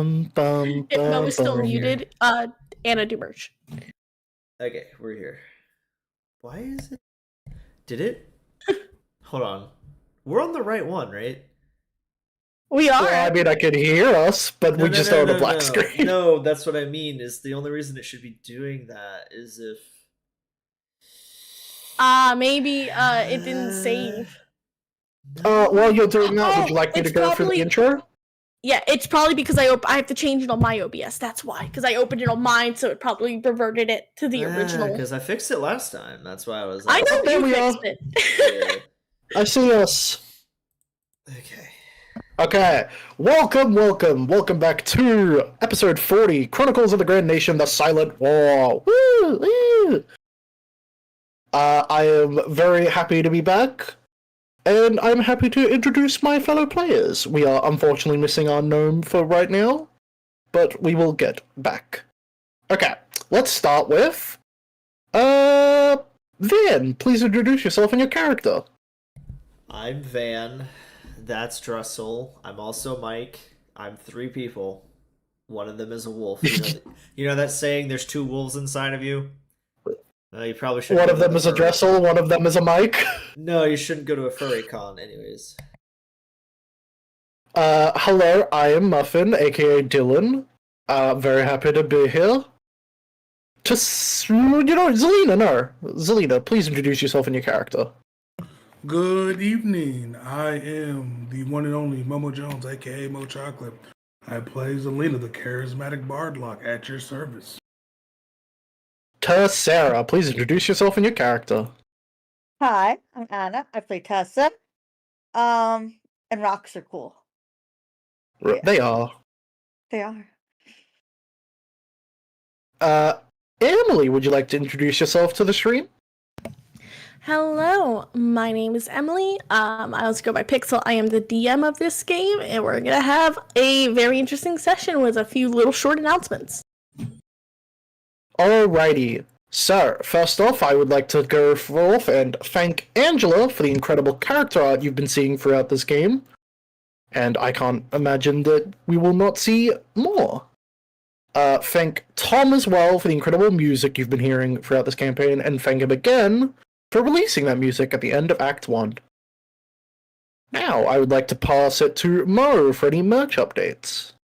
If Mo is still muted, Anna, do merch. Okay, we're here. Why is it? Did it? Hold on. We're on the right one, right? We are. Well, I mean, I could hear us, but we just are on a black screen. No, that's what I mean. Is the only reason it should be doing that is if. Maybe it didn't save. While you're doing that, would you like me to go through the intro? Yeah, it's probably because I have to change it on my OBS. That's why, because I opened it on mine, so it probably reverted it to the original. Because I fixed it last time. That's why I was. I know you fixed it. I see us. Okay. Welcome back to episode 40, Chronicles of the Grand Nation: The Silent War. Woo! Woo! I am very happy to be back. And I'm happy to introduce my fellow players. We are unfortunately missing our gnome for right now, but we will get back. Okay, let's start with... Van, please introduce yourself and your character. I'm Van. That's Drussel. I'm also Mike. I'm 3 people. One of them is a wolf. You know that saying, there's 2 wolves inside of you? You probably shouldn't. One of them is a Dressel, one of them is a Mike. No, you shouldn't go to a furry con, anyways. Hello, I am Muffin, aka Dylan. Very happy to be here. Zelina, please introduce yourself and your character. Good evening. I am the one and only Momo Jones, aka Mo Chocolate. I play Zelina, the charismatic bardlock, at your service. Sarah, please introduce yourself and your character. Hi, I'm Anna. I play Tessa. And rocks are cool. Yeah. They are. They are. Emily, would you like to introduce yourself to the stream? Hello, my name is Emily. I also go by Pixel. I am the DM of this game, and we're gonna have a very interesting session with a few little short announcements. Alrighty, so first off, I would like to go forth and thank Angela for the incredible character art you've been seeing throughout this game, and I can't imagine that we will not see more. Thank Tom as well for the incredible music you've been hearing throughout this campaign, and thank him again for releasing that music at the end of Act 1. Now, I would like to pass it to Mo for any merch updates.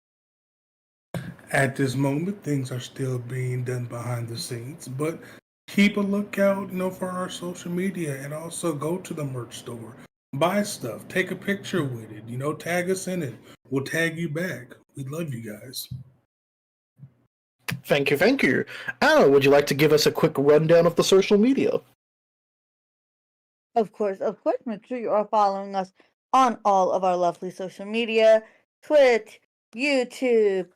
At this moment, things are still being done behind the scenes, but keep a lookout, for our social media, and also go to the merch store. Buy stuff, take a picture with it, tag us in it. We'll tag you back. We love you guys. Thank you. Anna, would you like to give us a quick rundown of the social media? Of course. Make sure you are following us on all of our lovely social media. Twitch, YouTube,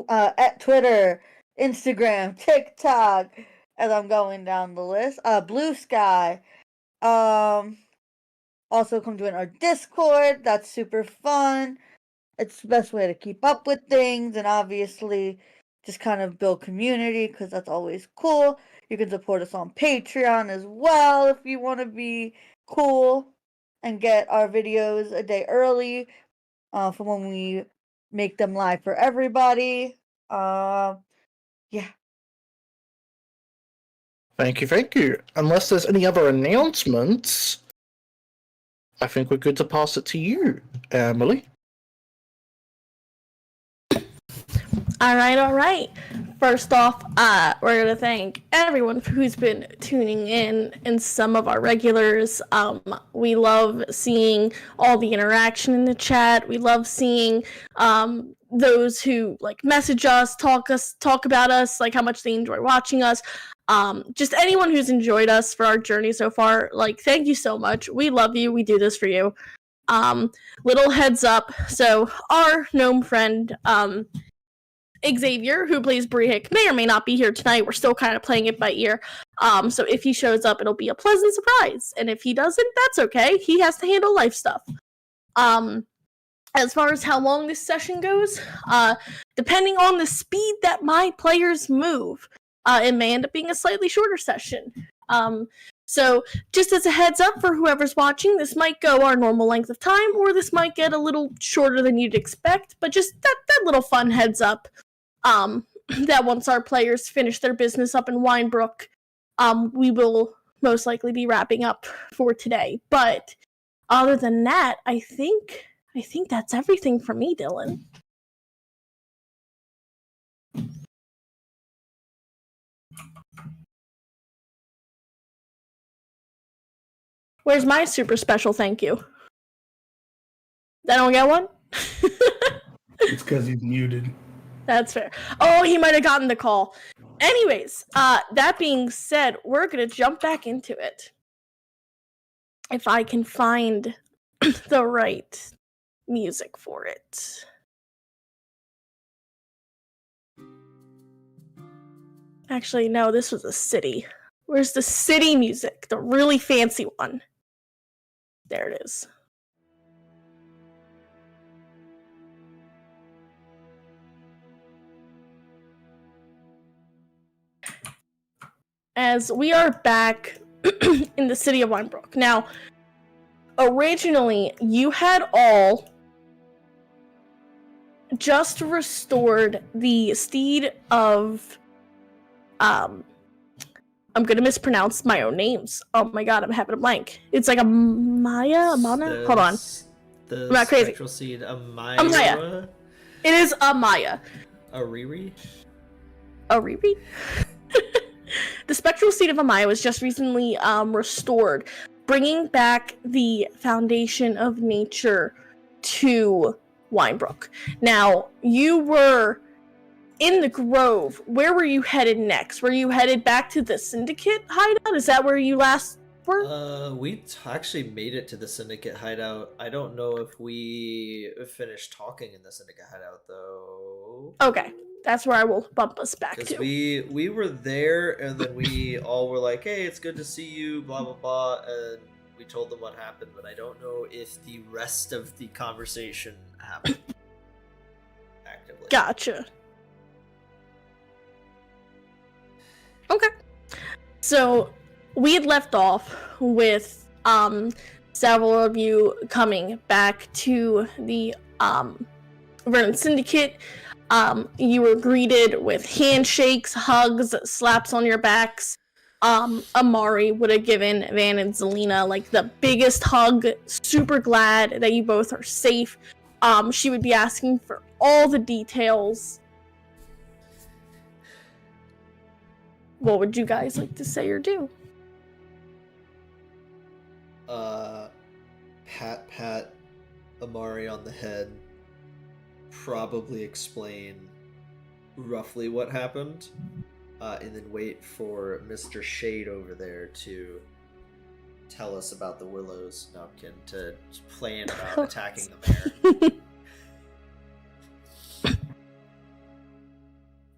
at Twitter, Instagram, TikTok, as I'm going down the list. Blue Sky. Also come join our Discord. That's super fun. It's the best way to keep up with things, and obviously just kind of build community, because that's always cool. You can support us on Patreon as well if you want to be cool and get our videos a day early from when we make them live for everybody. Yeah. Thank you. Unless there's any other announcements, I think we're good to pass it to you, Emily. All right. First off, we're going to thank everyone who's been tuning in and some of our regulars. We love seeing all the interaction in the chat. We love seeing those who message us, talk about us, how much they enjoy watching us. Just anyone who's enjoyed us for our journey so far, thank you so much. We love you. We do this for you. Little heads up. So our gnome friend, Xavier, who plays Brehik, may or may not be here tonight. We're still kind of playing it by ear. So if he shows up, it'll be a pleasant surprise. And if he doesn't, that's okay. He has to handle life stuff. As far as how long this session goes, depending on the speed that my players move, it may end up being a slightly shorter session. So just as a heads up for whoever's watching, this might go our normal length of time, or this might get a little shorter than you'd expect, but just that little fun heads up, that once our players finish their business up in Wynbrook, we will most likely be wrapping up for today. But other than that, I think that's everything for me, Dylan. Where's my super special thank you? I don't get one? It's because he's muted. That's fair. Oh, he might have gotten the call. Anyways, that being said, we're going to jump back into it. If I can find the right music for it. Actually, no, this was a city. Where's the city music? The really fancy one. There it is. As we are back in the city of Wynbrook. Now, originally, you had all just restored the steed of... I'm gonna mispronounce my own names. Oh my god, I'm having a blank. It's like Amaya? Amana? Hold on. I'm not crazy. Spectral seed, Amaya. Amaya. It is Amaya. Ariri? Ariri? The spectral seed of Amaya was just recently restored, bringing back the foundation of nature to Wynbrook. Now, you were in the Grove. Where were you headed next? Were you headed back to the Syndicate hideout? Is that where you last were? We actually made it to the Syndicate hideout. I don't know if we finished talking in the Syndicate hideout, though. Okay, that's where I will bump us back Because to. we were there, and then we all were like, hey, it's good to see you, blah, blah, blah, and we told them what happened, but I don't know if the rest of the conversation happened actively. Gotcha. Okay. So, we had left off with several of you coming back to the Verdant Syndicate. You were greeted with handshakes, hugs, slaps on your backs. Amari would have given Van and Zelina like the biggest hug, super glad that you both are safe. She would be asking for all the details. What would you guys like to say or do? Pat Amari on the head, probably explain roughly what happened, and then wait for Mr. Shade over there to tell us about the Willows. No, I'm kidding, to plan about attacking the mayor.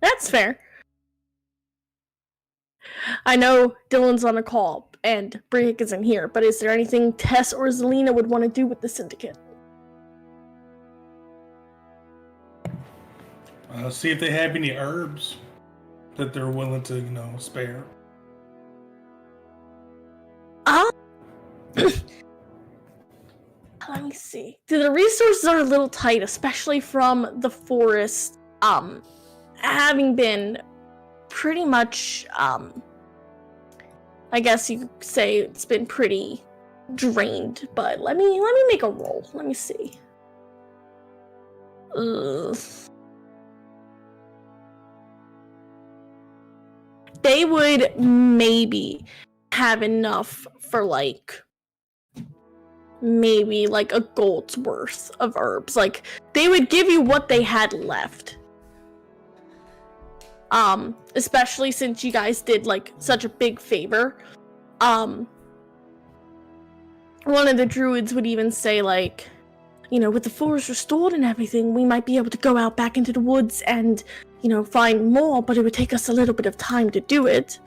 That's fair. I know Dylan's on a call and Brick isn't here, but is there anything Tess or Zelina would want to do with the Syndicate? See if they have any herbs that they're willing to, spare. Let me see. The resources are a little tight, especially from the forest, having been pretty much, I guess you could say it's been pretty drained, but let me make a roll. Let me see. They would maybe have enough for maybe a gold's worth of herbs. Like, they would give you what they had left. Especially since you guys did such a big favor. One of the druids would even say with the forest restored and everything, we might be able to go out back into the woods and, find more, but it would take us a little bit of time to do it.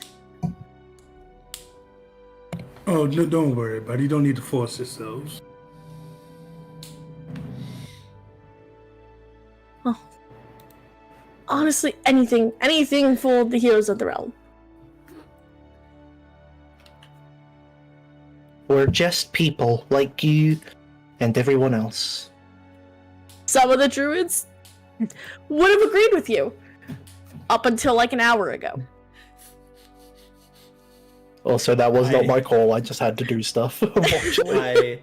Oh, no, don't worry about it. You don't need to force yourselves. Oh. Honestly, anything for the heroes of the realm. We're just people like you and everyone else. Some of the druids would have agreed with you up until like an hour ago. Also, that was not my call. I just had to do stuff. Unfortunately.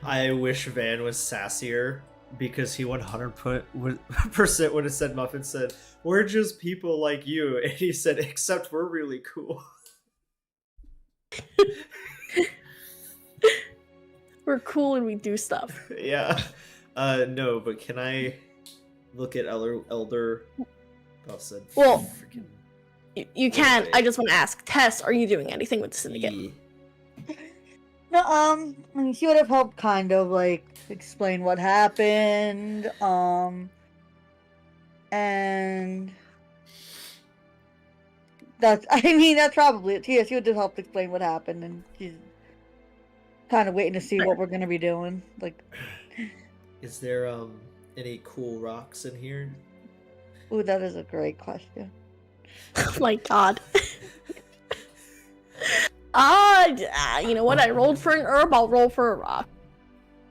I wish Van was sassier because he 100% would have said Muffin said, "We're just people like you," and he said, "Except we're really cool." We're cool and we do stuff. Yeah. No, but can I look at Elder? Oh, said. Well, freaking you can. I just want to ask, Tess, are you doing anything with the syndicate? No, I mean, she would have helped kind of like explain what happened, and that's probably it. Yeah, she would have helped explain what happened, and she's kind of waiting to see what we're gonna be doing. Like, is there any cool rocks in here? ooh, that is a great question. Oh my god. You know what? I rolled for an herb, I'll roll for a rock.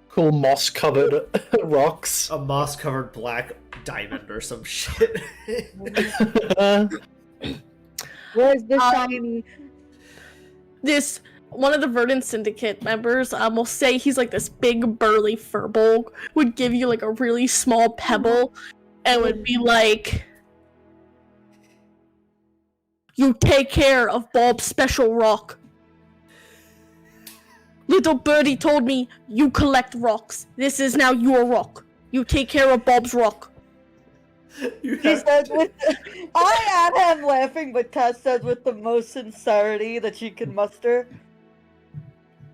Cool moss-covered rocks. A moss-covered black diamond or some shit. Where's the shiny? One of the Verdant Syndicate members will say he's like this big burly furball, would give you like a really small pebble and would be like, "You take care of Bob's special rock. Little birdie told me you collect rocks. This is now your rock. You take care of Bob's rock." He says I am laughing, but Tess says with the most sincerity that she can muster,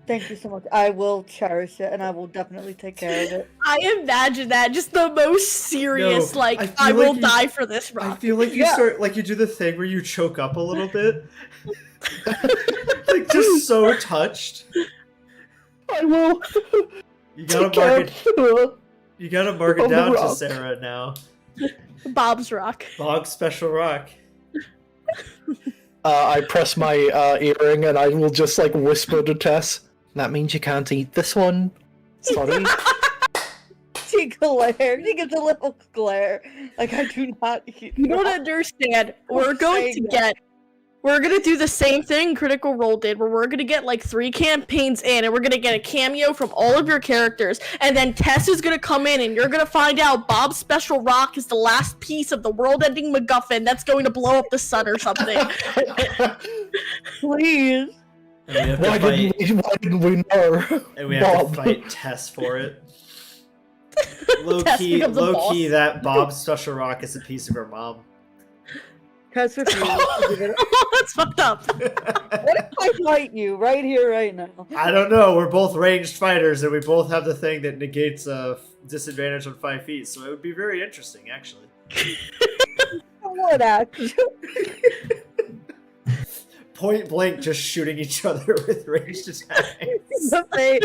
"Thank you so much. I will cherish it, and I will definitely take care of it." I imagine that just the most serious, I will die for this rock. I feel like you start, like you do the thing where you choke up a little bit. Like, just so touched. I will. You gotta mark it down to Sarah now. Bob's rock. Bob's special rock. I press my earring and I will just like whisper to Tess, "That means you can't eat this one. Sorry." She glares. She gives a little glare. Like, I do not eat. You don't understand. We're gonna do the same thing Critical Role did, where we're gonna get like 3 campaigns in, and we're gonna get a cameo from all of your characters, and then Tess is gonna come in, and you're gonna find out Bob's special rock is the last piece of the world-ending MacGuffin that's going to blow up the sun or something. Please. And Why didn't we know? And we have to fight Tess for it. Low key, that Bob's special rock is a piece of her mom. Tess refuses to give it. That's fucked up. What if I fight you right here, right now? I don't know. We're both ranged fighters, and we both have the thing that negates disadvantage on 5 feet, so it would be very interesting, actually. What actually? Point blank, just shooting each other with ranged attacks. The face.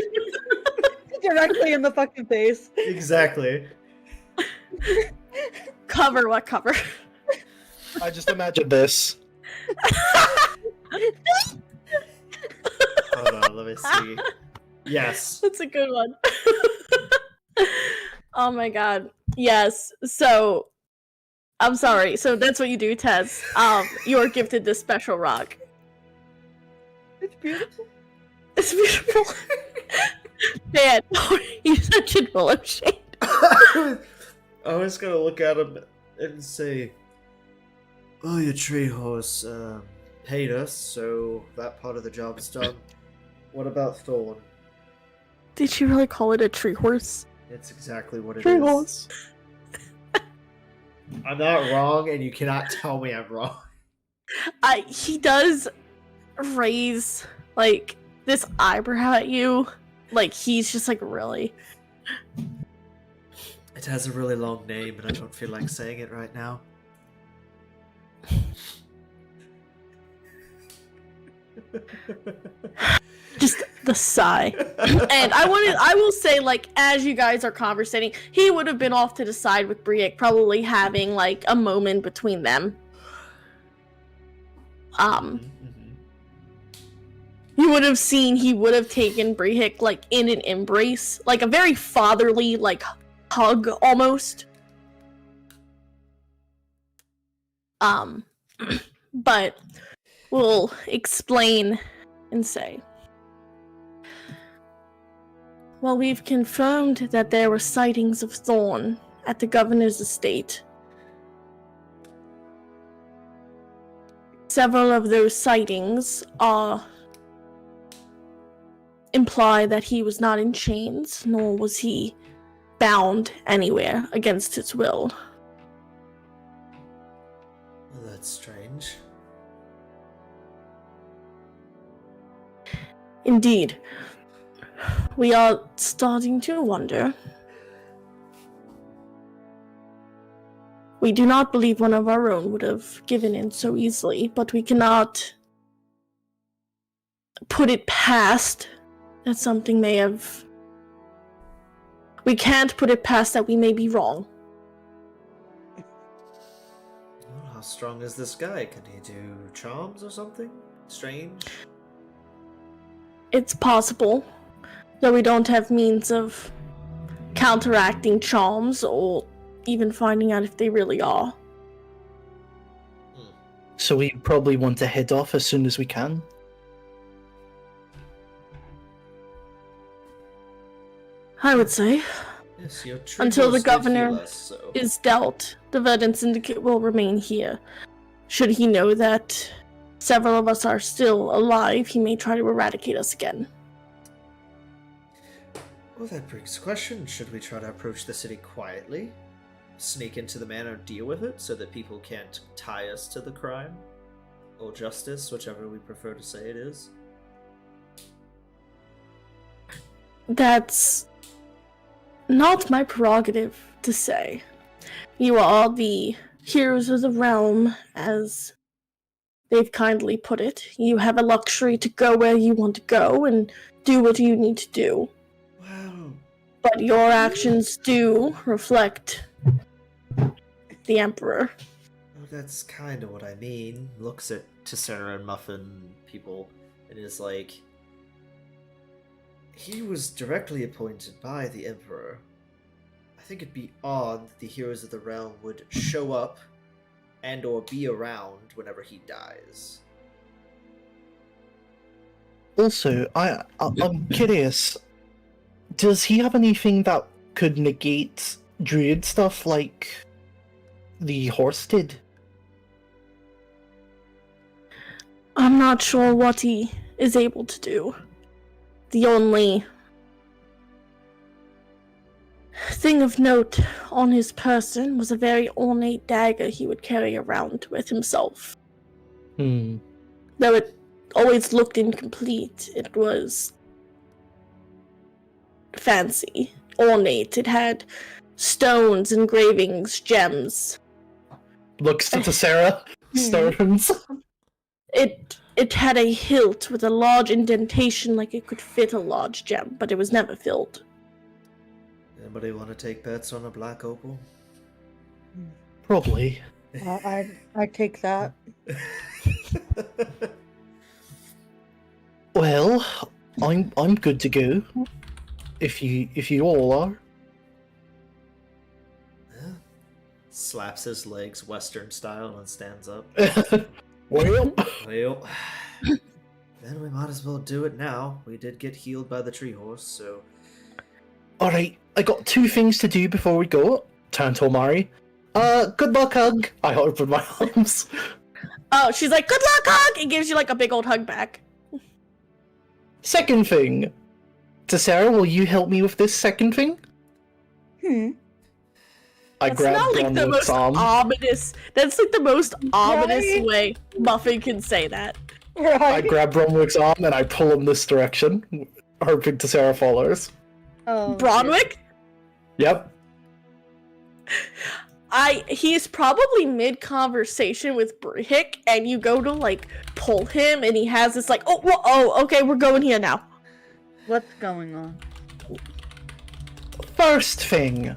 Directly in the fucking face. Exactly. Cover, what cover? I just imagine this. Hold on, let me see. Yes. That's a good one. Oh my god. Yes. So, I'm sorry. So that's what you do, Tess. You are gifted this special rock. It's beautiful. It's beautiful. Man, you're such a full of shade. I was gonna look at him and say, "Oh, your treehouse paid us, so that part of the job is done. What about stolen?" Did you really call it a tree horse? It's exactly what it Tree is. horse. I'm not wrong, and you cannot tell me I'm wrong. He does raise like this eyebrow at you. Like he's just like, really? It has a really long name, and I don't feel like saying it right now. Just the sigh. And I will say, like, as you guys are conversating, he would have been off to the side with Briek, probably having like a moment between them. You would have seen he would have taken Brihik like in an embrace, like a very fatherly like hug almost. But we'll explain and say, well, we've confirmed that there were sightings of Thorn at the governor's estate. Several of those sightings imply that he was not in chains, nor was he bound anywhere against his will. Well, that's strange. Indeed. We are starting to wonder. We do not believe one of our own would have given in so easily, but we cannot put it past that something may have... We can't put it past that we may be wrong. Well, how strong is this guy? Can he do charms or something? Strange? It's possible, though we don't have means of counteracting charms or even finding out if they really are. So we probably want to head off as soon as we can. I would say. Yes, your Until the triggers did governor heal us, so. is dealt, the Verdant Syndicate will remain here. Should he know that several of us are still alive, he may try to eradicate us again. Well, that brings a question. Should we try to approach the city quietly? Sneak into the manor and deal with it so that people can't tie us to the crime? Or justice, whichever we prefer to say it is? That's not my prerogative to say. You are the heroes of the realm, as they've kindly put it. You have a luxury to go where you want to go and do what you need to do. Well, But your actions do reflect the Emperor. well, that's kind of what I mean. Looks at Tessera and Muffin people and is like, he was directly appointed by the Emperor. I think it'd be odd that the heroes of the realm would show up and or be around whenever he dies. Also, I'm curious. Does he have anything that could negate druid stuff like the horse did? I'm not sure what he is able to do. The only thing of note on his person was a very ornate dagger he would carry around with himself. Hmm. Though it always looked incomplete, it was fancy, ornate. It had stones, engravings, gems. Looks to Sarah. Stones. It had a hilt with a large indentation like it could fit a large gem, but it was never filled. Anybody want to take bets on a black opal? Probably. I take that. Well, I'm good to go. If you all are. Slaps his legs Western style and stands up. Well, Well, then we might as well do it now. We did get healed by the tree horse, so... alright, I got 2 things to do before we go. Turn to Omari. Good luck, hug. I open my arms. Oh, she's like, good luck, hug! And gives you like a big old hug back. Second thing. To Sarah, will you help me with this second thing? I That's grab not like the Bronwick's most arm. ominous. That's like the most ominous Right? way Muffin can say that. I Right. grab Bronwick's arm and I pull him this direction, hoping to Sarah follows. Oh, Bronwick? Yep. He's probably mid-conversation with Brihik, and you go to, like, pull him, and he has this, like, okay, we're going here now. what's going on? First thing.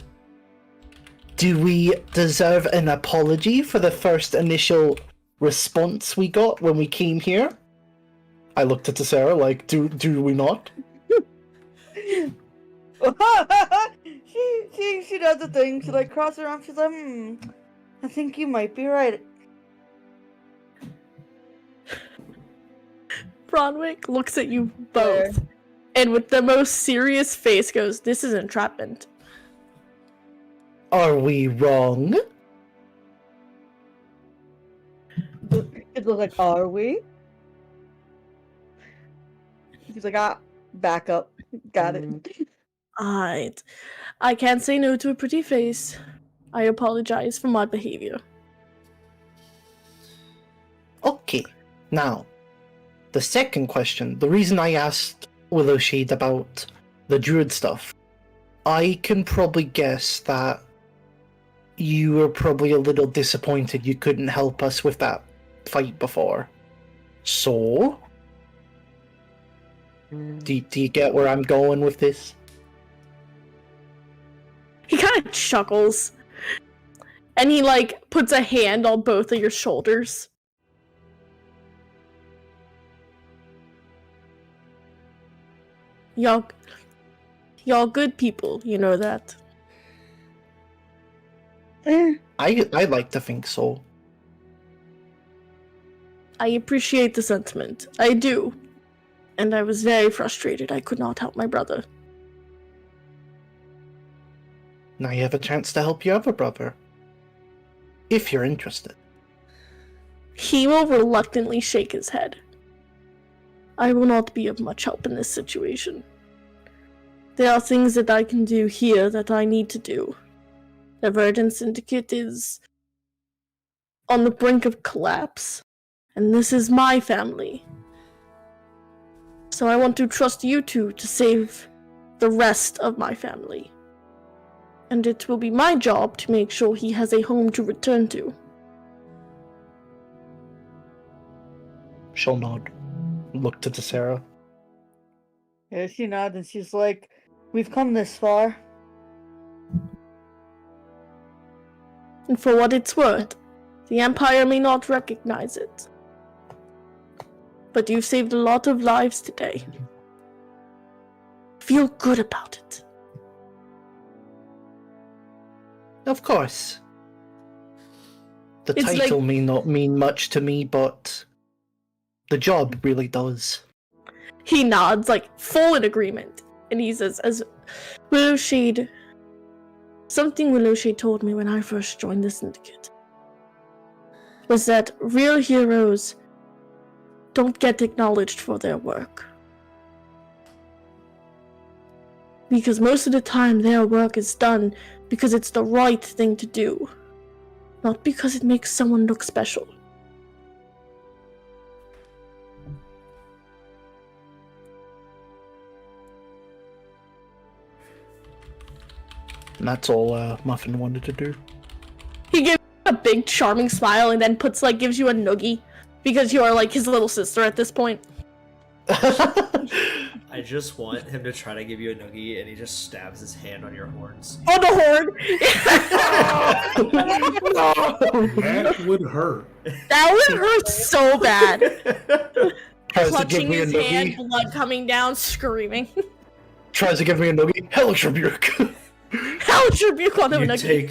Do we deserve an apology for the first initial response we got when we came here? I looked at Sarah like, do we not? she does the thing. She like crosses her arms. She's like, I think you might be right. Bronwick looks at you both, and with the most serious face goes, "This is entrapment." Are we wrong? It looks like, are we? He's like, back up. Got it. Alright. I can't say no to a pretty face. I apologize for my behavior. Okay, now, the second question, the reason I asked Willowshade about the druid stuff, I can probably guess that you were probably a little disappointed you couldn't help us with that fight before. So, do you get where I'm going with this? He kind of chuckles, and he like puts a hand on both of your shoulders. Y'all good people, you know that. I like to think so. I appreciate the sentiment. I do. And I was very frustrated I could not help my brother. Now you have a chance to help your other brother. If you're interested. He will reluctantly shake his head. I will not be of much help in this situation. There are things that I can do here that I need to do. The Verdant Syndicate is on the brink of collapse, and this is my family. So I want to trust you two to save the rest of my family. And it will be my job to make sure he has a home to return to. She'll nod. Look to Sarah. Yeah, she nods and she's like, we've come this far. And for what it's worth, the Empire may not recognize it. But you've saved a lot of lives today. Feel good about it. Of course. The It's title like- may not mean much to me, but the job really does. He nods, like, full in agreement. And he says, as Willowshade... Something Willowshade told me when I first joined the Syndicate was that real heroes don't get acknowledged for their work. Because most of the time their work is done because it's the right thing to do, not because it makes someone look special. And that's all Muffin wanted to do. He gives you a big charming smile and then gives you a noogie because you are like his little sister at this point. I just want him to try to give you a noogie and he just stabs his hand on your horns. On the horn! That would hurt. That would hurt so bad. Tries to give Clutching me a his hand, noogie. blood coming down, screaming. Tries to give me a noogie. Hellish rebuke. Hellish rebuke on him.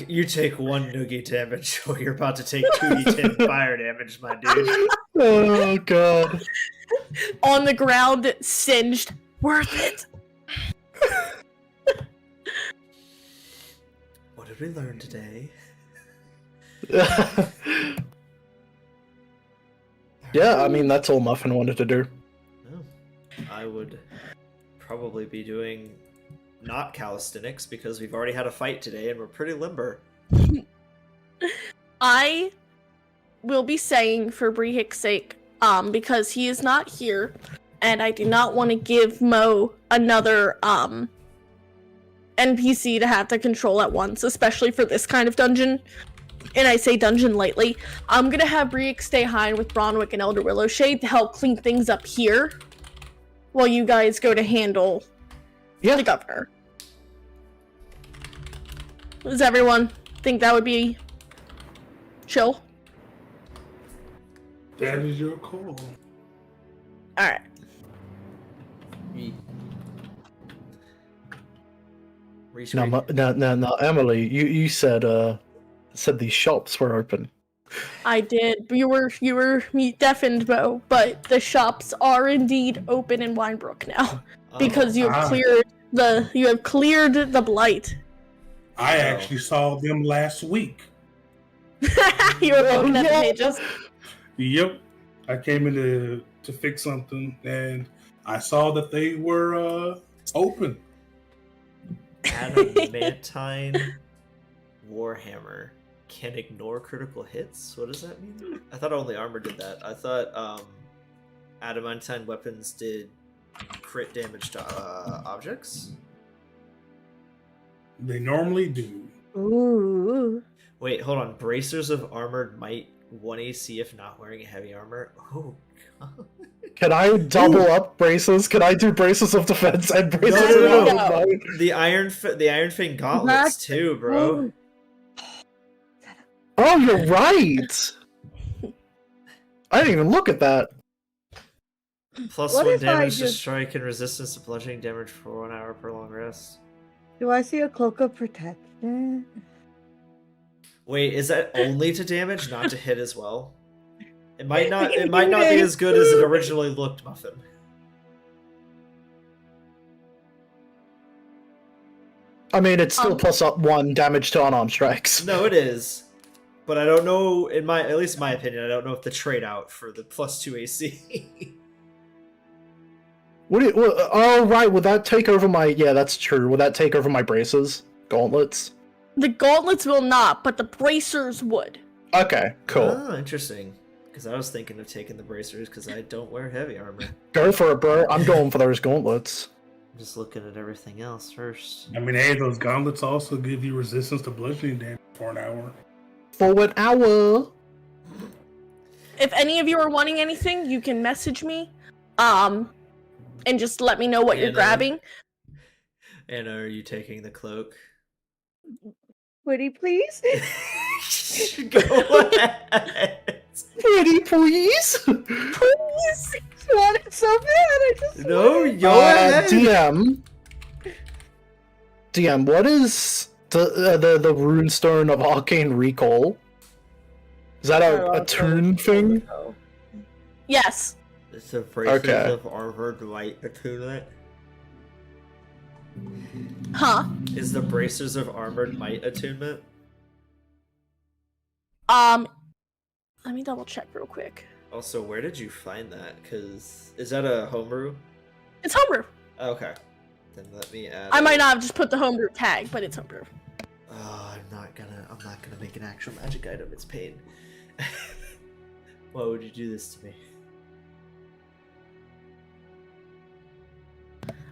You take 1 noogie damage, or you're about to take 2d10 fire damage, my dude. Oh god. On the ground, singed. Worth it. What did we learn today? Yeah, I mean, that's all Muffin wanted to do. Oh, I would probably be doing not calisthenics because we've already had a fight today and we're pretty limber. I will be saying for Brehick's sake, because he is not here, and I do not want to give Mo another NPC to have to control at once, especially for this kind of dungeon. And I say dungeon lightly. I'm gonna have Brehick stay behind with Bronwick and Elder Willowshade to help clean things up here, while you guys go to handle the governor. Does everyone think that would be chill? That is your call. Alright. No, Emily, you said these shops were open. I did. You were deafened, Bo, but the shops are indeed open in Wynbrook now because you have cleared the blight. I actually saw them last week. You were looking at the pages. Yep. I came in to fix something, and I saw that they were open. Adamantine Warhammer can ignore critical hits? What does that mean? I thought only armor did that. I thought adamantine weapons did crit damage to objects. They normally do. Ooh. Wait, hold on. Bracers of armored might 1 AC if not wearing heavy armor. Oh god. Can I double up braces? Can I do braces of defense and braces No. of might? The Iron Fang gauntlets too, bro. Oh, you're right. I didn't even look at that. Plus What 1 if I damage to just- strike and resistance to bludgeoning damage for 1 hour per long rest. Do I see a cloak of protection? Wait, is that only to damage, not to hit as well? It might not be as good as it originally looked, Muffin. I mean, it's still plus up 1 damage to unarmed strikes. No, it is. But I don't know, at least in my opinion, I don't know if the trade out for the plus 2 AC. Oh, right, would that take over my... Yeah, that's true. Would that take over my braces? Gauntlets? The gauntlets will not, but the bracers would. Okay, cool. Oh, interesting. Because I was thinking of taking the bracers because I don't wear heavy armor. Go for it, bro. I'm going for those gauntlets. I'm just looking at everything else first. I mean, hey, those gauntlets also give you resistance to bludgeoning damage for an hour. For an hour. If any of you are wanting anything, you can message me. And just let me know what you're Anna. grabbing. Anna, are you taking the cloak? Pretty please? Go ahead. Pretty please? Please. I want it so bad. I just No, go ahead. DM, what is the runestone of arcane recall? Is that a tune thing? Yes. It's a bracers Okay. of armored light attunement. Huh? Is the bracers of armored might attunement? Let me double check real quick. Also, where did you find that? Because is that a homebrew? It's homebrew. Okay, then let me add. I might not have just put the homebrew tag, but it's homebrew. Oh, I'm not gonna make an actual magic item. It's pain. Why would you do this to me?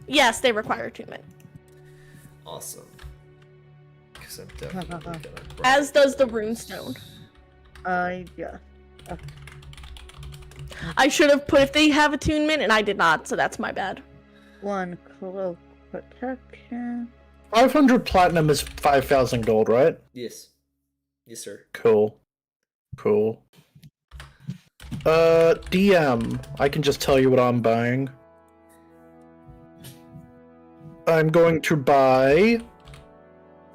Yes, they require attunement. Awesome. Because I'm definitely gonna. As does the runestone. yeah. I should have put if they have attunement, and I did not, so that's my bad. 1 cloak protection. 500 platinum is 5,000 gold, right? Yes. Yes, sir. Cool. DM, I can just tell you what I'm buying. I'm going to buy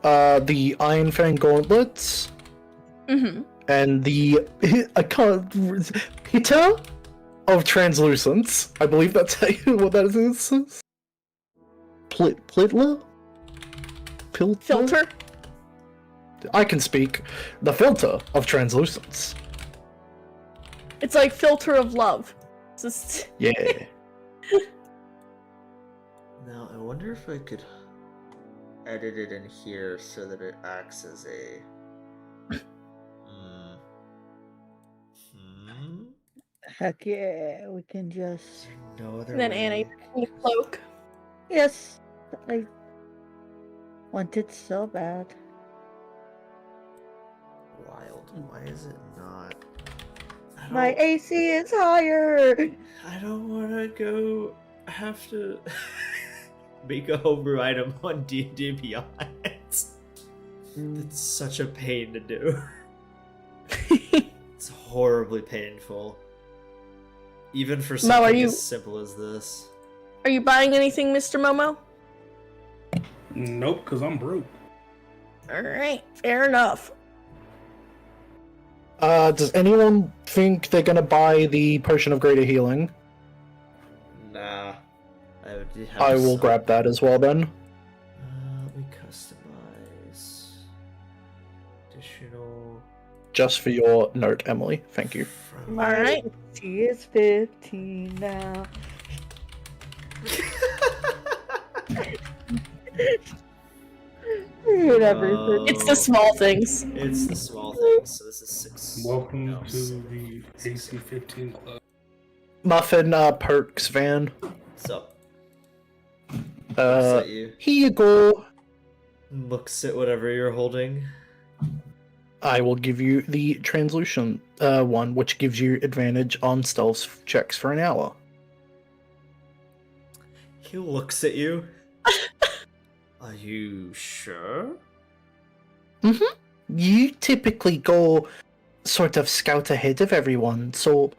the Iron Fang gauntlets Mm-hmm. and the Pitter of Translucence. I believe that's what that is. Plitler? Filter. I can speak. The filter of Translucence. It's like filter of love. It's just... Yeah. Now, I wonder if I could edit it in here so that it acts as a. Heck yeah, we can just. No other Then way. Anna, your cloak. Yes, I want it so bad. Wild. Why is it not? I My don't- AC is higher. I don't want to go. Have to make a homebrew item on D&D Beyond. It's such a pain to do. It's horribly painful. Even for something are you- as simple as this. Are you buying anything, Mr. Momo? Nope, because I'm broke. Alright, fair enough. Does anyone think they're gonna buy the Potion of Greater Healing? Nah. I would have I will some. grab that as well then. Let me customize. Additional. Just for your note, Emily. Thank you. From... Alright. She is 15 now. Whatever. It's the small things. It's the small things. So this is 6. Welcome no, to seven. the AC-15 Club. Muffin, Perks van. What's up? Looks Uh, at you. here you go. Looks at whatever you're holding. I will give you the translucent one, which gives you advantage on stealth checks for an hour. He looks at you. Are you sure? You typically go sort of scout ahead of everyone, so,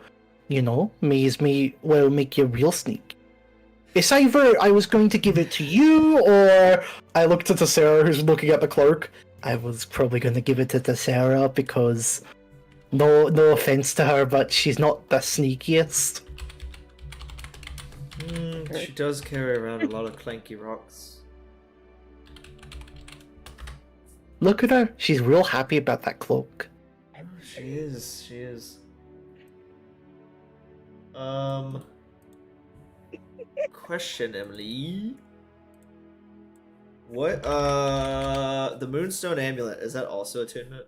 you know, may well make you real sneak. It's either I was going to give it to you, or I looked at Sarah, who's looking at the clerk. I was probably going to give it to Sarah because, no offense to her, but she's not the sneakiest. She does carry around a lot of clanky rocks. Look at her. She's real happy about that cloak. She is. Question, Emily. What, the Moonstone Amulet, is that also attunement?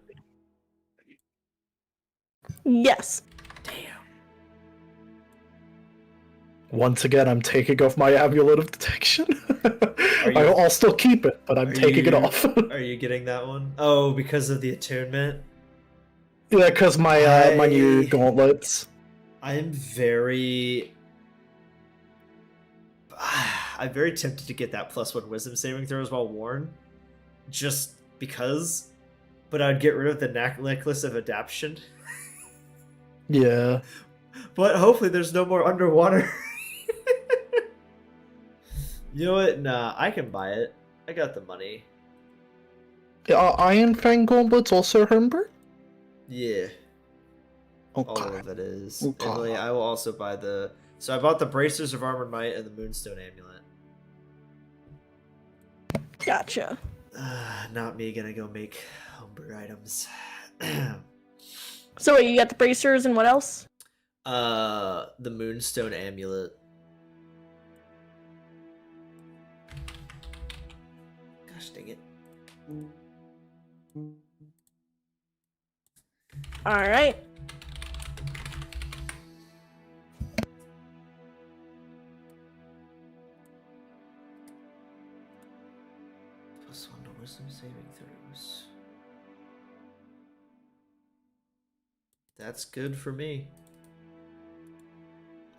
Yes. Once again, I'm taking off my amulet of detection. you- I'll still keep it, but I'm taking it off. Are you getting that one? Oh, because of the attunement? Yeah, because my my new I- gauntlets. I'm very tempted to get that +1 wisdom saving throws while worn, just because. But I'd get rid of the necklace of adaptation. Yeah. But hopefully there's no more underwater. You know what? Nah, I can buy it. I got the money. Iron Fang gauntlets also Hermbert? Yeah, all Okay. of it is. Okay. Emily, I will also buy the... So I bought the Bracers of Armored Might and the Moonstone Amulet. Gotcha. Not me gonna go make homebrew items. So wait, you got the bracers and what else? The Moonstone Amulet. Gosh dang it. Alright. +1 to wisdom saving throws. That's good for me.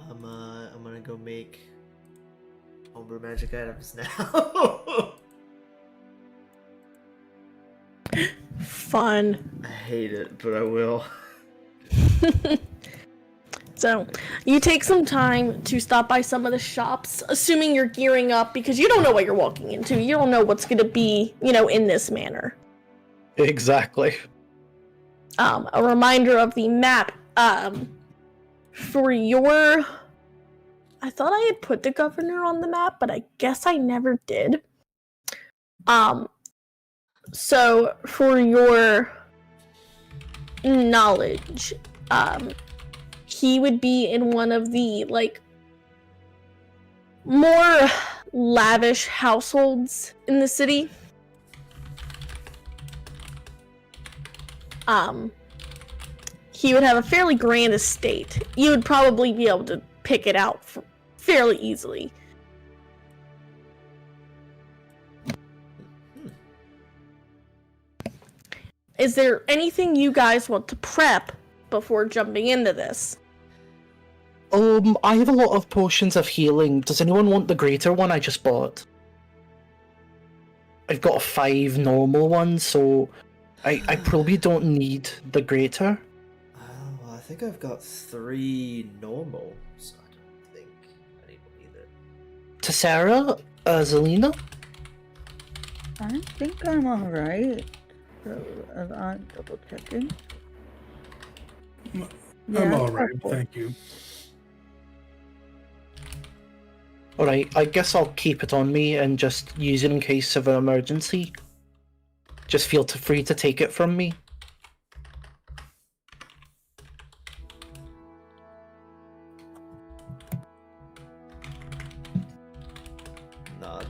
I'm gonna go make homebrew magic items now. Fun. I hate it, but I will. So, you take some time to stop by some of the shops, assuming you're gearing up because you don't know what you're walking into. You don't know what's going to be, in this manner. Exactly. A reminder of the map. For your... I thought I had put the governor on the map, but I guess I never did. So, for your knowledge, he would be in one of the, more lavish households in the city. He would have a fairly grand estate. You would probably be able to pick it out fairly easily. Is there anything you guys want to prep before jumping into this? I have a lot of potions of healing. Does anyone want the greater one I just bought? I've got 5 normal ones, so I probably don't need the greater. Well, I think I've got 3 normal, so I don't think I need one either. Sarah, Zelina? I think I'm alright. I'm double checking. I'm all right, cool. thank you. Alright, I guess I'll keep it on me and just use it in case of an emergency. Just feel free to take it from me. Nod.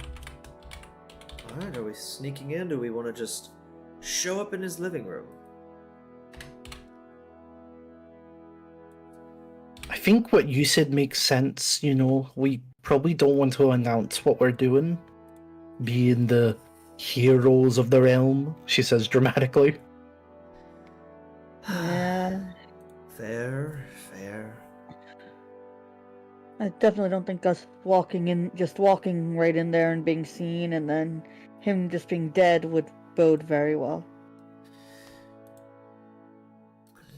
Alright, are we sneaking in? Do we want to just show up in his living room? I think what you said makes sense, you know. We probably don't want to announce what we're doing. Being the heroes of the realm, she says dramatically. Yeah. Fair. I definitely don't think us walking right in there and being seen and then him just being dead would bode very well.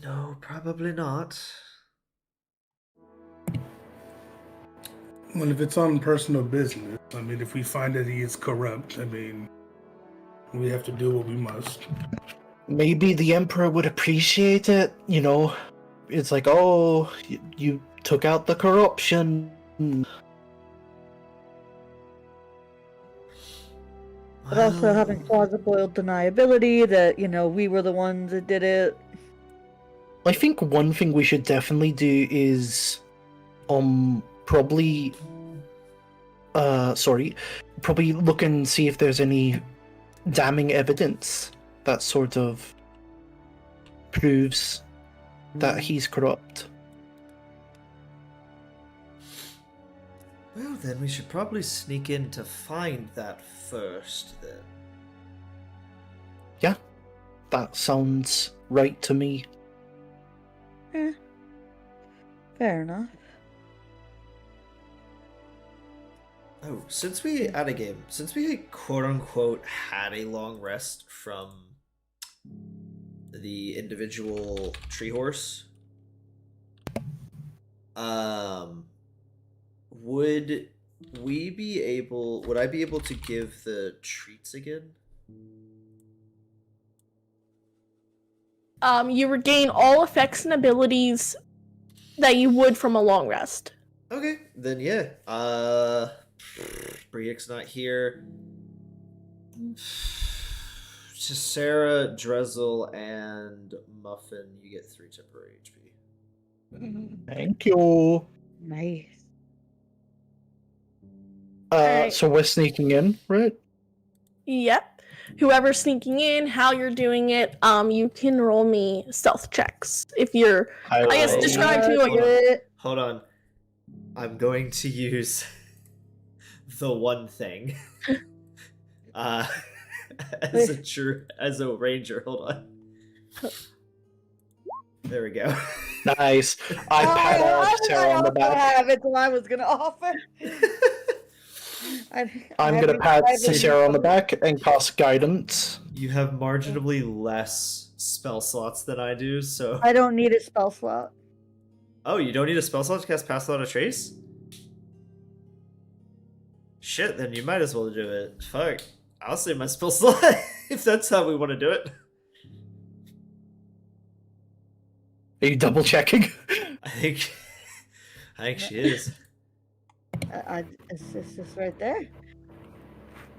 No, probably not. Well, if it's on personal business, I mean, if we find that he is corrupt, I mean, we have to do what we must. Maybe the Emperor would appreciate it, you know. It's like, oh, you took out the corruption. But also having plausible deniability that, we were the ones that did it. I think one thing we should definitely do is, probably look and see if there's any damning evidence that sort of proves that he's corrupt. Well, then we should probably sneak in to find that first, then. Yeah, that sounds right to me. Fair enough. Oh, since we quote-unquote had a long rest from the individual tree horse, would I be able to give the treats again? You regain all effects and abilities that you would from a long rest. Okay, then yeah. Briek's not here. Just Sarah, Drezel, and Muffin, you get 3 temporary HP. Thank you. Nice. Alright. So we're sneaking in, right? Yep. Whoever's sneaking in, how you're doing it, you can roll me stealth checks. If you're, I guess, describe to me what you're... Hold on. I'm going to use the one thing as a ranger. Hold on. There we go. Nice. I pat Sarah on the back. It's what I was gonna offer. I'm gonna pat Sarah on the back and cast guidance. You have marginally less spell slots than I do, so... I don't need a spell slot. Oh, you don't need a spell slot to cast Pass Without a Trace? Shit, then you might as well do it. Fuck. I'll save my spell slot if that's how we want to do it. Are you double checking? I think she is. It's just right there.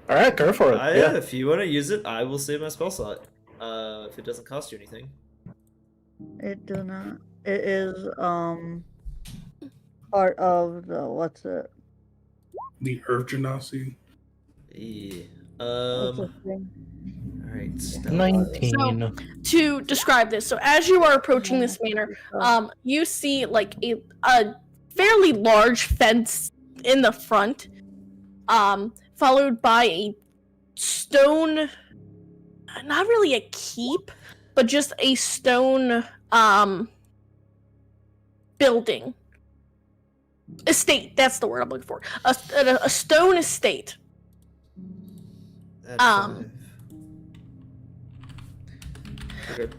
Alright, go for it. Yeah, if you want to use it, I will save my spell slot. If it doesn't cost you anything. It do not. It is part of the what's it? The Earth Genasi. Yeah. What's the thing? Alright. 19. To describe this, so as you are approaching this manor, you see like a fairly large fence in the front, followed by a stone, not really a keep, but just a stone building. Estate, that's the word I'm looking for. A stone estate. That's 5. Okay.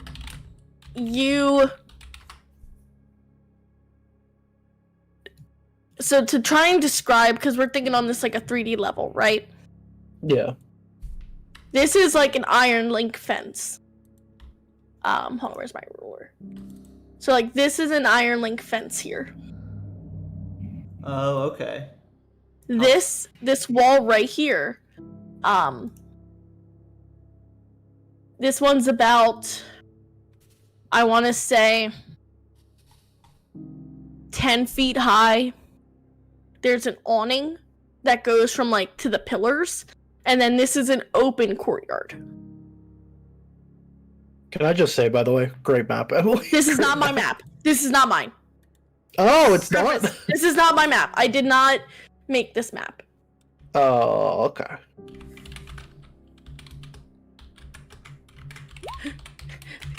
So to try and describe, because we're thinking on this like a 3D level, right? Yeah. This is like an iron link fence. Hold on, where's my ruler? So like this is an iron link fence here. Oh, okay. This wall right here, this one's about, I want to say, 10 feet high. There's an awning that goes from like to the pillars, and then this is an open courtyard. Can I just say, by the way, great map, Emily. This is not my map. This is not mine. Oh, it's not? This is not my map. I did not make this map. Oh, okay.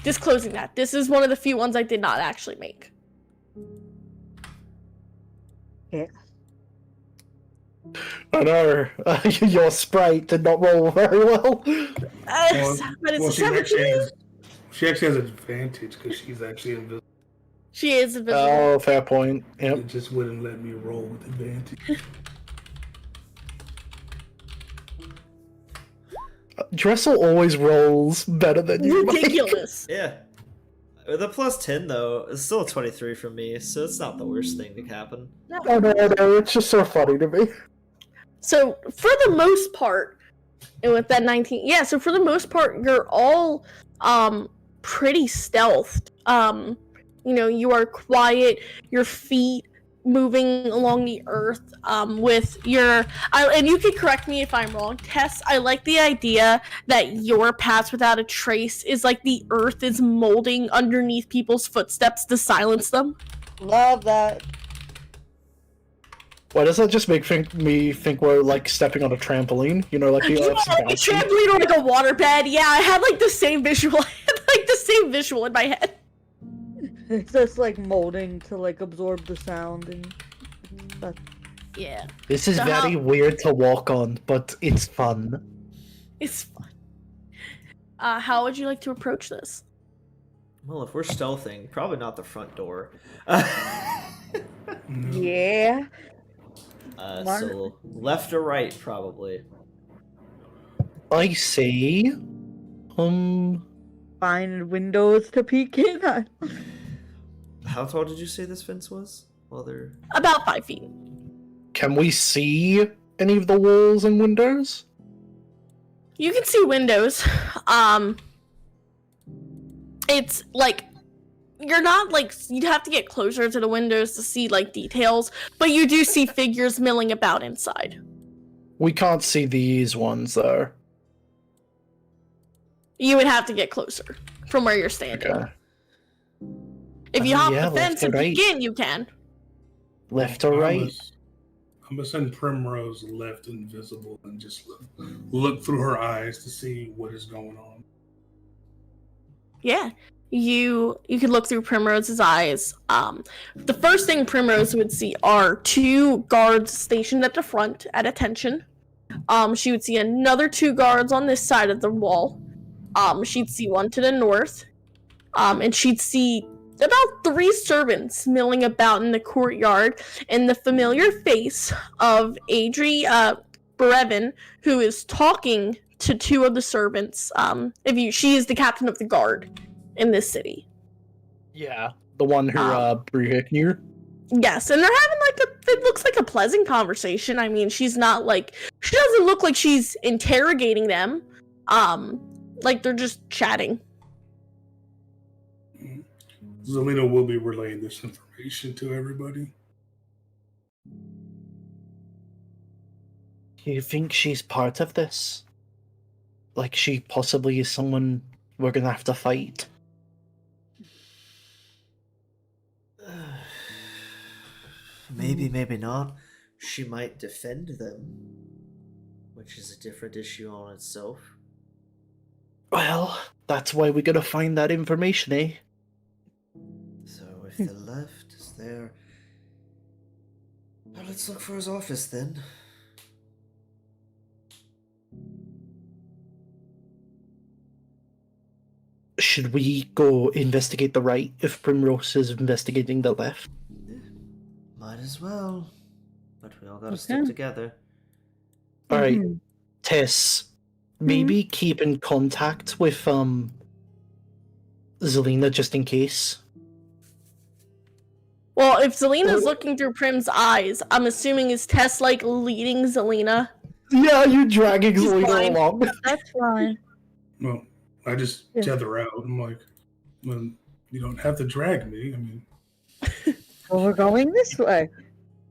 Disclosing that. This is one of the few ones I did not actually make. Yeah. I know. Your sprite did not roll very well. But it's she actually 17. has, she actually has an advantage because she's actually invisible. She is invisible. Oh, fair point. Yep. It just wouldn't let me roll with advantage. Dressel always rolls better than you. Mike. Ridiculous. Yeah. The plus 10, though, is still a 23 from me, so it's not the worst thing to happen. Oh, no, it's just so funny to me. So for the most part, and with that 19, yeah. So for the most part, you're all pretty stealthed. You know, you are quiet. Your feet moving along the earth. With your, and you can correct me if I'm wrong, Tess. I like the idea that your paths without a trace is like the earth is molding underneath people's footsteps to silence them. Love that. Why does that just make me think we're like stepping on a trampoline? You know, like the Yeah, Earth's like a bouncing. trampoline or like a waterbed. Yeah, I had like the same visual. I had like the same visual in my head. It's just like molding to like absorb the sound and stuff. Yeah, This is So very how- weird to walk on, but it's fun. it's fun. How would you like to approach this? Well, if we're stealthing, probably not the front door. Yeah. So left or right, probably. I see. Find windows to peek in. How tall did you say this fence was? Well, they're... About 5 feet. Can we see any of the walls and windows? You can see windows. It's like you're not like you'd have to get closer to the windows to see like details, but you do see figures milling about inside. We can't see these ones though. You would have to get closer from where you're standing. Okay. If you hop yeah, the fence left or and right. peek in, you can. Left or right? I'm gonna send Primrose left invisible and just look through her eyes to see what is going on. Yeah. You could look through Primrose's eyes. The first thing Primrose would see are 2 guards stationed at the front at attention. She would see another 2 guards on this side of the wall. She'd see one to the north. And she'd see about 3 servants milling about in the courtyard, and the familiar face of Adri Brevin, who is talking to 2 of the servants. She is the captain of the guard in this city. Yeah. The one who Brihik knew. Yes, and they're having it looks like a pleasant conversation. I mean, she doesn't look like she's interrogating them. Like they're just chatting. Zelina will be relaying this information to everybody. Do you think she's part of this? Like she possibly is someone we're gonna have to fight? Maybe, maybe not. She might defend them, which is a different issue on itself. Well, that's why we gotta find that information, eh? So if the left is there... Well, let's look for his office then. Should we go investigate the right if Primrose is investigating the left? Might as well. but we all gotta stick together. Alright, Mhm. Tess, maybe keep in contact with Zelina just in case. Well, if Zelina's looking through Prim's eyes, I'm assuming is Tess like leading Zelina? Yeah, you dragging He's Zelina blind. along. That's fine. Well, I just Yeah. tether out. I'm like, well, you don't have to drag me. I mean, Well, we're going this way.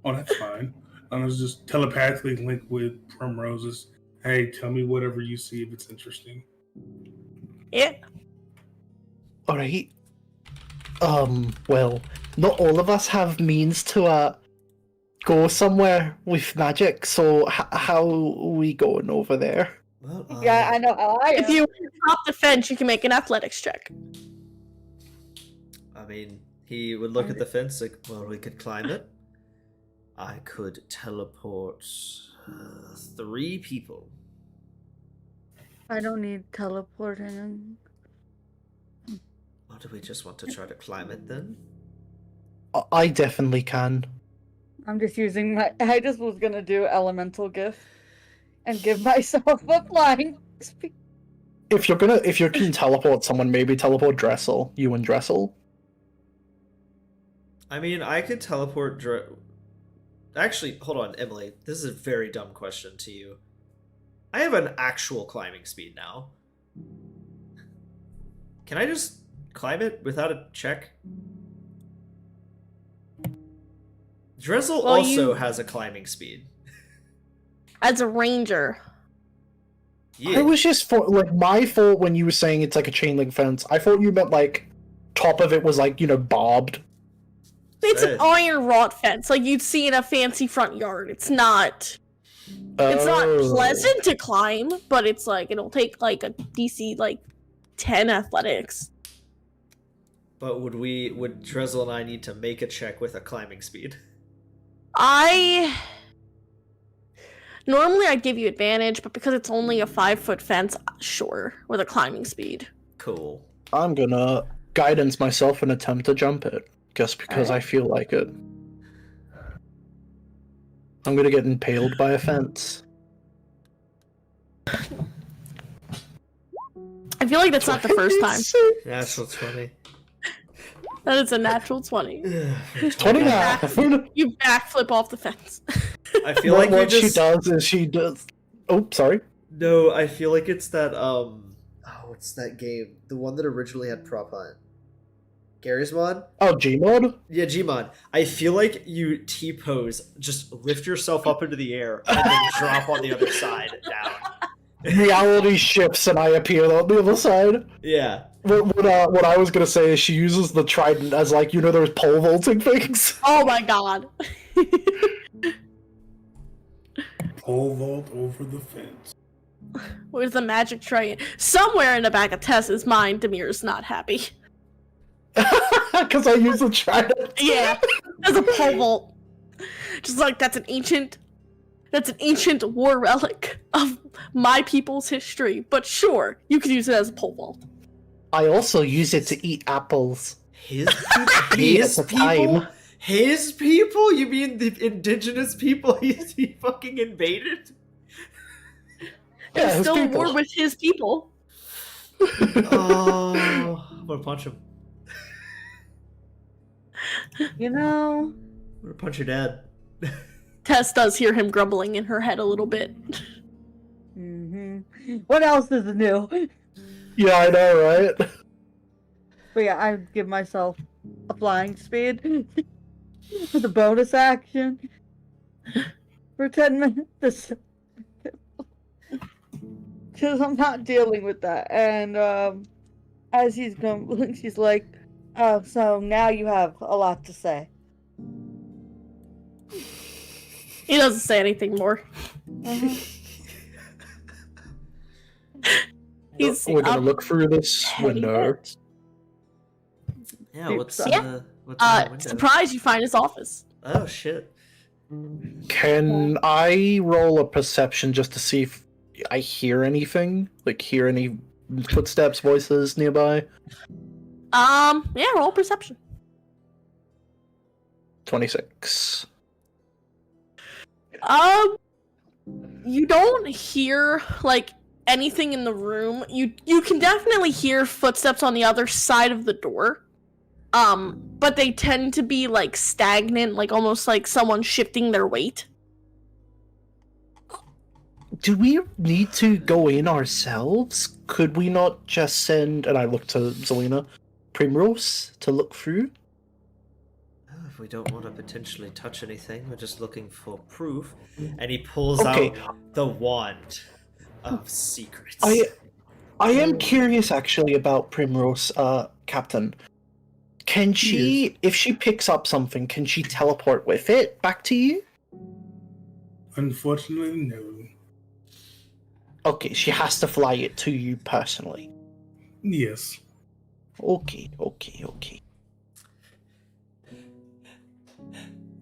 oh, that's fine. I was just telepathically linked with Primrose's. Hey, tell me whatever you see if it's interesting. Yeah. Alright. Well, not all of us have means to, go somewhere with magic, so how are we going over there? Well, Yeah, I know how I am. If you hop the fence, you can make an athletics check. I mean, he would look at the fence like, well, we could climb it. I could teleport 3 people. I don't need teleporting. Or do we just want to try to climb it then? I definitely can. I'm just using my. I just was gonna do elemental gift and give myself a flying speed. If you can teleport someone, maybe teleport Dressel. You and Dressel. I mean, I could teleport. Actually, hold on, Emily. This is a very dumb question to you. I have an actual climbing speed now. Can I just climb it without a check? Dressel Well, also has a climbing speed. As a ranger. I was just my fault when you were saying it's like a chain link fence. I thought you meant like top of it was like, barbed. It's Hey. an iron wrought fence, like you'd see in a fancy front yard. It's not pleasant to climb, but it's like it'll take like a DC like 10 athletics. But would Dressel and I need to make a check with a climbing speed? Normally I'd give you advantage, but because it's only a 5-foot fence, sure, with a climbing speed. Cool. I'm gonna guidance myself and attempt to jump it, just because I feel like it. I'm gonna get impaled by a fence. I feel like that's not the first time. Natural 20. That is a natural 20. 29. You backflip off the fence. I feel like what we she does is she does. Oh, sorry. No, I feel like it's that what's that game? The one that originally had prop hunt. Gary's mod? Oh, Gmod? Yeah, Gmod. I feel like you T-pose, just lift yourself up into the air, and then drop on the other side down. Reality shifts and I appear on the other side. Yeah. What I was gonna say is she uses the trident as like, those pole vaulting things. Oh my god. Pole vault over the fence. Where's the magic trident? Somewhere in the back of Tess's mind, Demir's not happy. Because I use the trident. Yeah, as a pole vault. Just like that's an ancient war relic of my people's history. But sure, you could use it as a pole vault. I also use it to eat apples. His His people? time. His people? You mean the indigenous people he fucking invaded? Yeah, He's his still at people. war with his people. Oh, I'm gonna punch him. You know. I'm gonna punch your dad. Tess does hear him grumbling in her head a little bit. What else is new? Yeah, I know, right? But yeah, I give myself a flying speed for the bonus action for 10 minutes. Because I'm not dealing with that. And as he's grumbling, she's like, "Oh, so now you have a lot to say." He doesn't say anything more. We're gonna look through this window. Yeah, what's Yeah. in the window? Surprise, you find his office. Oh shit. Can I roll a perception just to see if I hear anything? Like, hear any footsteps, voices nearby? Yeah, roll perception. 26. You don't hear like anything in the room. You can definitely hear footsteps on the other side of the door. But they tend to be like stagnant, like almost like someone shifting their weight. Do we need to go in ourselves? Could we not just send, and I look to Zelina, Primrose to look through? If we don't want to potentially touch anything, we're just looking for proof. And he pulls Okay. out the wand of secrets. I am curious actually about Primrose, Captain. Can she, if she picks up something, can she teleport with it back to you? Unfortunately, no. Okay, she has to fly it to you personally. Yes. Okay.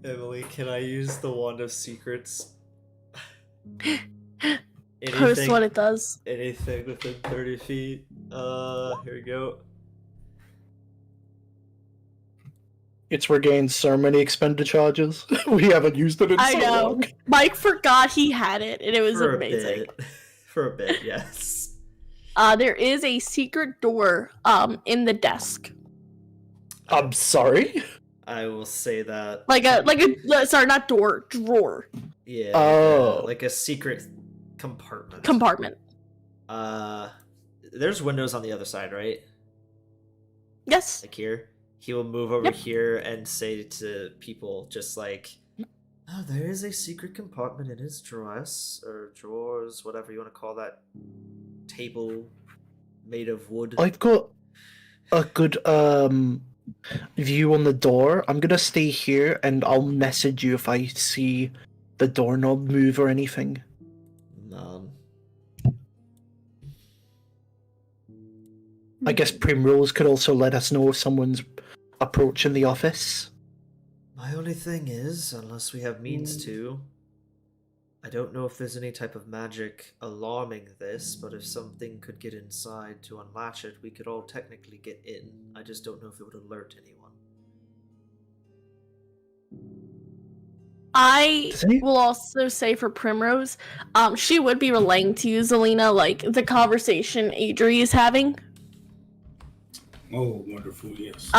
Emily, can I use the wand of secrets? Post what it does. Anything within 30 feet. Here we go. It's regained so many expended charges. We haven't used it in I so know. long. Mike forgot he had it, and it was For amazing. a bit. For a bit, yes. There is a secret door in the desk. I'm sorry? I will say that. Sorry, not door, drawer. Yeah. Oh. Like a secret compartment. Compartment. There's windows on the other side, right? Yes. Like here. He will move over Yep. here and say to people just like, oh, there is a secret compartment in his dress, or drawers, whatever you want to call that table made of wood. I've got a good view on the door. I'm gonna stay here and I'll message you if I see the doorknob move or anything. None. I guess Primrose could also let us know if someone's approaching the office. My only thing is, unless we have means to, I don't know if there's any type of magic alarming this, but if something could get inside to unlatch it, we could all technically get in. I just don't know if it would alert anyone. I Does any- will also say for Primrose, she would be relaying to you, Zelina, like the conversation Adri is having. Oh, wonderful, yes.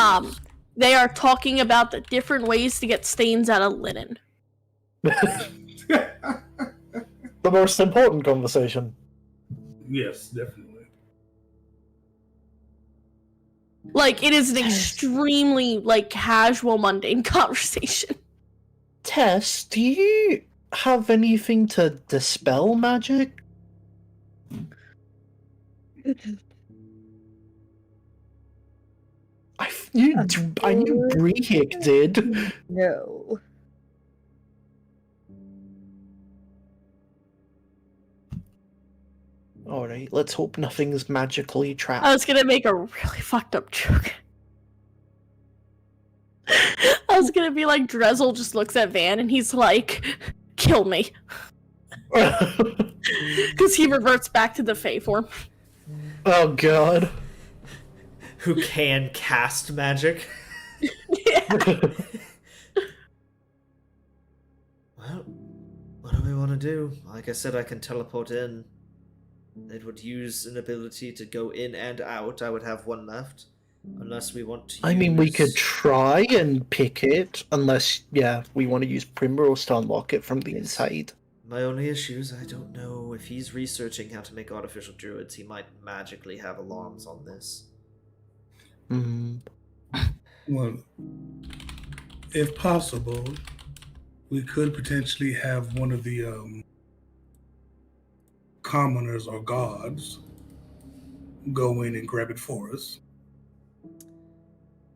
They are talking about the different ways to get stains out of linen. The most important conversation. Yes, definitely. Like, it is an extremely, like, casual, mundane conversation. Tess, do you have anything to dispel magic? I knew Brehik did. No. Alright, let's hope nothing's magically trapped. I was gonna make a really fucked up joke. I was gonna be like, Drezel just looks at Van and he's like, kill me. Because he reverts back to the Fae form. Oh god. Who can cast magic? Yeah. Well, what do we want to do? Like I said, I can teleport in. It would use an ability to go in and out. I would have one left. Unless we want to I mean, we could use- try and pick it, unless, yeah, we want to use Primrose to unlock it from the inside. My only issue is I don't know if he's researching how to make artificial druids. He might magically have alarms on this. Hmm. Well, if possible, we could potentially have one of the commoners or gods go in and grab it for us.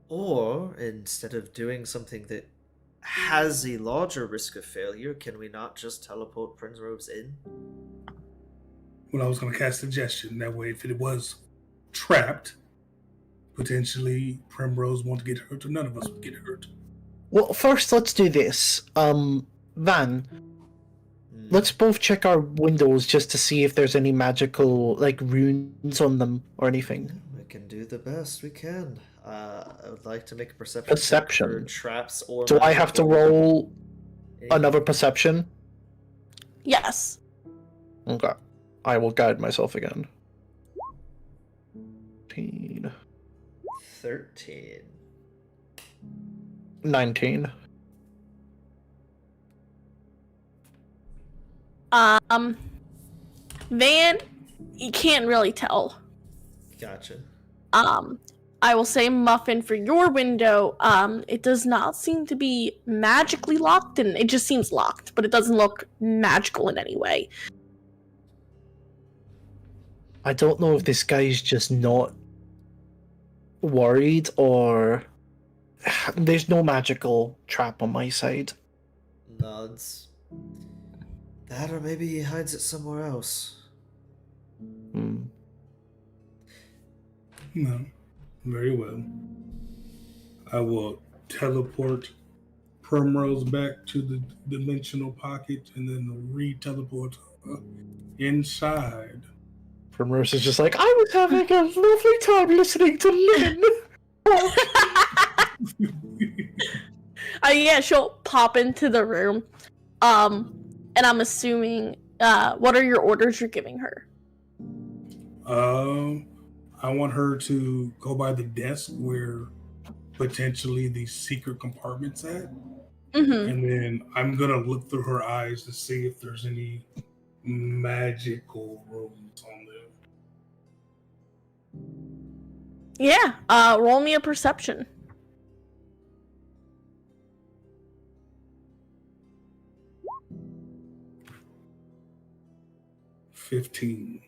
Or, instead of doing something that has a larger risk of failure, can we not just teleport Primrose in? Well, I was going to cast suggestion. That way, if it was trapped, potentially Primrose won't get hurt, or none of us would get hurt. Well, first, let's do this. Van, let's both check our windows just to see if there's any magical, like, runes on them or anything. We can do the best we can. I would like to make a perception check Perception. for traps or Do I have to magical- roll Anything. another perception? Yes. Okay. I will guide myself again. 13. 13. 19. Van, you can't really tell. Gotcha. I will say, Muffin, for your window, it does not seem to be magically locked, and it just seems locked, but it doesn't look magical in any way. I don't know if this guy's just not worried or there's no magical trap on my side. Nods. That, or maybe he hides it somewhere else. Hmm. No. Very well. I will teleport Primrose back to the dimensional pocket and then re-teleport inside. Primrose is just like, I was having a lovely time listening to Lynn. Yeah, she'll pop into the room. And I'm assuming, what are your orders you're giving her? I want her to go by the desk where potentially the secret compartment's at. Mm-hmm. And then I'm gonna look through her eyes to see if there's any magical rooms on there. Yeah, roll me a perception. 15.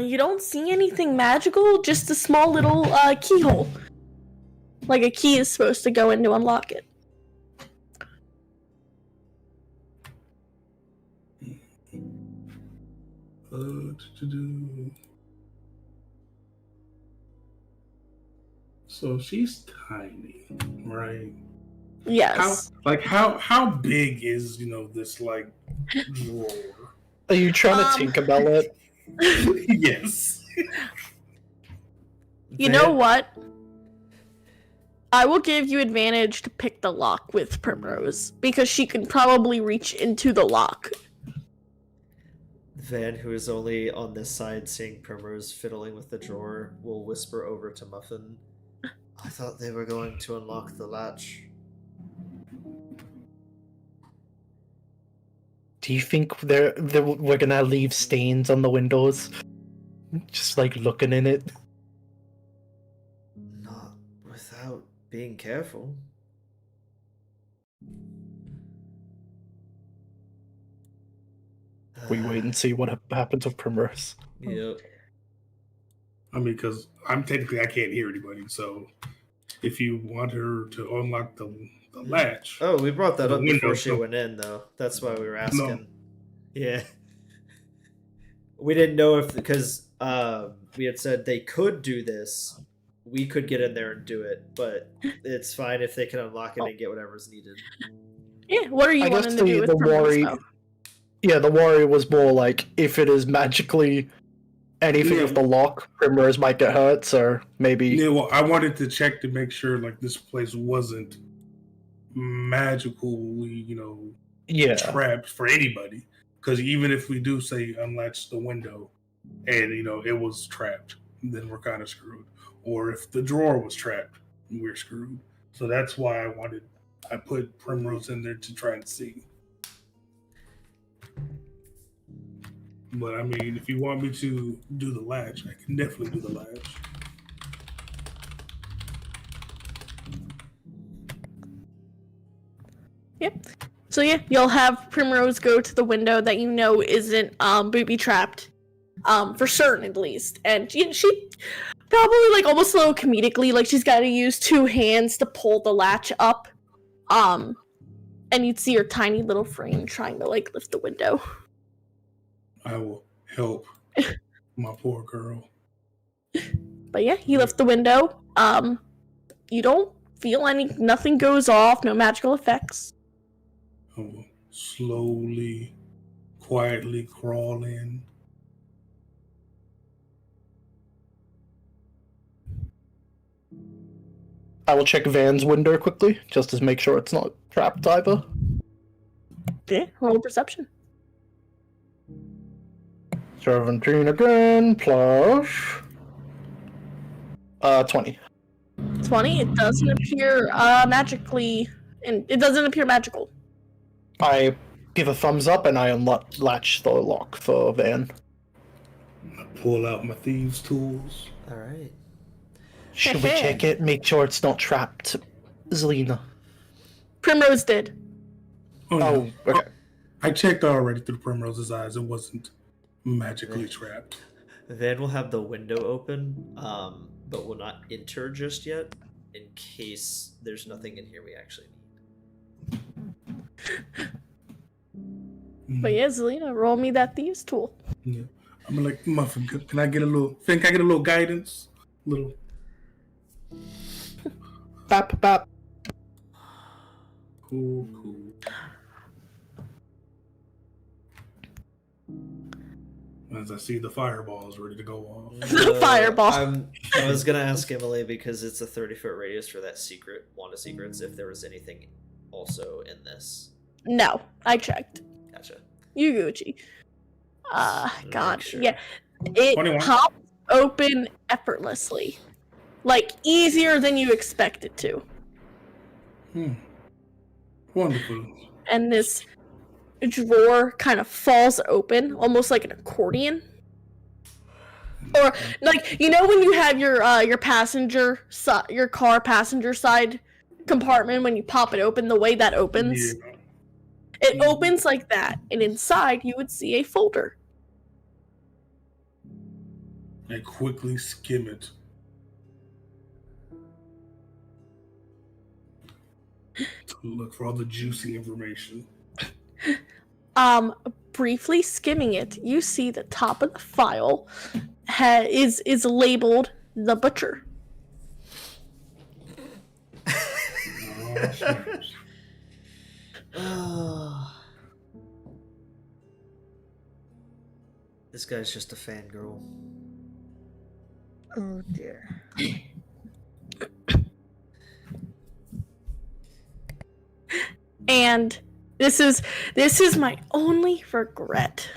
You don't see anything magical, just a small little keyhole. Like a key is supposed to go in to unlock it. So she's tiny, right? Yes. How big is this like drawer? Are you trying to think about it? Yes. You know what? I will give you advantage to pick the lock with Primrose, because she can probably reach into the lock. Van, who is only on this side seeing Primrose fiddling with the drawer, will whisper over to Muffin, I thought they were going to unlock the latch. Do you think we're gonna leave stains on the windows? Just like looking in it? Not without being careful. We wait and see what happens with Primrose. Yep. I mean, because I can't hear anybody. So if you want her to unlock the latch. Oh, we brought that The up before window, she so- went in, though. That's why we were asking. No. Yeah. We didn't know if, because we had said they could do this, we could get in there and do it, but it's fine if they can unlock it and get whatever's needed. Yeah, what are you I guess wanting to do with the Primrose, worry. though? Yeah, the worry was more like if it is magically anything Yeah. with the lock, Primrose might get hurt. So maybe Yeah, well, I wanted to check to make sure like this place wasn't magically, yeah. trapped for anybody. Because even if we do say unlatch the window and it was trapped, then we're kind of screwed. Or if the drawer was trapped, we're screwed. So that's why I put Primrose in there to try and see. But I mean, if you want me to do the latch, I can definitely do the latch. Yep. So yeah, you'll have Primrose go to the window that you know isn't booby trapped, for certain at least, and she probably like almost a little comedically, like she's got to use two hands to pull the latch up, and you'd see her tiny little frame trying to like lift the window. I will help my poor girl. But yeah, you lift the window. You don't feel nothing goes off, no magical effects. I will slowly, quietly crawl in. I will check Van's window quickly just to make sure it's not trapped either. Yeah, roll perception. 17 again, plus 20. 20. It doesn't appear magically, and it doesn't appear magical. I give a thumbs up and I unlatch the lock for Van. I pull out my thieves' tools. All right. Should we check it? Make sure it's not trapped, Zelina. Primrose did. Oh, okay. I checked already through Primrose's eyes. It wasn't magically trapped. Van will have the window open, but will not enter just yet, in case there's nothing in here we actually need. But yeah, Zelina, roll me that thieves tool. Yeah. I'm like, Muffin, can I get a little? Think I get a little guidance? Little. Bap, bap. Cool. As I see the fireballs ready to go off. Fireball. I was gonna ask Emily, because it's a 30-foot radius for that secret wand of secrets, if there was anything also in this. No, I checked. Gotcha. You Gucci. God, Sure. yeah. It 21. pops open effortlessly. Like, easier than you expect it to. Wonderful. And this drawer kind of falls open, almost like an accordion. Or, like, you know when you have your your car passenger side compartment, when you pop it open, the way that opens? Yeah. It opens like that, and inside you would see a folder. I quickly skim it. To look for all the juicy information. Briefly skimming it, you see the top of the file is labeled The Butcher. Oh, snaps. This guy's just a fangirl. Oh dear. And this is my only regret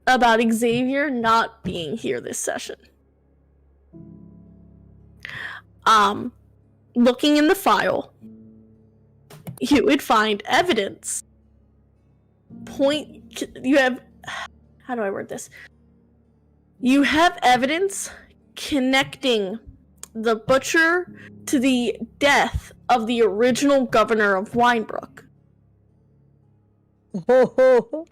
about Xavier not being here this session. Looking in the file, you would find evidence. How do I word this? You have evidence connecting the Butcher to the death of the original governor of Wynbrook. Oh,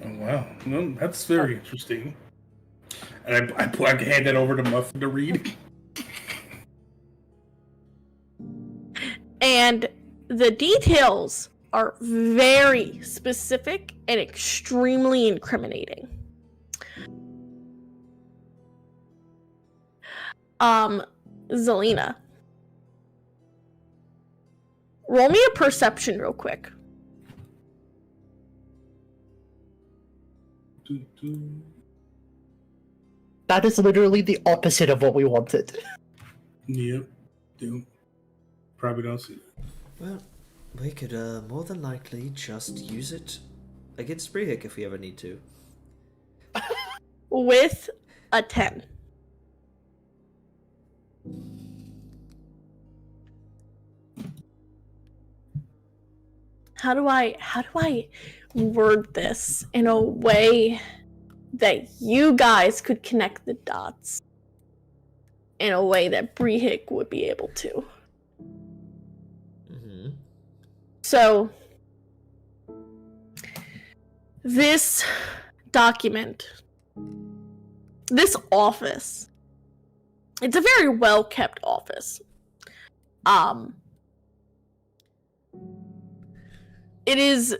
wow. No, that's very interesting. And I hand that over to Muffin to read. And the details are very specific and extremely incriminating. Zelina, roll me a perception real quick. That is literally the opposite of what we wanted. Yep. Probably don't see it. Well, we could more than likely just use it against Brehik if we ever need to. With a 10. How do I word this in a way that you guys could connect the dots in a way that Brehik would be able to? Mm-hmm. So, this document, this office, it's a very well-kept office. It is...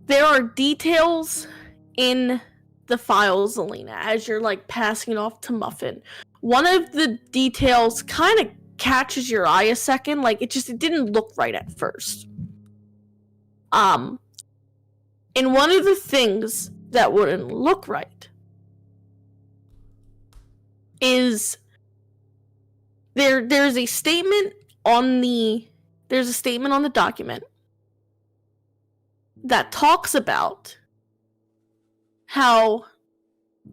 There are details in the files, Zelina, as you're, like, passing it off to Muffin. One of the details kind of catches your eye a second, like, it didn't look right at first. And one of the things that wouldn't look right is there's a statement on the document that talks about how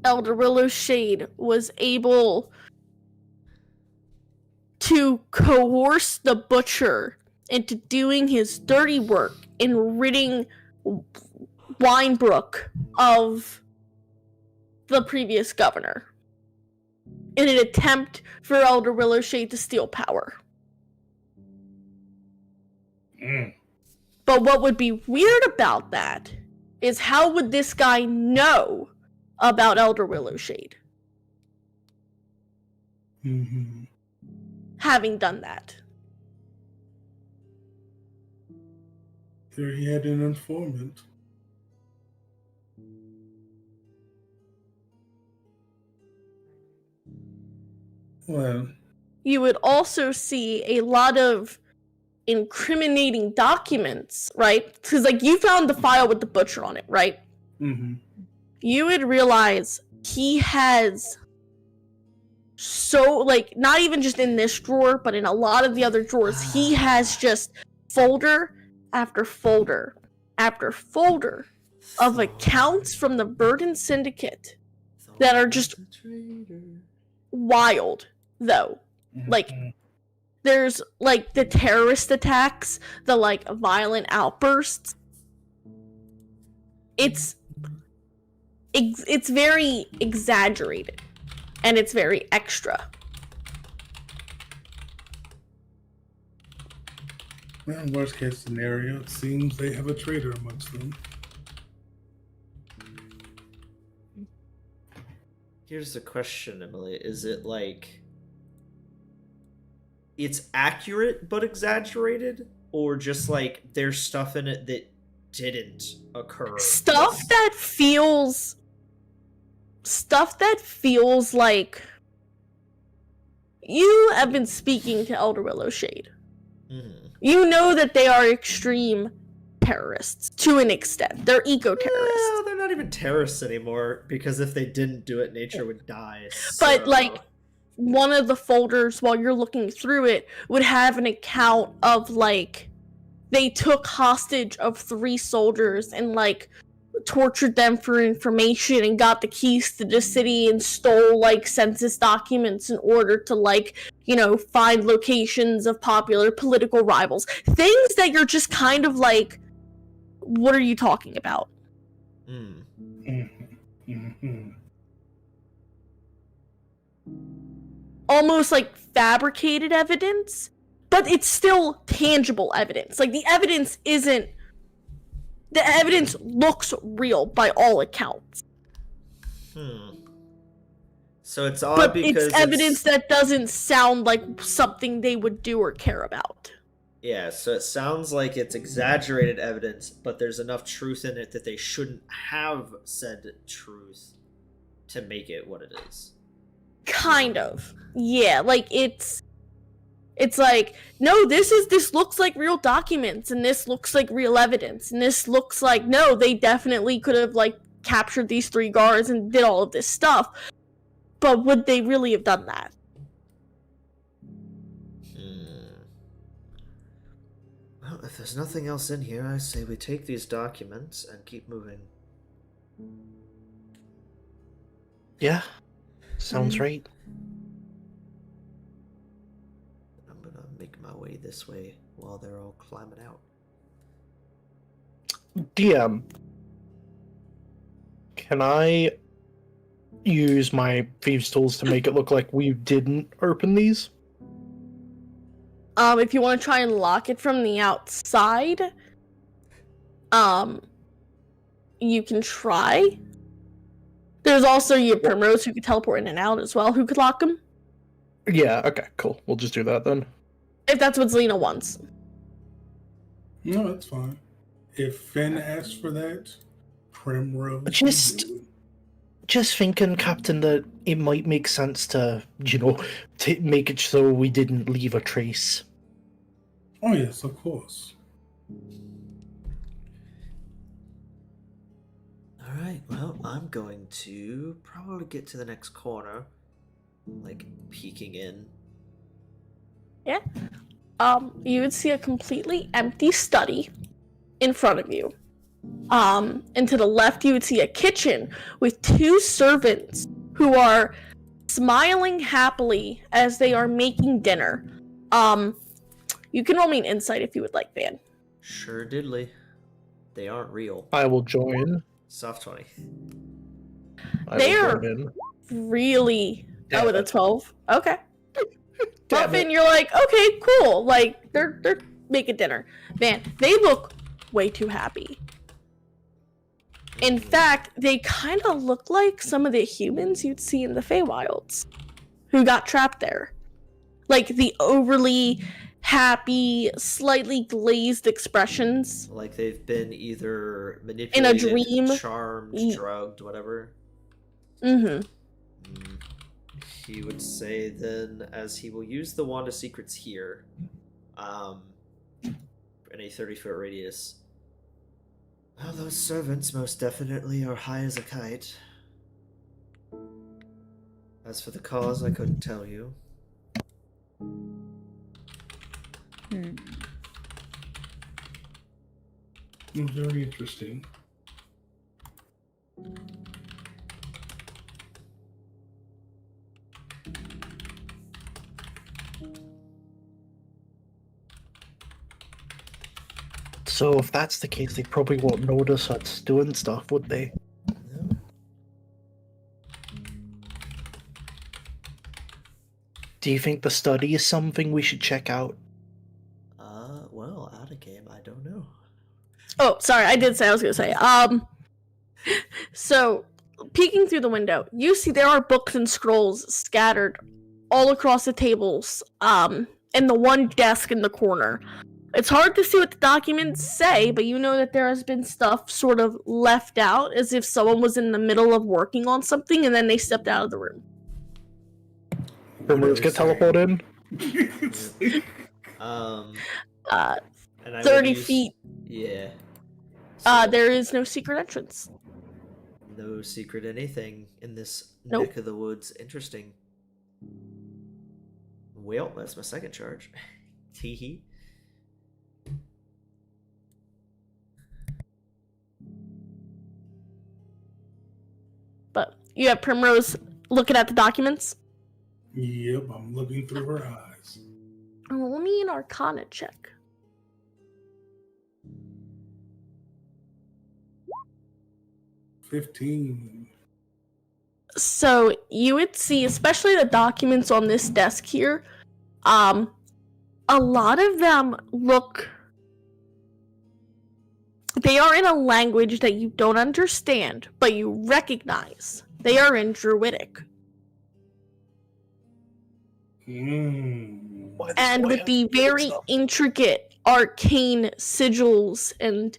Elder Willow Shade was able to coerce the Butcher into doing his dirty work in ridding Wynbrook of the previous governor in an attempt for Elder Willow Shade to steal power. But what would be weird about that is how would this guy know about Elder Willow Shade? Having done that. There he had an informant. Well, You would also see a lot of incriminating documents, right? Because, like, you found the file with the Butcher on it, right? You would realize he has so, like, not even just in this drawer, but in a lot of the other drawers, he has just folder after folder after folder of accounts from the Verdant Syndicate that are just wild, though. Like, there's, like, the terrorist attacks, the, like, violent outbursts. It's very exaggerated, and it's very extra. well, worst case scenario, it seems they have a traitor amongst them. Here's the question, Emily. Is it like it's accurate but exaggerated, or just like there's stuff in it that didn't occur? Stuff that feels like you have been speaking to Elder Willow Shade. You know that they are extreme terrorists to an extent. They're eco-terrorists. Well, they're not even terrorists anymore, because if they didn't do it, nature would die. But, so- like, one of the folders, while you're looking through it, would have an account of, like, they took hostage of 3 soldiers and, like, tortured them for information and got the keys to the city and stole, like, census documents in order to, like, you know, find locations of popular political rivals. Things that you're just kind of like, what are you talking about? Almost like fabricated evidence, but it's still tangible evidence. Like, the evidence looks real by all accounts. So it's odd But because it's evidence that doesn't sound like something they would do or care about. Yeah, so it sounds like it's exaggerated evidence, but there's enough truth in it that they shouldn't have said truth to make it what it is. Kind of. Yeah, like it's like, no, this looks like real documents, and this looks like real evidence, and this looks like, no, they definitely could have, like, captured these 3 guards and did all of this stuff. But would they really have done that? Well, if there's nothing else in here, I say we take these documents and keep moving. Yeah, sounds right. I'm gonna make my way this way while they're all climbing out. DM, can I use my thieves' tools to make it look like we didn't open these? If you want to try and lock it from the outside, you can try. There's also your Primrose who could teleport in and out as well, who could lock them. Yeah, okay, cool. We'll just do that then. If that's what Zelina wants. No, that's fine. If Finn asks for that, Primrose will Just- do it. Just thinking, Captain, that it might make sense to, make it so we didn't leave a trace. Oh yes, of course. Alright, well, I'm going to probably get to the next corner, like peeking in. Yeah. You would see a completely empty study in front of you. And to the left, you would see a kitchen with 2 servants who are smiling happily as they are making dinner. You can roll me an insight if you would like, Van. Sure diddly. They aren't real. I will join. Soft 20. They will are join in. really... Damn with a it. 12. Okay. Damn Muffin, it. you're like, okay, cool. Like, they're making dinner. Man, they look way too happy. In fact, they kind of look like some of the humans you'd see in the Feywilds who got trapped there. Like, the overly happy, slightly glazed expressions. Like they've been either In a manipulated, dream. charmed, drugged, whatever. Mm-hmm. He would say then, as he will use the Wand of Secrets here, in a 30-foot radius. Well, those servants most definitely are high as a kite. As for the cause, I couldn't tell you. Very interesting. So if that's the case, they probably won't notice us doing stuff, would they? No. Do you think the study is something we should check out? Well, out of game, I don't know. Oh, sorry, I did say I was gonna say. So, peeking through the window, you see there are books and scrolls scattered all across the tables, and the one desk in the corner. It's hard to see what the documents say, but you know that there has been stuff sort of left out, as if someone was in the middle of working on something and then they stepped out of the room. Rumors get teleported in? And I 30 would use- feet. Yeah. There is no secret entrance. No secret anything in this Nope. neck of the woods. Interesting. Well, that's my second charge. Teehee. But you have Primrose looking at the documents. Yep, I'm looking through her eyes. Roll me an Arcana check. $15. So you would see, especially the documents on this desk here, a lot of them look... They are in a language that you don't understand, but you recognize. They are in Druidic. And with the very intricate arcane sigils and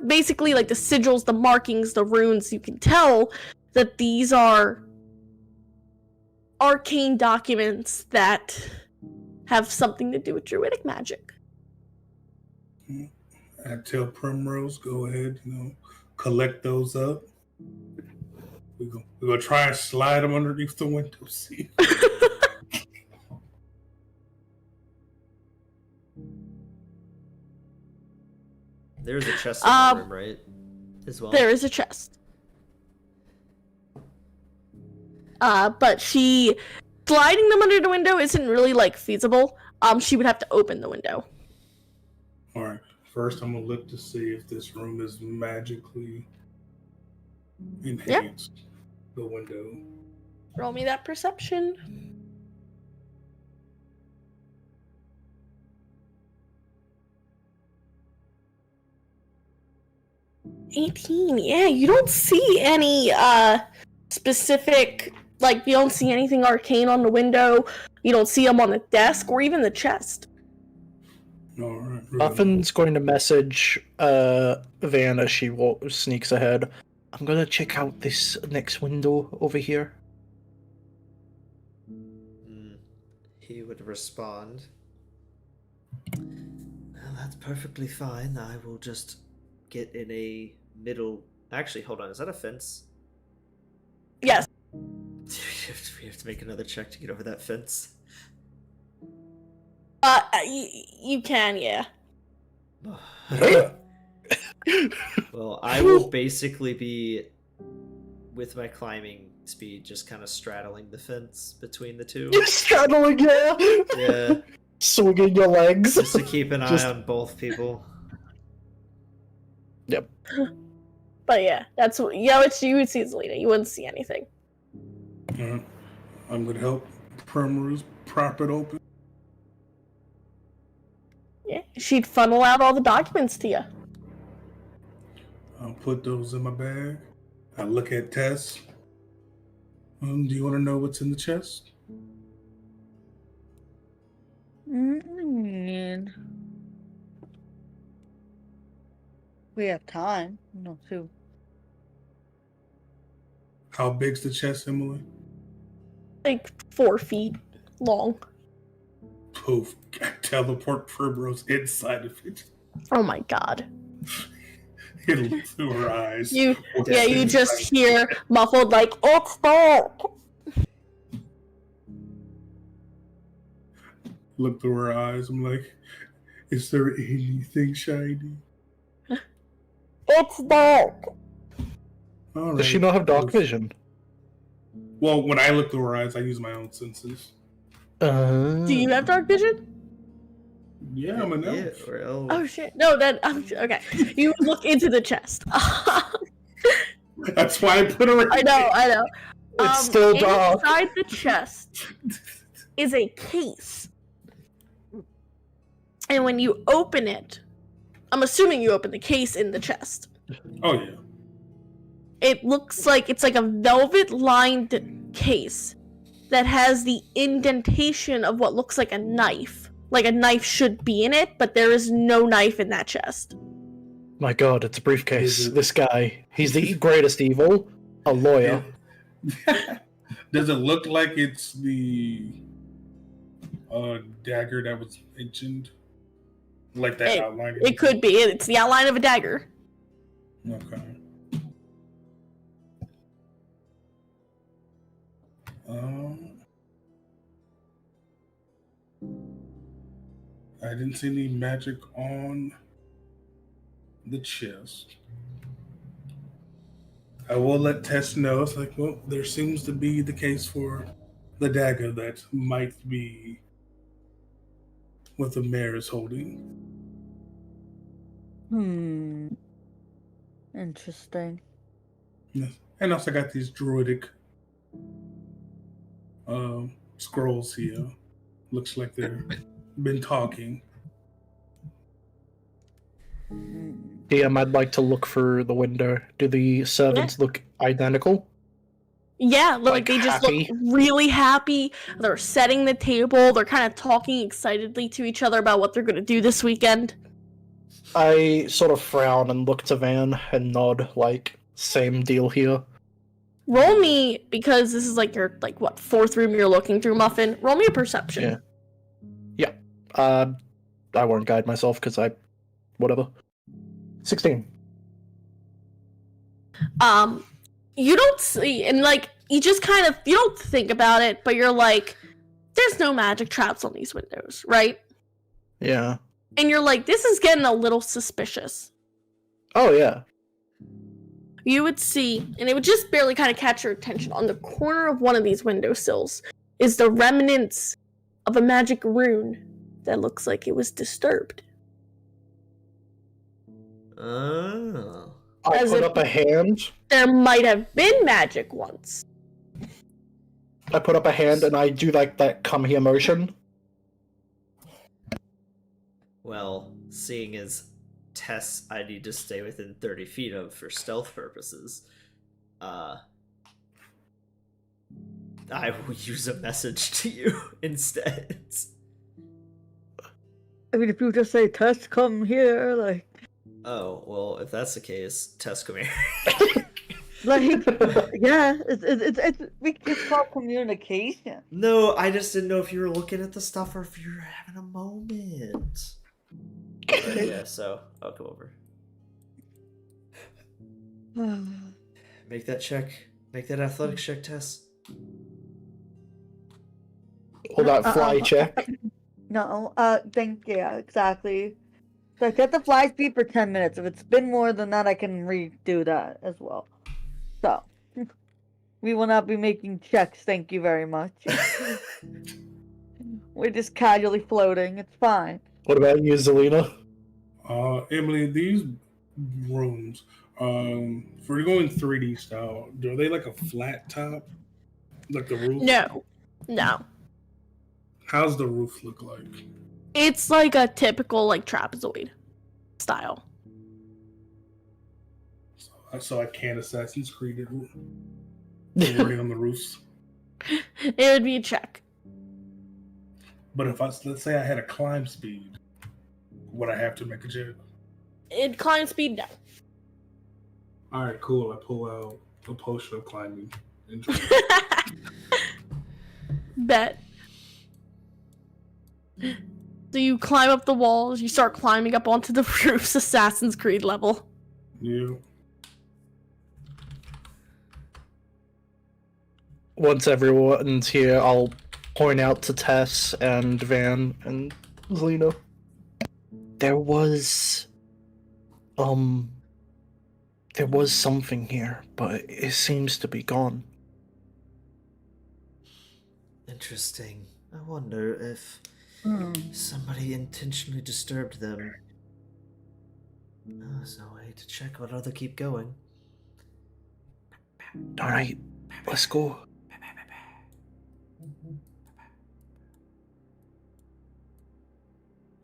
basically like the sigils, the markings, the runes, you can tell that these are arcane documents that have something to do with Druidic magic. I tell Primrose, go ahead, collect those up. We're gonna try and slide them underneath the window seat. There's a chest in that room, right? As well. There is a chest. But sliding them under the window isn't really like feasible. She would have to open the window. All right. First, I'm gonna look to see if this room is magically enhanced. The window. Roll me that perception. 18. Yeah, you don't see any specific, like, you don't see anything arcane on the window. You don't see them on the desk or even the chest. All right. Muffin's going to message Van as she sneaks ahead. I'm gonna check out this next window over here. He would respond, well, that's perfectly fine. I will just get in a middle... Actually, hold on. Is that a fence? Yes. We have to make another check to get over that fence. You can, yeah. Well, I will basically be, with my climbing speed, just kind of straddling the fence between the two. You're straddling, yeah. Yeah, Swinging your legs. just to keep an eye Just- on both people. Yep. But yeah, what you would see Zelina. You wouldn't see anything. I'm gonna help Primrose prop it open. Yeah, she'd funnel out all the documents to you. I'll put those in my bag. I look at Tess. Do you want to know what's in the chest? We have time. No, too. How big's the chest, Emily? Like 4 feet long. Poof. I teleport Primrose inside of it. Oh my god. It'll look through her eyes. You just hear muffled like, it's dark. Look through her eyes. I'm like, is there anything shiny? It's dark. All right. Does she not have dark vision? Well, when I look through her eyes, I use my own senses. Do you have dark vision? Yeah, I'm an elf. Or elf. Oh shit. No, okay. You look into the chest. That's why I put her in. I know. It's still dark. Inside the chest is a case. And when you open it, I'm assuming you open the case in the chest. Oh, yeah. It looks like it's like a velvet-lined case that has the indentation of what looks like a knife. Like a knife should be in it, but there is no knife in that chest. My god, it's a briefcase. Is it- This guy, he's the greatest evil. A lawyer. Does it look like it's the dagger that was mentioned? Like that outline? It could be. It's the outline of a dagger. Okay. I didn't see any magic on the chest. I will let Tess know. It's like, well, there seems to be the case for the dagger that might be what the mayor is holding. Interesting. Yes. And also got these druidic scrolls here. Looks like they've been talking. DM, I'd like to look for the window. Do the servants look identical? Yeah, Like they just happy? look really happy. They're setting the table. They're kind of talking excitedly to each other about what they're going to do this weekend. I sort of frown and look to Van and nod, like, same deal here. Roll me, because this is like your, fourth room you're looking through, Muffin. Roll me a perception. Yeah. I won't guide myself because whatever. 16. You don't see, and you just kind of, you don't think about it, but you're like, there's no magic traps on these windows, right? Yeah. And you're like, this is getting a little suspicious. Oh, yeah. You would see, and it would just barely kind of catch your attention, on the corner of one of these windowsills is the remnants of a magic rune that looks like it was disturbed. Oh. I As put if- up a hand. There might have been magic once. I put up a hand and I do that come here motion. Well, seeing as Tess I need to stay within 30 feet of for stealth purposes, I will use a message to you instead. I mean, if you just say, Tess, come here, Oh, well, if that's the case, Tess, come here. yeah, it's called communication. No, I just didn't know if you were looking at the stuff or if you were having a moment. But yeah, so I'll come over. Make that check. Make that athletics check, Tess. Or that fly check. No, yeah, exactly. So I set the fly speed for 10 minutes. If it's been more than that, I can redo that as well. So, we will not be making checks, thank you very much. We're just casually floating, it's fine. What about you, Zelina? Emily, these rooms, if we're going 3D style, are they like a flat top? Like the roof? No. How's the roof look like? It's like a typical like trapezoid style. So I can't Assassin's Creed it already on the roofs. It would be a check. But if let's say I had a climb speed, would I have to make a check? It climb speed no. All right, cool. I pull out a potion of climbing. Enjoy. Bet. So you climb up the walls, you start climbing up onto the roofs, Assassin's Creed level. Yeah. Once everyone's here, I'll point out to Tess and Van and Zelina. There was something here, but it seems to be gone. Interesting. I wonder if somebody intentionally disturbed them. Oh, there's no way to check. I'd rather keep going. Alright, let's go.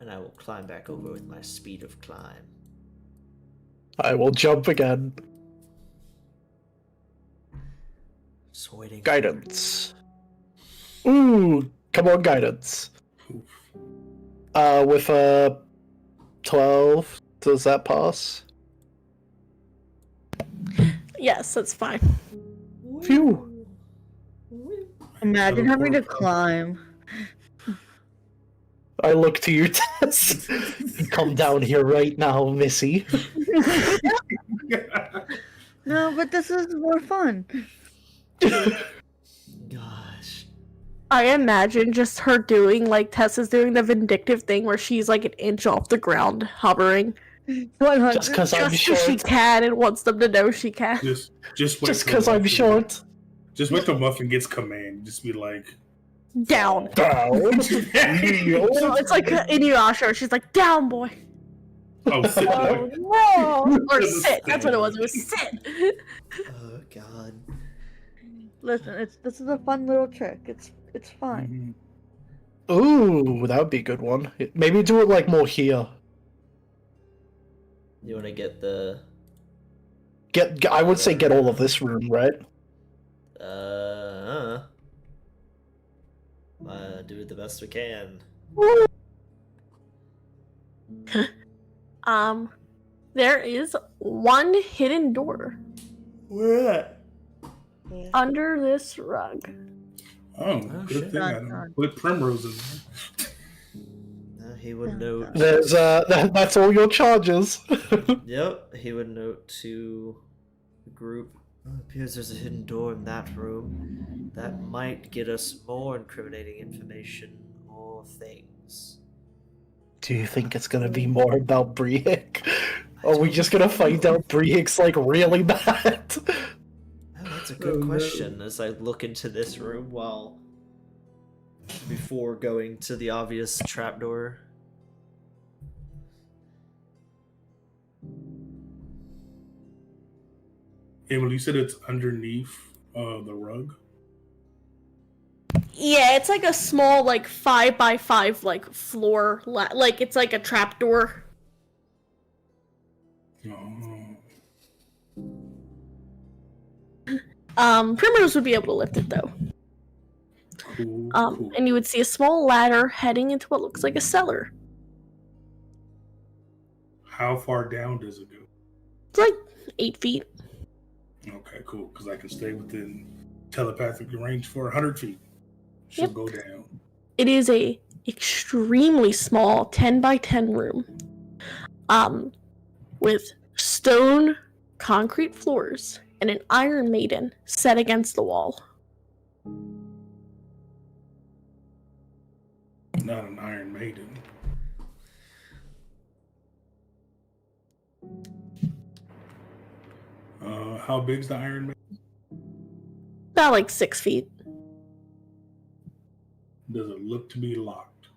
And I will climb back over with my speed of climb. I will jump again. Just waiting. Guidance. Ooh, come on, guidance. With a 12, does that pass? Yes, that's fine. Phew. Imagine having to climb. I look to you, Tess. Come down here right now, Missy. No, but this is more fun. Gosh. I imagine just her doing like Tessa's doing the vindictive thing where she's like an inch off the ground hovering. 100. Just because I'm Just because she short. can and wants them to know she can. Just wait. Just till because I'm Muffin- short. Just wait till Muffin gets command. Just be like, Down. Down. So it's like Inuyasha. She's like, down, boy. oh, sit Oh, down. no. Or sit. That's what it was. It was sit. Oh god. Listen, this is a fun little trick. It's fine. Mhm. Ooh, that would be a good one. Maybe do it like more here. You want to get the I would say get all of this room, right? do it the best we can. There is one hidden door Where at? under this rug. Oh, shit. good thing I don't put Primrose in there. He would note. There's that's all your charges. Yep, he would note to the group. Oh, it appears there's a hidden door in that room that might get us more incriminating information or things. Do you think it's gonna be more about Brihick? Or are we just gonna find out Brihick's like really bad? Oh, that's a good question. As I look into this room before going to the obvious trapdoor. Emily, you said it's underneath the rug? Yeah, it's like a small, like 5x5, like floor, like it's like a trapdoor. Oh. Primrose would be able to lift it though. Cool, cool. And you would see a small ladder heading into what looks like a cellar. How far down does it go? It's like 8 feet. Okay, cool. Because I can stay within telepathic range for 100 feet. She'll Yep. go down. It is a extremely small 10 by 10 room. With stone concrete floors and an iron maiden set against the wall. Not an Iron Maiden. How big's the Iron Man? About like 6 feet. Does it look to be locked?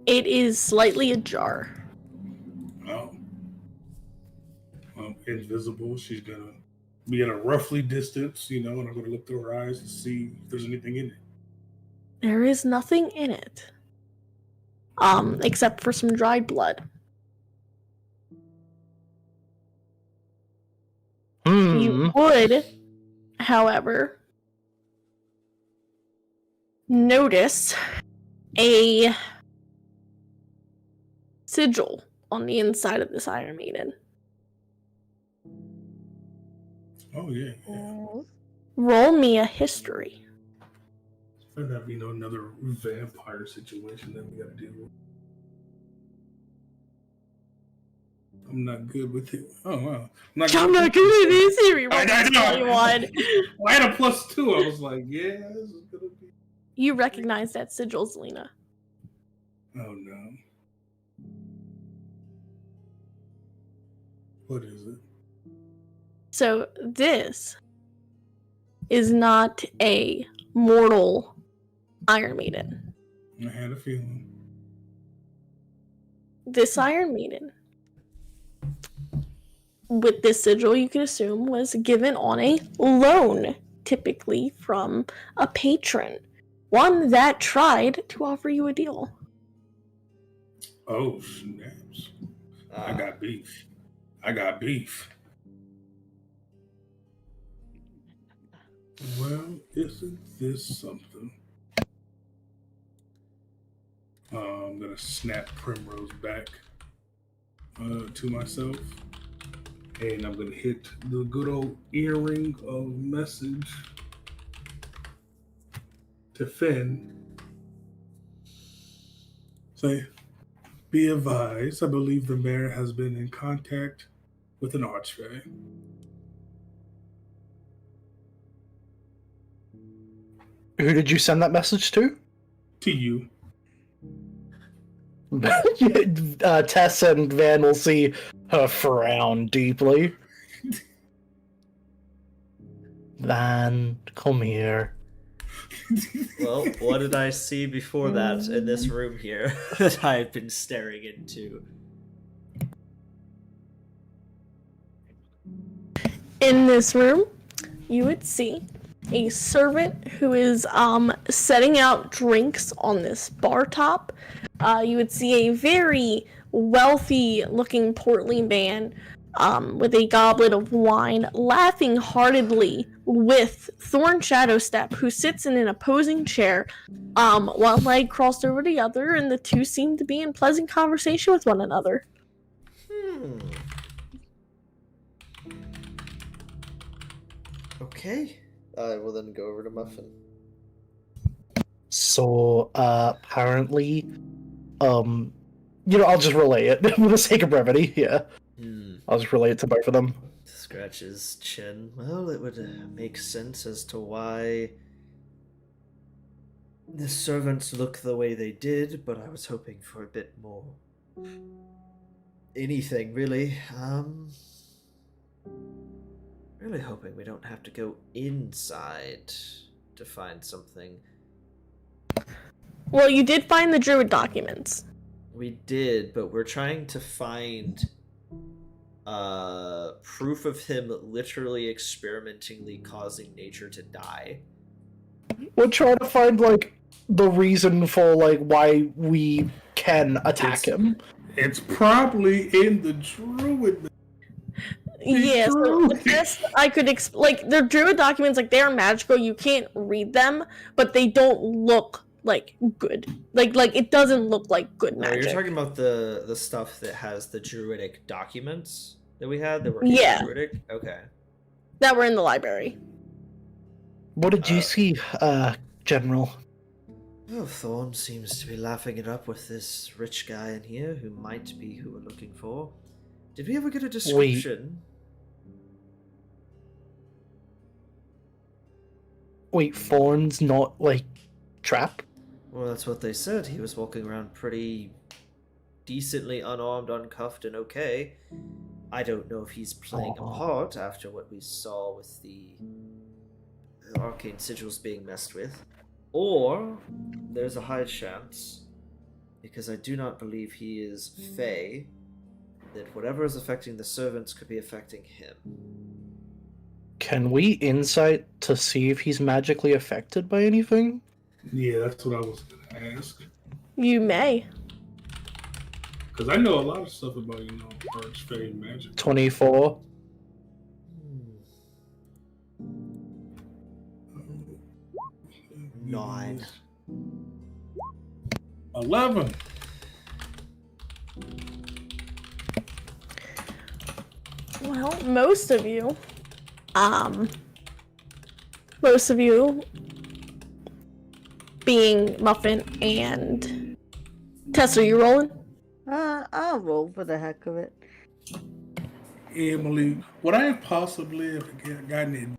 It is slightly ajar. Oh. Well, invisible. She's gonna be at a roughly distance, and I'm gonna look through her eyes to see if there's anything in it. There is nothing in it. Except for some dried blood. You would, however, notice a sigil on the inside of this Iron Maiden. Oh yeah. Roll me a history. Might not be another vampire situation that we gotta deal with. I'm not good with it. Oh wow. I'm not good at this. Here, I know. 21. I had a +2. I was like, yeah, this is gonna be. You recognize that sigil, Zelina. Oh no. What is it? So this is not a mortal Iron Maiden. I had a feeling. This Iron Maiden, with this sigil, you can assume, was given on a loan, typically from a patron. One that tried to offer you a deal. Oh snaps! I got beef. Well, isn't this something? I'm gonna snap Primrose back to myself, and I'm gonna hit the good old earring of message to Finn. Say, be advised, I believe the mayor has been in contact with an archfey. Who did you send that message to? To you. Tess and Van will see her frown deeply. Van, come here. Well, what did I see before that in this room here that I've been staring into? In this room, you would see a servant who is setting out drinks on this bar top. You would see a very wealthy looking portly man with a goblet of wine laughing heartedly with Thorn Shadowstep, who sits in an opposing chair, one leg crossed over the other, and the two seem to be in pleasant conversation with one another. Okay. I will then go over to Muffin. So, apparently, I'll just relay it for the sake of brevity, yeah. I'll just relay it to both of them. Scratch his chin. Well, it would make sense as to why the servants look the way they did, but I was hoping for a bit more. Anything, really. Really hoping we don't have to go inside to find something. Well, you did find the druid documents. We did, but we're trying to find proof of him literally experimentally causing nature to die. We'll try to find, the reason for, why we can attack him. It's probably in the druid. Yeah, so the best I could the druid documents, they are magical, you can't read them, but they don't look good. It doesn't look like good magic. You're talking about the stuff that has the druidic documents that we had that were druidic? Okay. That were in the library. What did you see, General? Oh, Thorn seems to be laughing it up with this rich guy in here who might be who we're looking for. Did we ever get a description? Wait, Thorn's not, trapped? Well, that's what they said. He was walking around pretty decently unarmed, uncuffed, and okay. I don't know if he's playing a part after what we saw with the arcane sigils being messed with, or there's a high chance, because I do not believe he is Fey, that whatever is affecting the servants could be affecting him. Can we insight to see if he's magically affected by anything? Yeah, that's what I was gonna ask. You may. Because I know a lot of stuff about, Archfey magic. 24. 9. 11. Well, most of you, being Muffin and Tess, are you rolling? I'll roll for the heck of it. Emily, would I have possibly have gotten an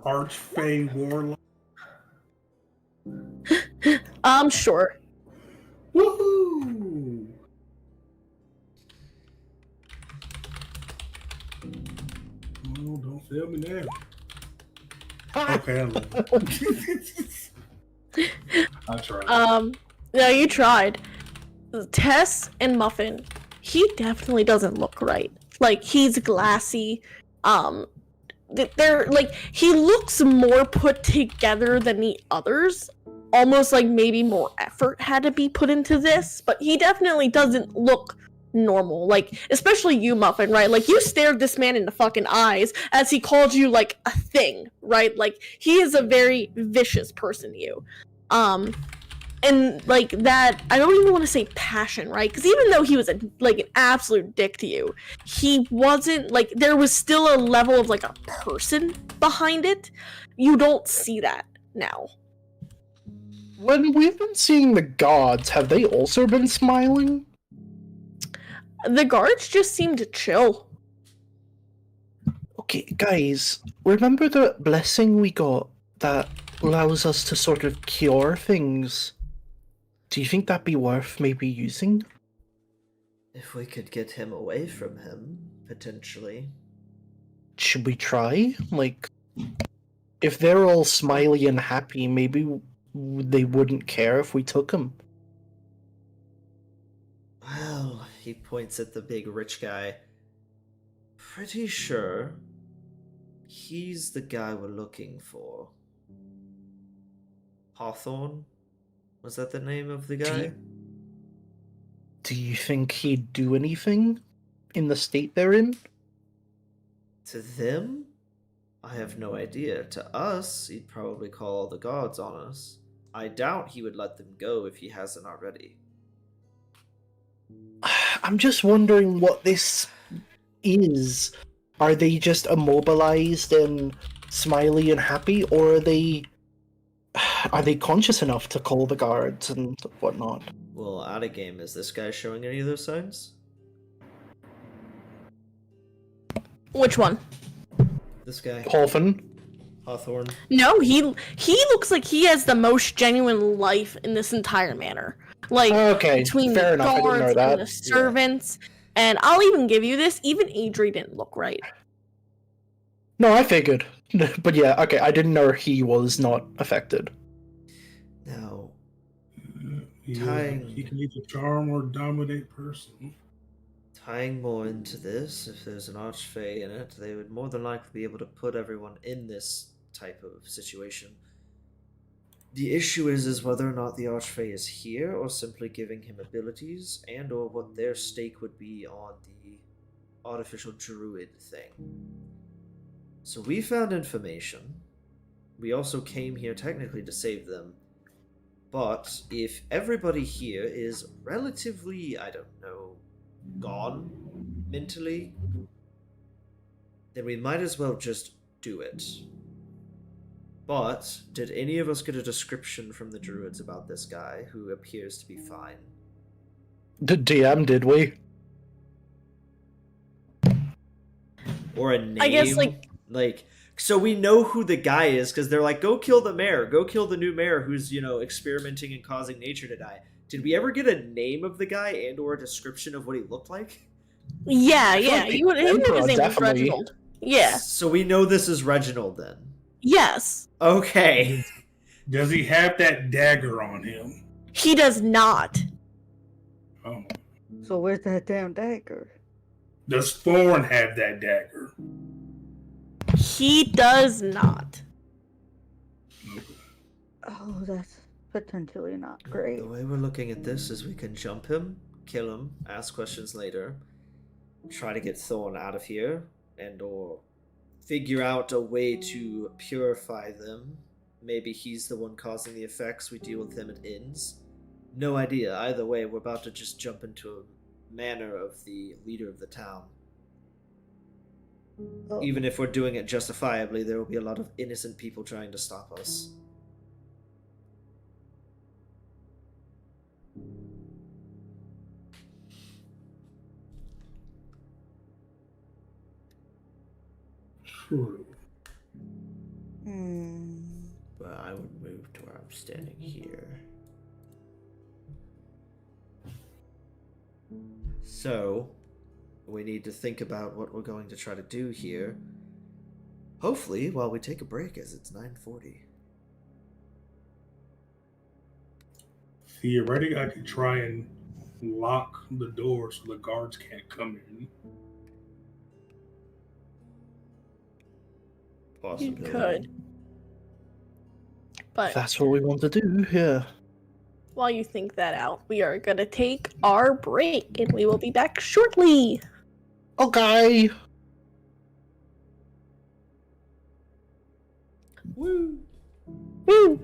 Archfey warlock? Sure. Woohoo! Oh, don't fail me now. Okay, I tried. No, you tried. Tess and Muffin, he definitely doesn't look right. Like, he's glassy. They're like, he looks more put together than the others. Almost like maybe more effort had to be put into this, but he definitely doesn't look normal. Like, especially you, Muffin, right? Like, you stared this man in the fucking eyes as he called you like a thing, right? Like, he is a very vicious person to you. And like that, I don't even want to say passion, right? Because even though he was an absolute dick to you, he wasn't like, there was still a level of like a person behind it. You don't see that now. When we've been seeing the gods, have they also been smiling? The guards just seem to chill. Okay, guys, remember the blessing we got that allows us to sort of cure things? Do you think that'd be worth maybe using? If we could get him away from him, potentially. Should we try? Like, if they're all smiley and happy, maybe they wouldn't care if we took him. Well, he points at the big rich guy. Pretty sure he's the guy we're looking for. Hawthorne? Was that the name of the guy? Do you think he'd do anything in the state they're in? To them? I have no idea. To us, he'd probably call all the gods on us. I doubt he would let them go if he hasn't already. I'm just wondering what this is. Are they just immobilized and smiley and happy, or are they conscious enough to call the guards and whatnot? Well, out of game, is this guy showing any of those signs? Which one? This guy? Hawthorne? No, he looks like he has the most genuine life in this entire manor. Like, Okay, between fair the enough, I didn't know guards that. and the servants, and I'll even give you this, even Adri didn't look right. No, I figured. But yeah, okay, I didn't know he was not affected. Now, He can either charm or dominate person. tying more into this, if there's an archfey in it, they would more than likely be able to put everyone in this type of situation. The issue is whether or not the archfey is here, or simply giving him abilities, and or what their stake would be on the artificial druid thing. So we found information. We also came here technically to save them. But if everybody here is relatively, I don't know, gone mentally, then we might as well just do it. But did any of us get a description from the druids about this guy who appears to be fine? The DM, did we? Or a name? I guess, so we know who the guy is because they're like, go kill the mayor, go kill the new mayor who's, experimenting and causing nature to die. Did we ever get a name of the guy and or a description of what he looked like? Yeah, feel yeah. like the You would. His Emperor name was definitely- Reginald. Yeah. So we know this is Reginald then. Yes. Okay. Does he have that dagger on him? He does not. Oh. So where's that damn dagger? Does Thorn have that dagger? He does not. Oh, that's potentially not great. The way we're looking at this is we can jump him, kill him, ask questions later, try to get Thorn out of here, and or figure out a way to purify them. Maybe he's the one causing the effects. We deal with him at ends. No idea. Either way, we're about to just jump into a manor of the leader of the town. Oh, Even if we're doing it justifiably, there will be a lot of innocent people trying to stop us. True. But I would move to where I'm standing here. So, we need to think about what we're going to try to do here. Hopefully, while we take a break, as it's 9:40. Theoretically, I could try and lock the door so the guards can't come in. You Possibility. could. But That's what we want to do, yeah. while you think that out, we are going to take our break and we will be back shortly. Okay. Woo! Woo!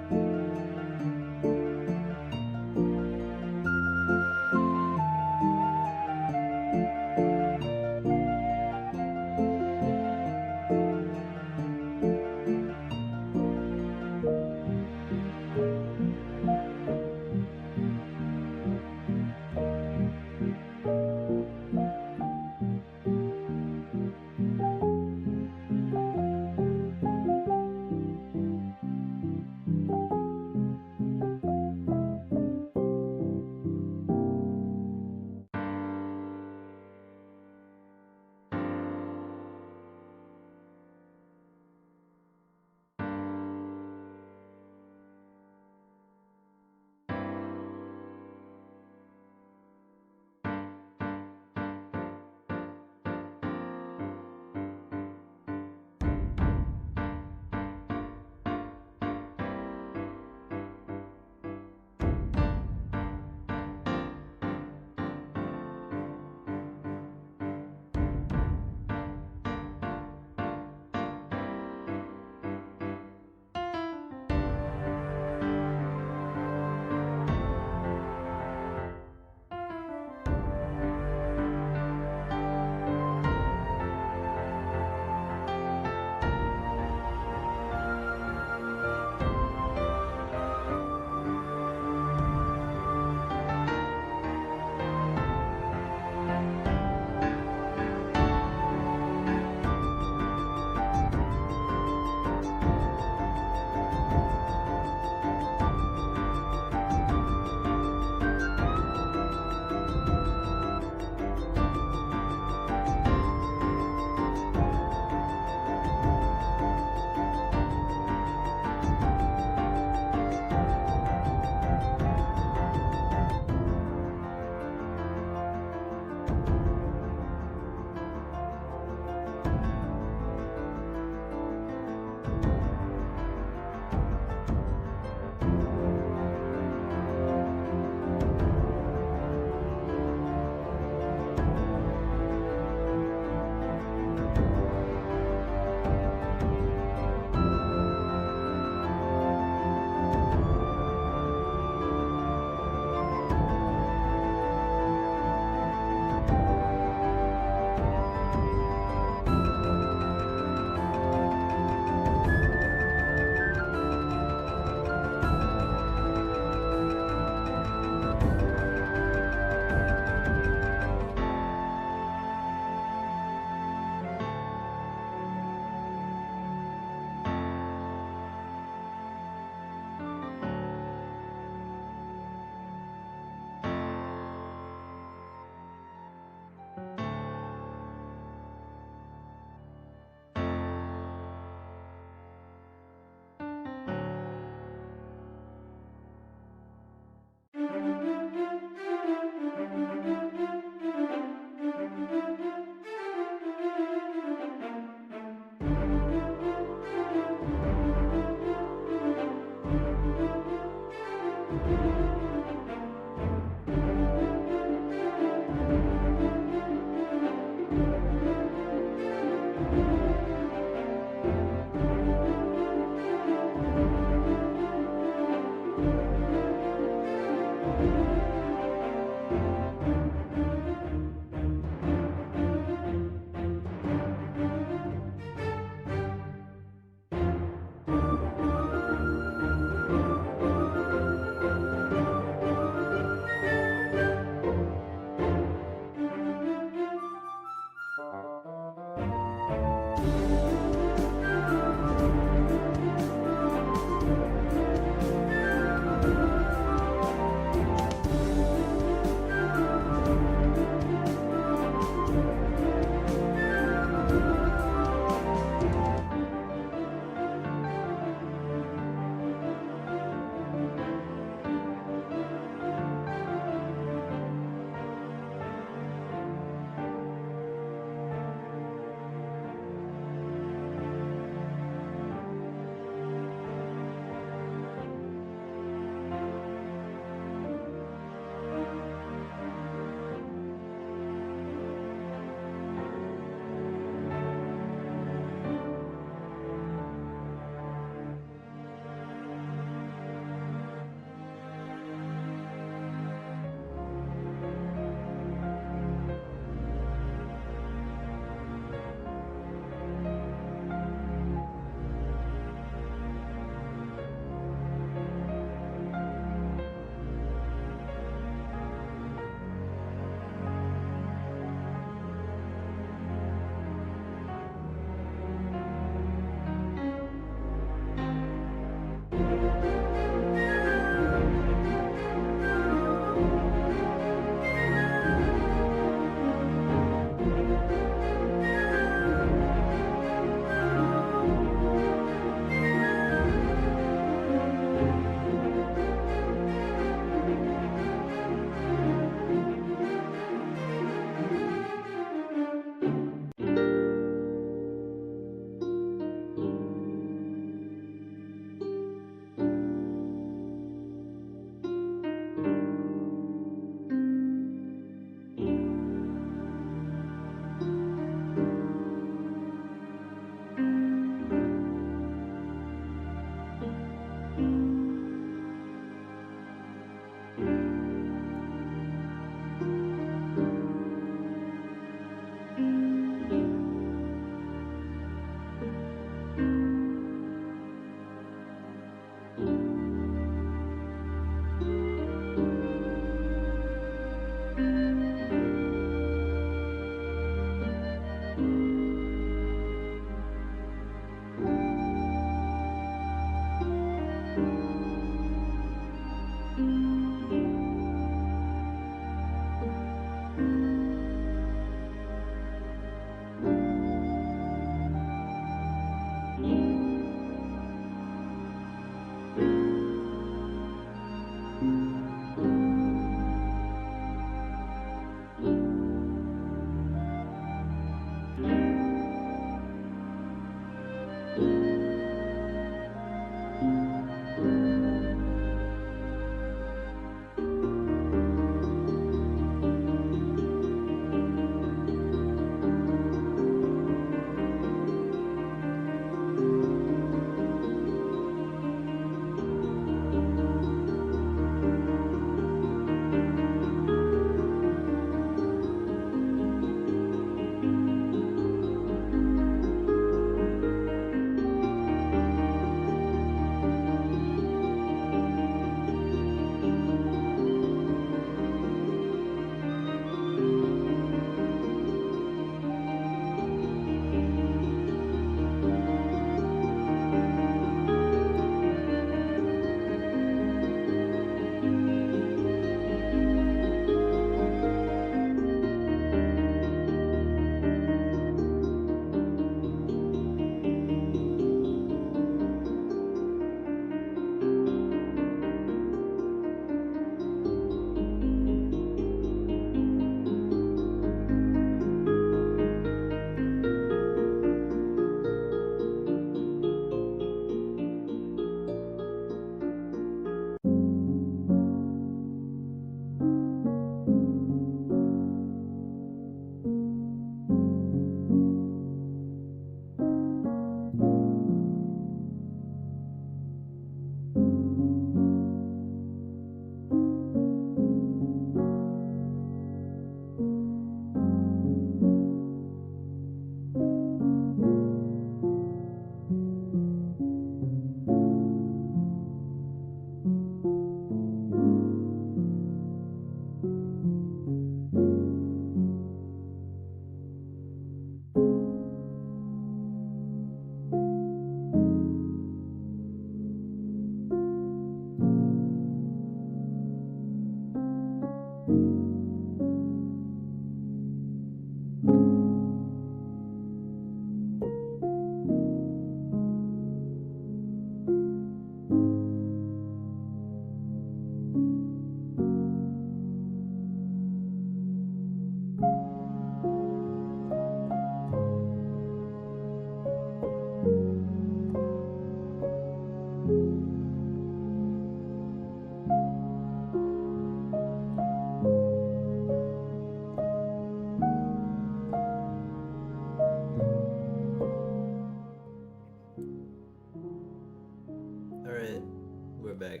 back.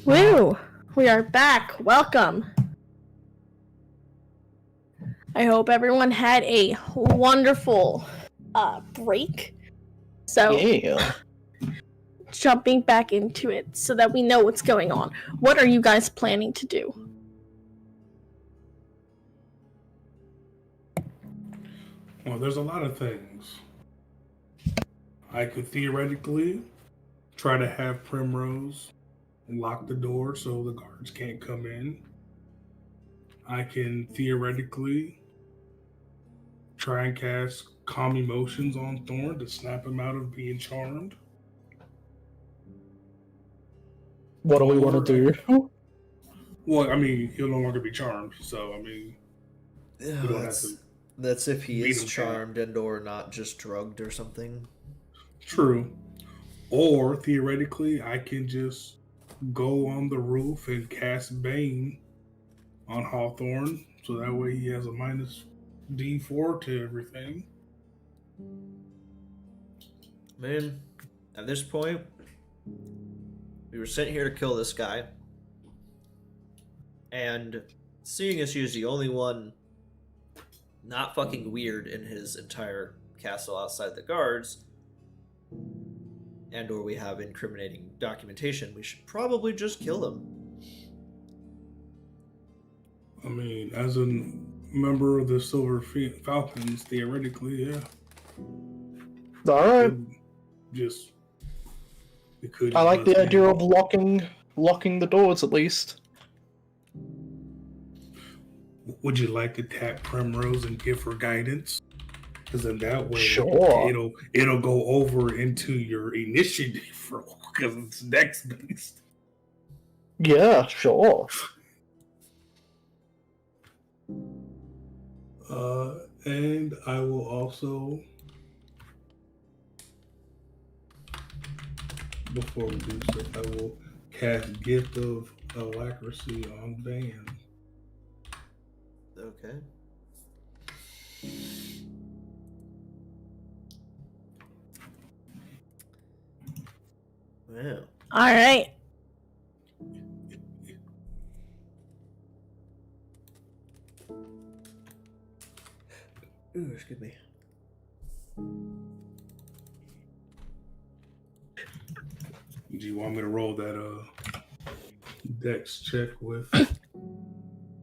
Woo! We are back. Welcome. I hope everyone had a wonderful break. So, Yeah. jumping back into it so that we know what's going on. What are you guys planning to do? Well, there's a lot of things. I could theoretically try to have Primrose lock the door so the guards can't come in. I can theoretically try and cast Calm Emotions on Thorn to snap him out of being charmed. What do we want to do? Well, I mean, he'll no longer be charmed, so I mean, Yeah, we don't have to. that's if he beat is him charmed and or not just drugged or something. True. Or theoretically, I can just go on the roof and cast Bane on Hawthorne, so that way he has a minus D4 to everything. Man, at this point, we were sent here to kill this guy. And seeing as he is the only one not fucking weird in his entire castle outside the guards, and or we have incriminating documentation, we should probably just kill him. I mean, as a member of the Silver Falcons, theoretically, yeah. All right. Just it could. I like the idea of locking the doors at least. Would you like to tap Primrose and give her guidance? Because in that way, Sure. it'll go over into your initiative roll because it's dex based. Yeah, sure. And I will also, before we do so, I will cast Gift of Alacrity on Van. Okay. Wow. All right. Ooh, excuse me. Do you want me to roll that dex check with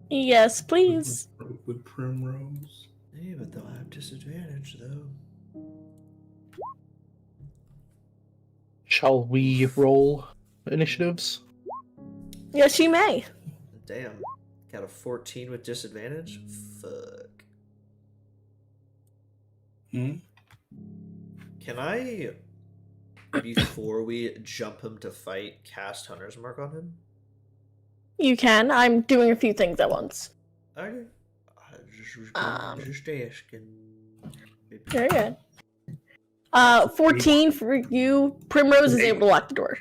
Yes, please. with Primrose? Hey, but they'll have disadvantage though. Shall we roll initiatives? Yes, you may. Damn. Got a 14 with disadvantage? Fuck. Hmm? Can I, before we jump him to fight, cast Hunter's Mark on him? You can. I'm doing a few things at once. Okay. I just was just asking. Maybe. Very good. 14 for you. Primrose is able to lock the door.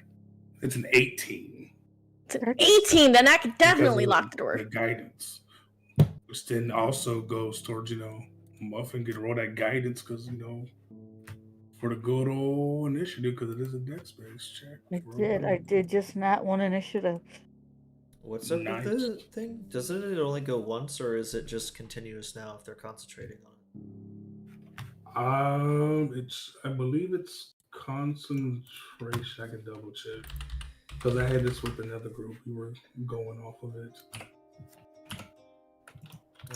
It's an 18. It's an 18, then I could definitely Because of lock the door. The guidance, which then also goes towards, Muffin can roll that guidance because, for the good old initiative, because it is a dex-based check. I did just not one initiative. What's up Nice. with the thing? Doesn't it only go once, or is it just continuous now if they're concentrating on it? I believe it's concentration. I can double check because I had this with another group. We were going off of it.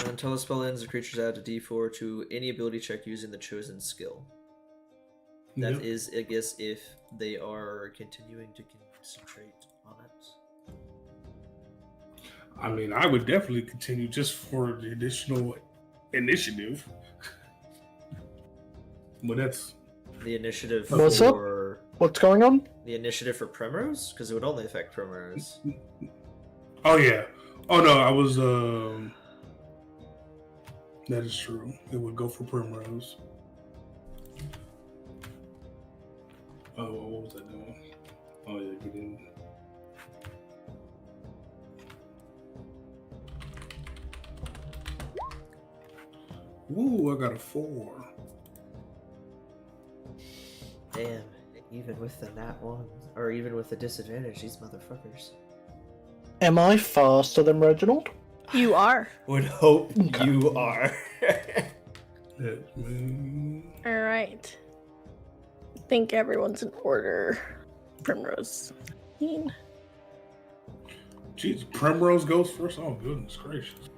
Until the spell ends, the creatures add a d4 to any ability check using the chosen skill. That Yep. is, I guess, if they are continuing to concentrate on it. I mean, I would definitely continue just for the additional initiative. But that's The initiative What's up? for What's going on? the initiative for Primrose, because it would only affect Primrose. oh yeah. Oh no, I was that is true. It would go for Primrose. Oh, what was I doing? Oh yeah, get in. Ooh, I got a 4. Damn. Even with the nat 1, or even with the disadvantage, these motherfuckers. Am I faster than Reginald? You are. Would hope Okay. you are. Let me... All right. I think everyone's in order. Primrose. Jeez, Primrose goes first? Oh, goodness gracious.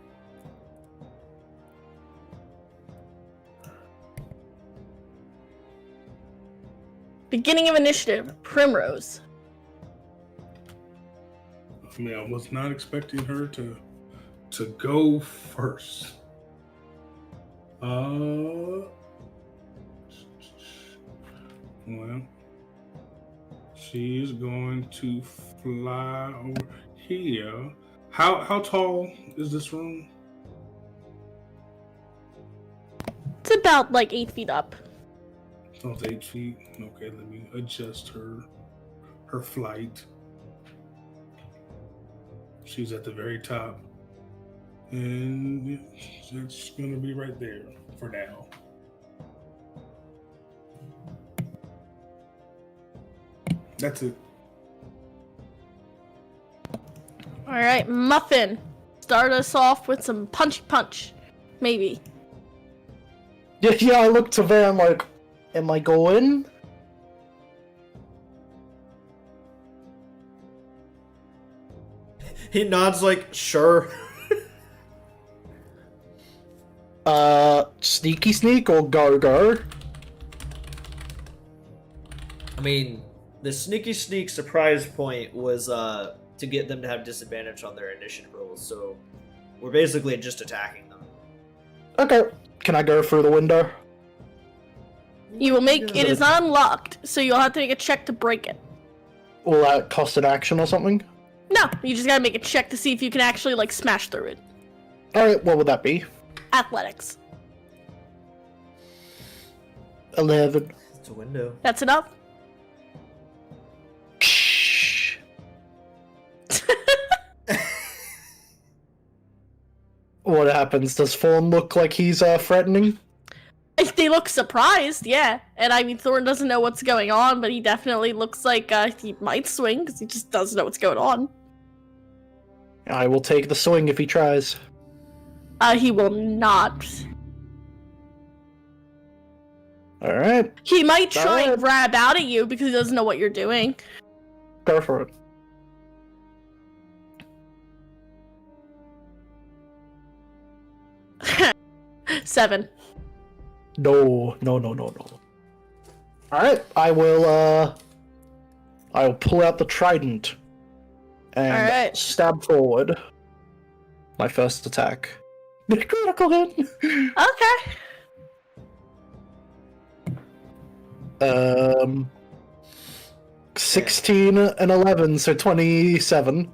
Beginning of initiative. Primrose. I mean, I was not expecting her to go first. Well, she's going to fly over here. How tall is this room? It's about like 8 feet up. So it's 8 feet. Okay, let me adjust her flight. She's at the very top. And it's gonna be right there for now. That's it. All right, Muffin. Start us off with some punchy punch. Maybe. Yeah, I look to Van like, am I going? He nods sure. Sneaky sneak or go? I mean, the sneak surprise point was to get them to have disadvantage on their initiative rolls, so we're basically just attacking them. Okay. Can I go through the window? You will make it is not unlocked, so you'll have to make a check to break it. Will that cost an action or something? No, you just gotta make a check to see if you can actually like smash through it. Alright, what would that be? Athletics. 11. It's a window. That's enough. Shh. What happens? Does Fawn look like he's threatening? They look surprised, yeah. And I mean, Thorn doesn't know what's going on, but he definitely looks like he might swing because he just doesn't know what's going on. I will take the swing if he tries. He will not. Alright, He might try Alright. and grab out at you because he doesn't know what you're doing. go for it. Seven. No. Alright, I will pull out the trident and Alright. stab forward. My first attack. Critical hit! Okay. 16 and 11, so 27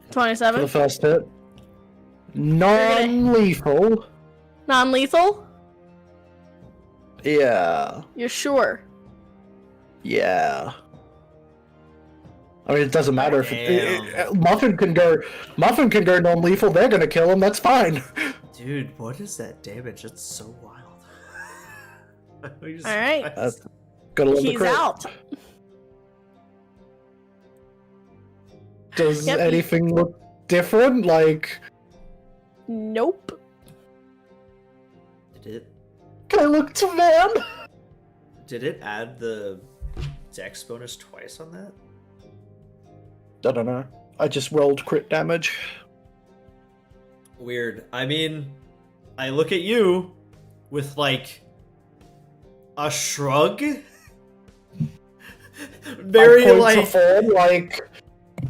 for 27. the first hit. Non-lethal. Non-lethal? Yeah. You're sure? Yeah. I mean, it doesn't matter if Damn. Muffin can go non-lethal. They're gonna kill him. That's fine. Dude, what is that damage? It's so wild. Alright. Gotta love the He's crit. out. Does Yep. anything look different? Like, Nope. can I look to Van? Did it add the dex bonus twice on that? I don't know. I just rolled crit damage. Weird. I mean, I look at you with like a shrug. Very I point like to Fawn, like,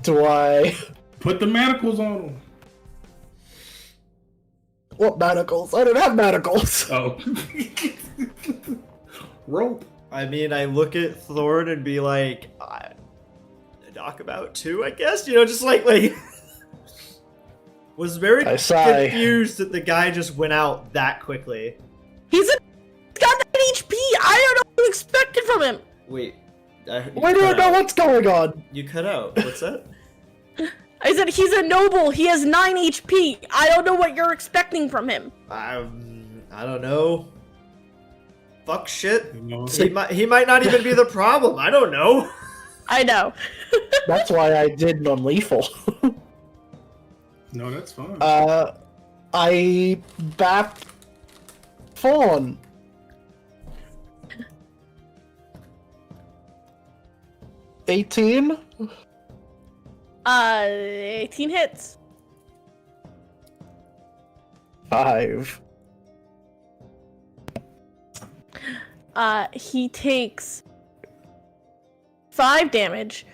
do I? Put the manacles on them. What manacles? I don't have manacles. Oh. Rope. I mean, I look at Thorn and be like, knock him out too, I guess? You know, just like was very I sigh. confused that the guy just went out that quickly. He's got 9 HP! I don't know what you expected from him! Wait. We don't know what's going on. You cut out. What's that? I said he's a noble, he has 9 HP! I don't know what you're expecting from him. I don't know. fuck shit. You know, He might not even be the problem. I don't know. I know. That's why I did non-lethal. no, that's fine. I bat fawn. 18? 18 hits. 5. He takes 5 damage.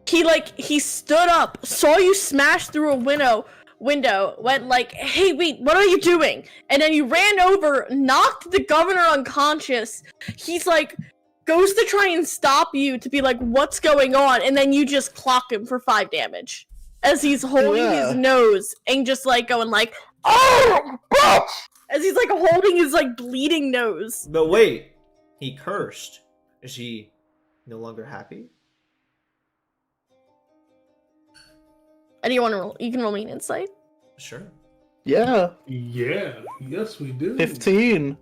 He stood up, saw you smash through a window, went like, hey, wait, what are you doing? And then you ran over, knocked the governor unconscious. He's like, goes to try and stop you to be like, what's going on? And then you just clock him for 5 damage. As he's holding his nose and just like going like, oh, bitch! As he's like holding his like bleeding nose. But wait, he cursed. Is he no longer happy? And you can roll me an insight. Sure. Yeah. Yeah, yes, we do. 15.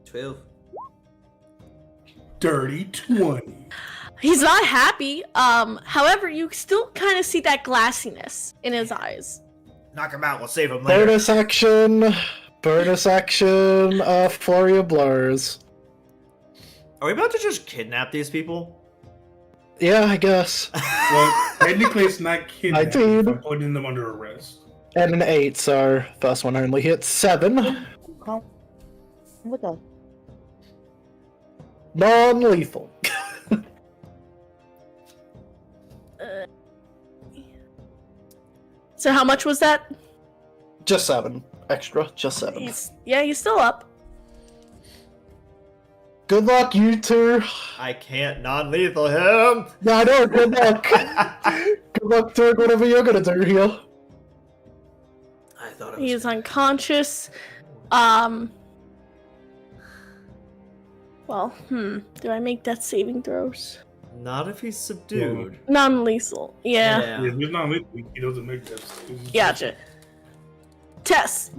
12. Dirty 20. He's not happy. However, you still kind of see that glassiness in his eyes. Knock him out. We'll save him later. Bonus action. Flurry of blows. Are we about to just kidnap these people? Yeah, I guess. Well, technically it's not kidnapping. did. I'm putting them under arrest. And an 8, so first one only hits 7. Come with us. Non-lethal. So how much was that? Just 7. Extra, just 7. He's still up. Good luck, you two. I can't non-lethal him. No, I know, good luck. Good luck doing whatever you're gonna do here. I thought it was He's unconscious. Well, do I make death saving throws? not if he's subdued. Non-lethal. Yeah. Yeah, he's not lethal. He doesn't make that. Gotcha. Tess.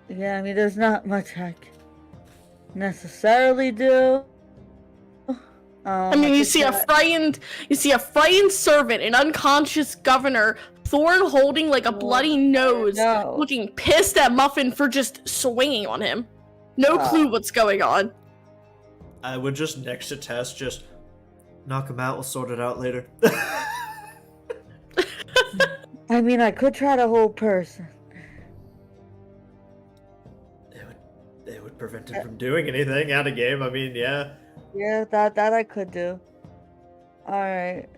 Yeah, I mean, there's not much I can necessarily do. I mean, you see a frightened servant, an unconscious governor, Thorn holding like a bloody nose, looking pissed at Muffin for just swinging on him. No clue what's going on. I would just next to Tess just knock him out. We'll sort it out later. I mean, I could try to hold person. It would prevent him from doing anything out of game. I mean, yeah. Yeah, that I could do. Alright.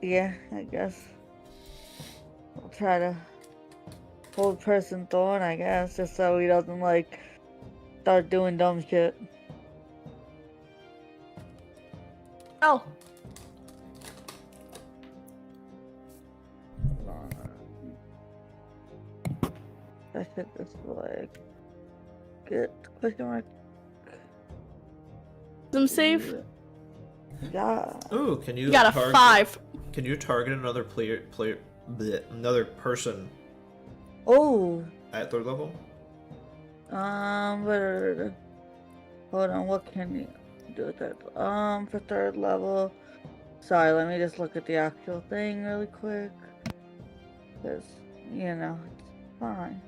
Yeah, I guess. I'll try to hold person Thorn, I guess, just so he doesn't, like, start doing dumb shit. Oh. I should just, like, get question mark. Some save. Yeah. Ooh, can you? You got a 5. Can you target another another person Oh. at 3rd level? Hold on, what can you do with that? For 3rd level. Sorry, let me just look at the actual thing really quick. Cause, you know, it's fine.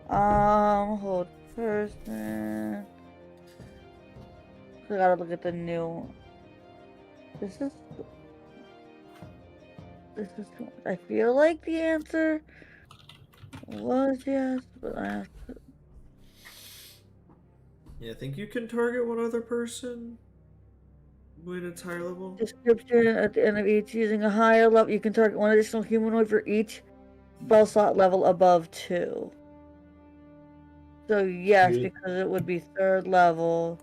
Hold person. I gotta look at the new. This is. I feel like the answer was yes, but I have to. Yeah, I think you can target one other person when it's higher level. Description at the end of each using a higher level. You can target one additional humanoid for each spell slot level above 2. So yes, because it would be 3rd level.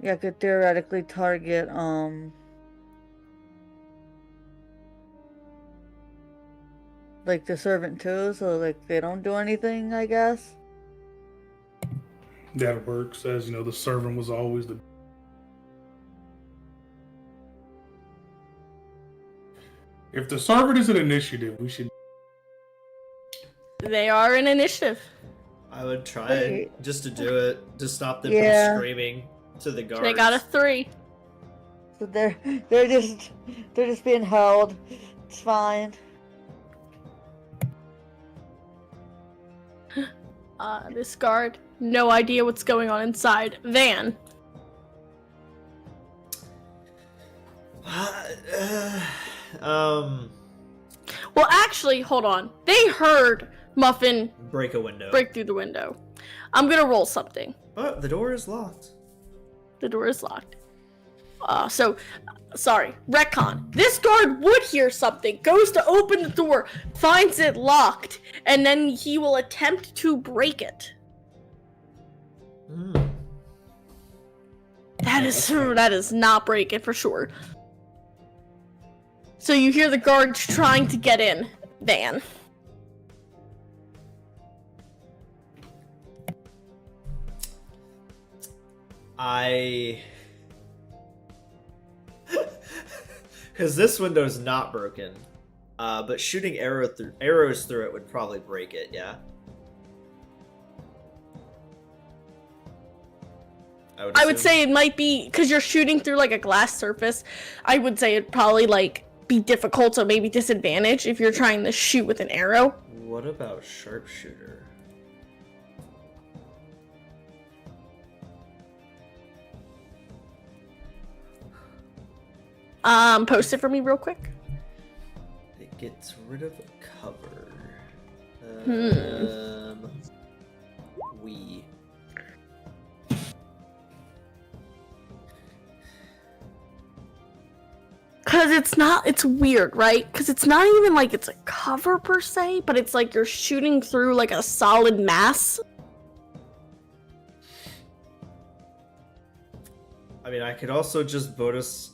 Yeah, I could theoretically target like the servant too, so like they don't do anything, I guess. That works, as you know, the servant was always the. If the server is an initiative, we should. They are an initiative. I would try Wait. just to do it to stop them Yeah. from screaming to the guards. They got a 3. So they're just being held. It's fine. This guard, no idea what's going on inside. Van. Well, actually, hold on. They heard Muffin Break a window. break through the window. I'm gonna roll something. But the door is locked. The door is locked. Sorry, retcon. This guard would hear something, goes to open the door, finds it locked, and then he will attempt to break it. That is not break it for sure. So you hear the guards trying to get in, Van. Because this window's not broken, but shooting arrows through it would probably break it. Yeah. I would say it might be because you're shooting through like a glass surface. I would say it'd probably like be difficult, so maybe disadvantage if you're trying to shoot with an arrow. What about sharpshooter? Post it for me real quick. It gets rid of cover. We. Cause it's weird, right? Cause it's not even like it's a cover per se, but it's like you're shooting through like a solid mass. I mean, I could also just bonus.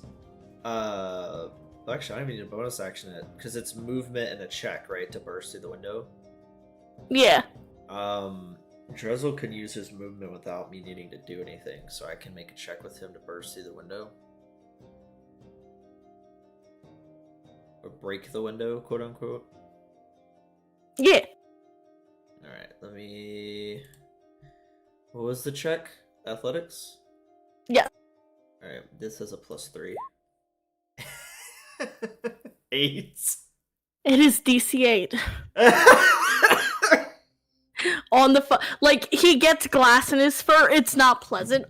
Actually, I don't even need a bonus action it because it's movement and a check, right, to burst through the window. Yeah. Drezel could use his movement without me needing to do anything, so I can make a check with him to burst through the window. Or break the window, quote unquote. Yeah. Alright, let me... What was the check? Athletics? Yeah. Alright, this has a +3. 8. It is DC 8. On the like he gets glass in his fur. It's not pleasant.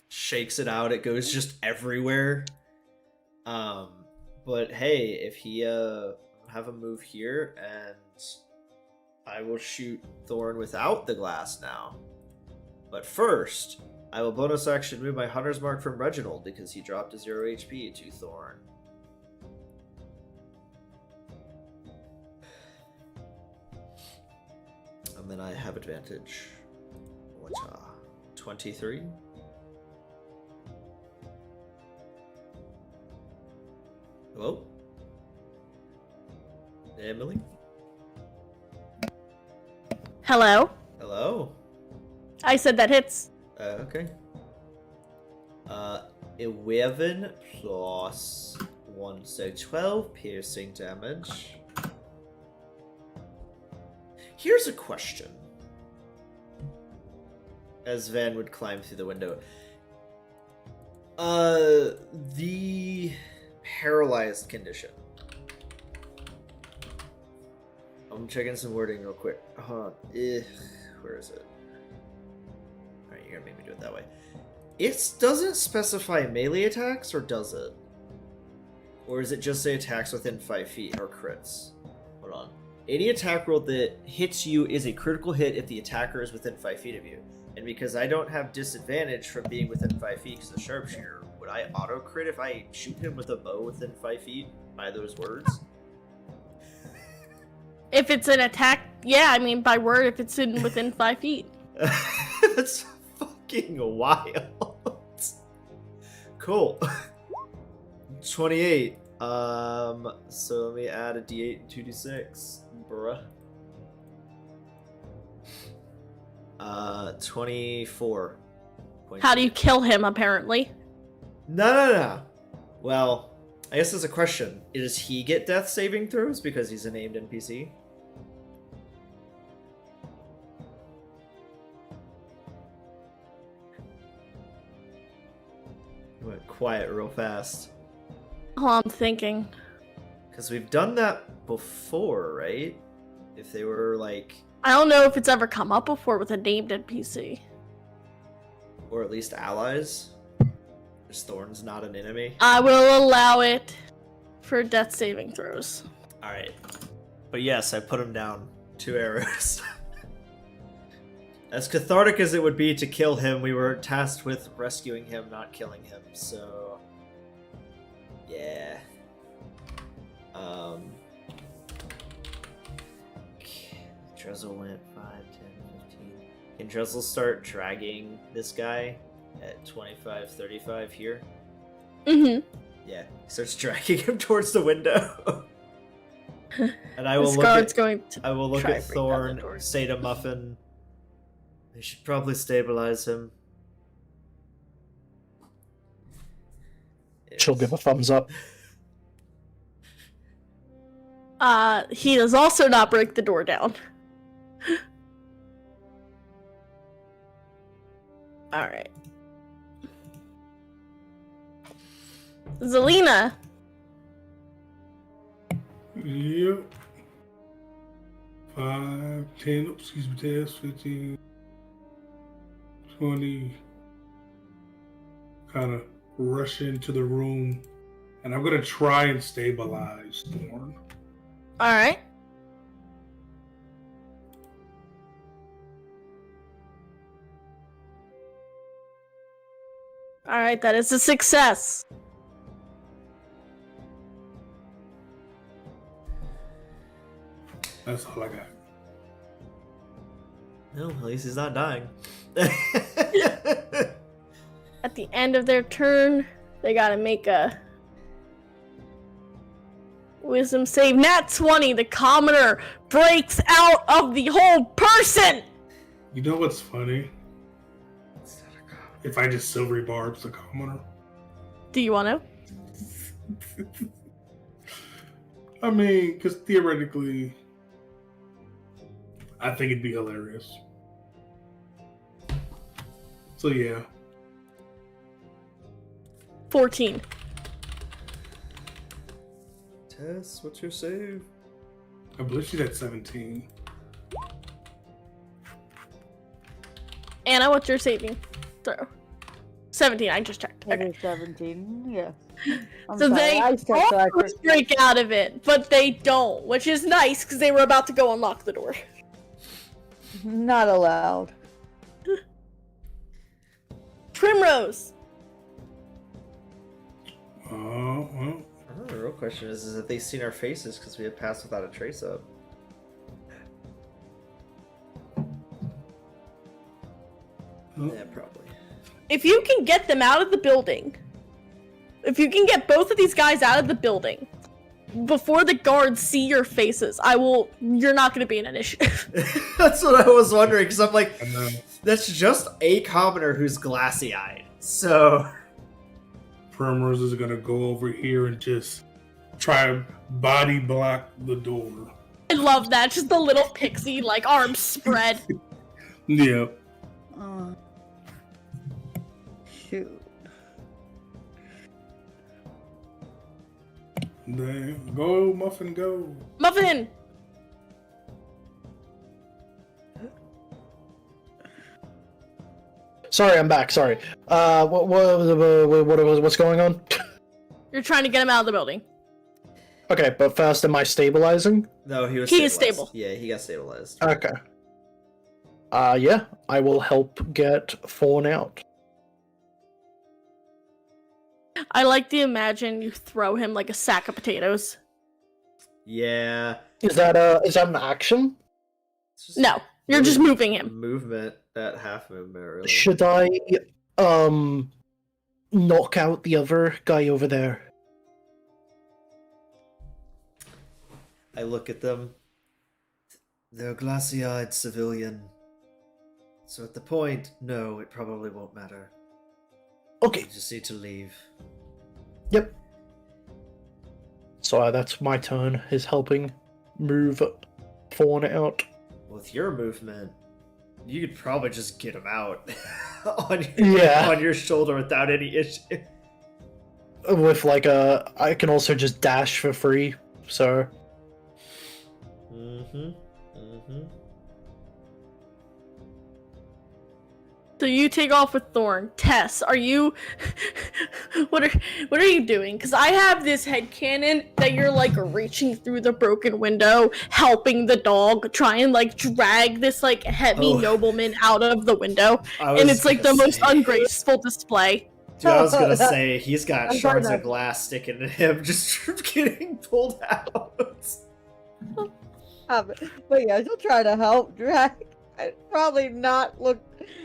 Shakes it out. It goes just everywhere. But hey, if he have a move here, and I will shoot Thorn without the glass now. But first, I will bonus action move my Hunter's Mark from Reginald because he dropped a 0 HP to Thorn. And then I have advantage. What's 23? Hello? Emily? Hello? Hello? I said that hits. Okay. 11 plus 1, so 12 piercing damage. Here's a question. As Van would climb through the window. The paralyzed condition. I'm checking some wording real quick. Hold on. Where is it? Alright, you're gonna make me do it that way. It doesn't specify melee attacks, or does it? Or is it just say attacks within 5 feet, or crits? Hold on. Any attack roll that hits you is a critical hit if the attacker is within 5 feet of you. And because I don't have disadvantage from being within 5 feet because of the sharpshooter, would I auto crit if I shoot him with a bow within 5 feet by those words? If it's an attack, yeah, I mean by word if it's in within 5 feet. That's fucking wild. Cool. 28. So let me add a d8 and 2d6, bruh. 24 points. How do you kill him, apparently? No. Well, I guess there's a question. Does he get death saving throws because he's a named NPC? He went quiet real fast. Oh, I'm thinking. Because we've done that before, right? If they were like... I don't know if it's ever come up before with a named NPC. Or at least allies. Is Thorn's not an enemy? I will allow it for death saving throws. Alright. But yes, I put him down. 2 arrows. As cathartic as it would be to kill him, we were tasked with rescuing him, not killing him, so... Yeah. Drizzle went 5, 10, 15. Can Drizzle start dragging this guy at 25, 35 here? Mm-hmm. Yeah, he starts dragging him towards the window. And I will This look guard's at, going to I will look try at to break down the Thorn, door. say to Muffin, they should probably stabilize him. She'll give a thumbs up. He does also not break the door down. Alright. Zelina! Yep. 5, 10, excuse me, 10, 15, 20. Kind of rush into the room. And I'm going to try and stabilize Thorn. Alright. Alright, that is a success. That's all I got. No, at least he's not dying. At the end of their turn, they gotta make a wisdom save. Nat 20, the commoner breaks out of the whole person! You know what's funny? If I just silvery barbs the commoner. Do you wanna? I mean, because theoretically, I think it'd be hilarious. So yeah. 14. Tess, what's your save? I believe she's at 17. Anna, what's your throw? 17, I just checked. Okay. Maybe 17, yeah. I'm So sorry, they I stepped back for- almost break out of it, but they don't, which is nice because they were about to go unlock the door. Not allowed. Primrose. Well, The real question is if they've seen our faces because we have passed without a trace up. Yeah, probably. If you can get them out of the building, if you can get both of these guys out of the building before the guards see your faces, you're not going to be an initiative. That's what I was wondering, because I'm like, and then that's just a commoner who's glassy-eyed. So, Primrose is gonna go over here and just try to body block the door. I love that. Just the little pixie, like, arms spread. Yeah. Shoot. Then go, Muffin, go. Muffin! Sorry, I'm back. Sorry. What's going on? You're trying to get him out of the building. Okay, but first, am I stabilizing? no, he was He is stabilized. stable. Yeah, he got stabilized. Okay. Yeah, I will help get Fawn out. I like to imagine you throw him like a sack of potatoes. Yeah. Is that an action? It's just No, you're just moving him. movement, that half movement, really. Should I knock out the other guy over there? I look at them. They're a glassy-eyed civilian. So at the point, no, it probably won't matter. Okay. You just need to leave. Yep. So that's my turn, is helping move Thorn out. With your movement, you could probably just get him out on your shoulder without any issue. With like I can also just dash for free, so. So you take off with Thorn. Tess, are you what are you doing? Because I have this headcanon that you're like reaching through the broken window, helping the dog try and like drag this like heavy nobleman out of the window. And it's like the most ungraceful display. Dude, I was gonna say he's got shards of glass sticking to him just getting pulled out. But yeah, she'll try to help drag. I'd probably not look.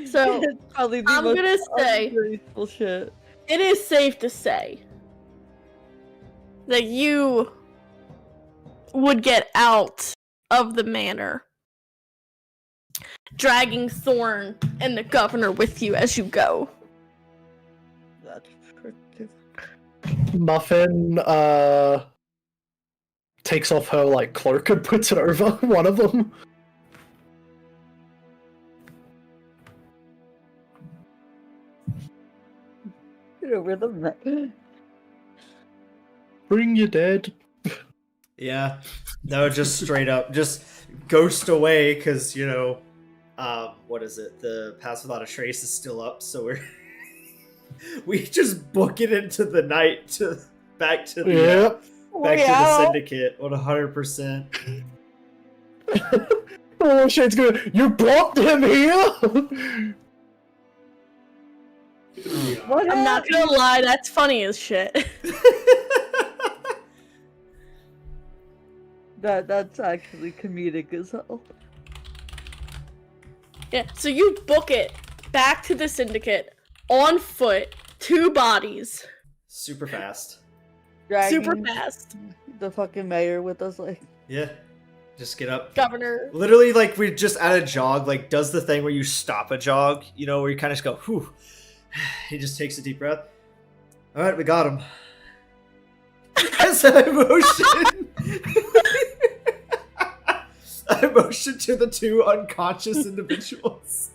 So probably the I'm most gonna say ungraceful shit. it is safe to say that you would get out of the manor, dragging Thorn and the governor with you as you go. That's pretty. Muffin takes off her like cloak and puts it over one of them. Over the neck. Bring your dead. Yeah, no, just straight up, just ghost away because what is it? The Pass Without a Trace is still up, so we just book it into the night back to the Syndicate 100%. Oh shit's good. You blocked him here. I'm not gonna lie, that's funny as shit. That's actually comedic as hell. Yeah, so you book it back to the Syndicate on foot, 2 bodies, Super fast. Dragging super fast. the fucking mayor with us, like. Yeah, just get up. Governor. Literally, like we're just at a jog. Like does the thing where you stop a jog, where you kind of just go, whew. He just takes a deep breath. All right, we got him. As I motion to the 2 unconscious individuals.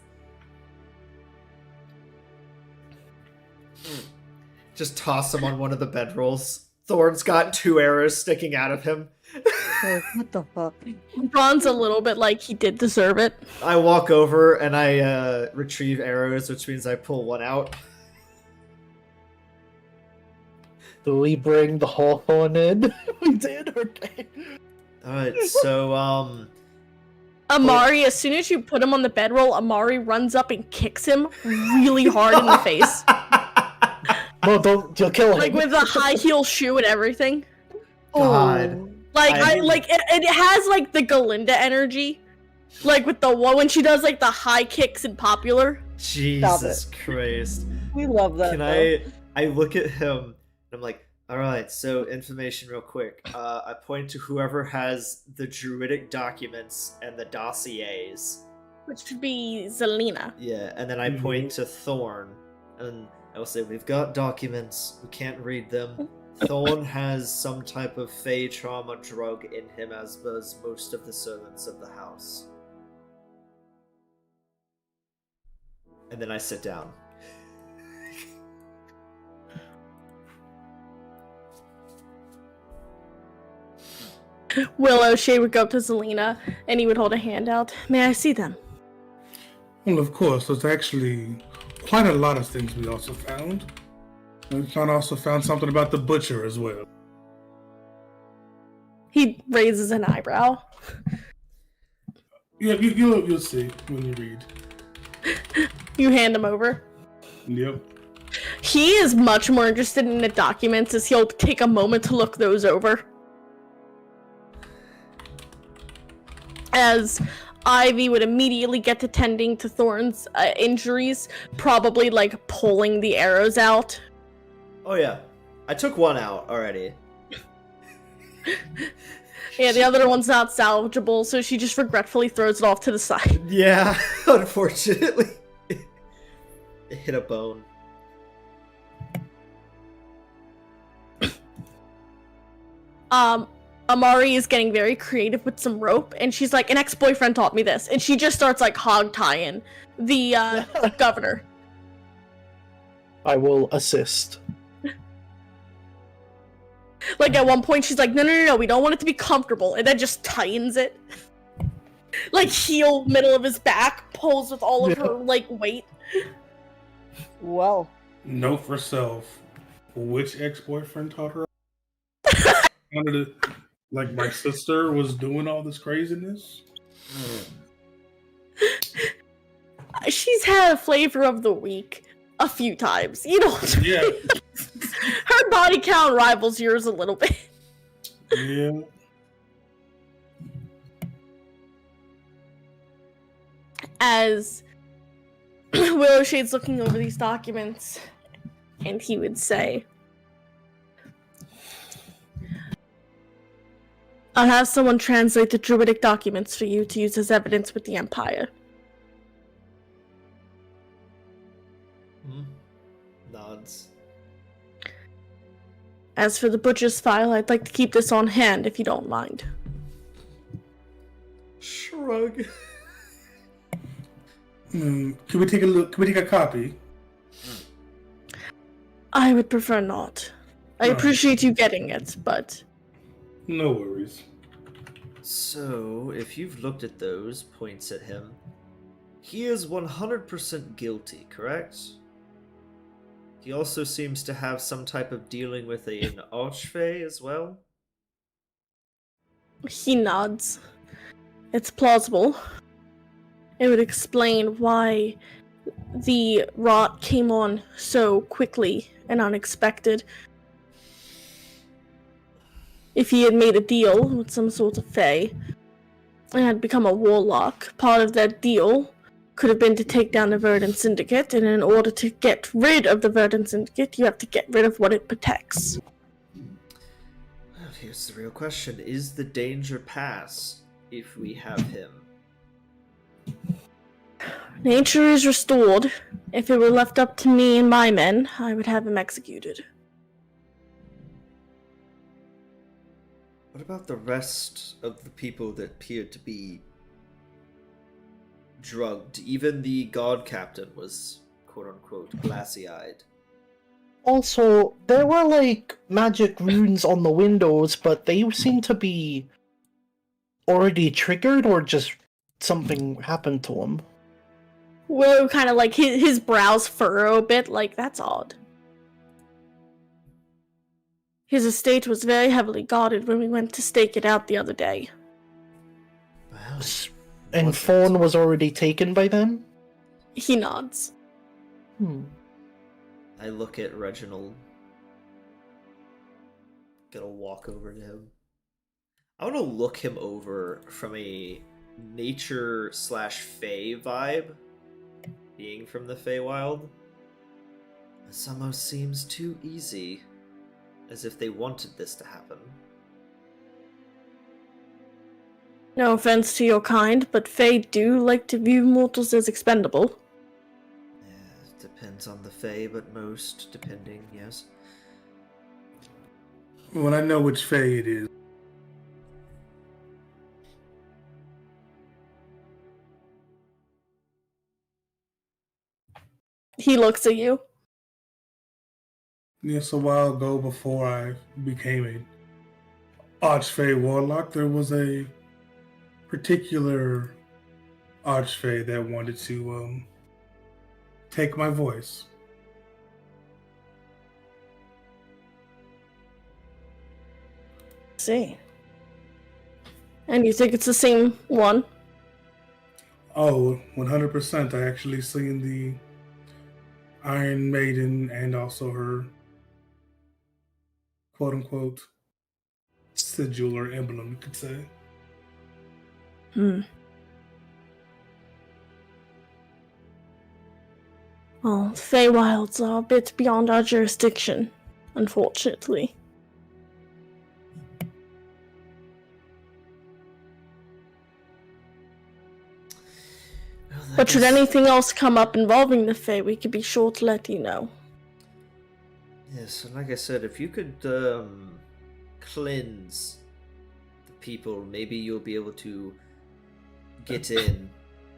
Just toss him on one of the bedrolls. Thorn's got 2 arrows sticking out of him. What the fuck? Ron's a little bit like he did deserve it. I walk over and I retrieve arrows, which means I pull one out. Do we bring the Hawthorne in? We did, okay. Alright, so, Amari, as soon as you put him on the bedroll, Amari runs up and kicks him really hard in the face. No, don't, you'll kill him. Like with a high heel shoe and everything. God. Like it has like the Galinda energy. Like with the one when she does like the high kicks in Popular. Jesus Christ. We love that. I look at him and I'm like, alright, so information real quick. I point to whoever has the druidic documents and the dossiers. Which would be Zelina. Yeah, and then I point to Thorn and I will say, we've got documents, we can't read them. Thorn has some type of fey trauma drug in him, as does most of the servants of the house. And then I sit down. Will O'Shea would go up to Zelina and he would hold a hand out. May I see them? Well, of course, there's actually quite a lot of things we also found. We also found something about the butcher as well. He raises an eyebrow. Yeah, you'll see when you read. You hand him over. Yep. He is much more interested in the documents as he'll take a moment to look those over. As Ivy would immediately get to tending to Thorn's injuries, probably like pulling the arrows out. Oh yeah, I took one out already. Yeah, the other one's not salvageable, so she just regretfully throws it off to the side. Yeah, unfortunately. It hit a bone. Amari is getting very creative with some rope, and she's like, an ex-boyfriend taught me this, and she just starts like hog tying the governor. I will assist. Like at one point she's like, no, we don't want it to be comfortable, and then just tightens it. Like heel, middle of his back, pulls with all of her like weight. Well, Note for self: which ex-boyfriend taught her? Like my sister was doing all this craziness. She's had a flavor of the week a few times, you know. Yeah, Her body count rivals yours a little bit. yeah. As Willowshade's looking over these documents, and he would say, I'll have someone translate the druidic documents for you to use as evidence with the Empire. Nods. As for the butcher's file, I'd like to keep this on hand if you don't mind. Shrug. Can we take a look? Can we take a copy? I would prefer not. I appreciate you getting it, but... No worries. So, if you've looked at those, points at him, he is 100% guilty, correct? He also seems to have some type of dealing with an archfey as well? He nods. It's plausible. It would explain why the rot came on so quickly and unexpected. If he had made a deal with some sort of fae and had become a warlock, part of that deal could have been to take down the Verdant Syndicate, and in order to get rid of the Verdant Syndicate, you have to get rid of what it protects. Well, here's the real question. Is the danger past if we have him? Nature is restored. If it were left up to me and my men, I would have him executed. What about the rest of the people that appeared to be drugged? Even the god captain was, quote-unquote, glassy-eyed. Also, there were like magic runes on the windows, but they seem to be already triggered, or just something happened to them. Willow kind of like his brows furrow a bit, like, that's odd. His estate was very heavily guarded when we went to stake it out the other day. Well, And wasn't. Fawn was already taken by then? He nods. I look at Reginald. Gonna walk over to him. I want to look him over from a nature/fae vibe, being from the Feywild. This almost seems too easy, as if they wanted this to happen. No offense to your kind, but Fae do like to view mortals as expendable. Yeah, depends on the Fae, but most, depending, yes. Well, I know which Fae it is. He looks at you. Yes, a while ago, before I became a Archfey Warlock, there was a particular Archfey that wanted to take my voice. See. And you think it's the same one? Oh, 100%. I actually seen the Iron Maiden and also her quote-unquote sigil or emblem, you could say. Well, the Feywilds are a bit beyond our jurisdiction, unfortunately. Well, I But should guess- anything else come up involving the Fey, we could be sure to let you know. Yes, and like I said, if you could cleanse the people. Maybe you'll be able to get in.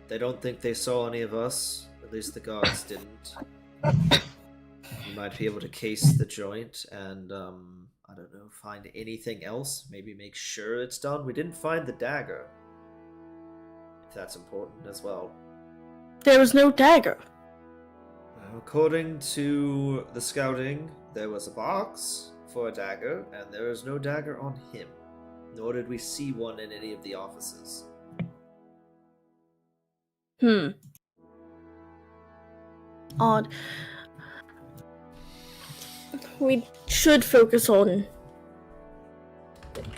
They don't think they saw any of us. At least the guards didn't. You might be able to case the joint and, I don't know, find anything else. Maybe make sure it's done. We didn't find the dagger. If that's important as well. There was no dagger. According to the scouting, there was a box for a dagger, and there is no dagger on him. Nor did we see one in any of the offices. Odd. We should focus on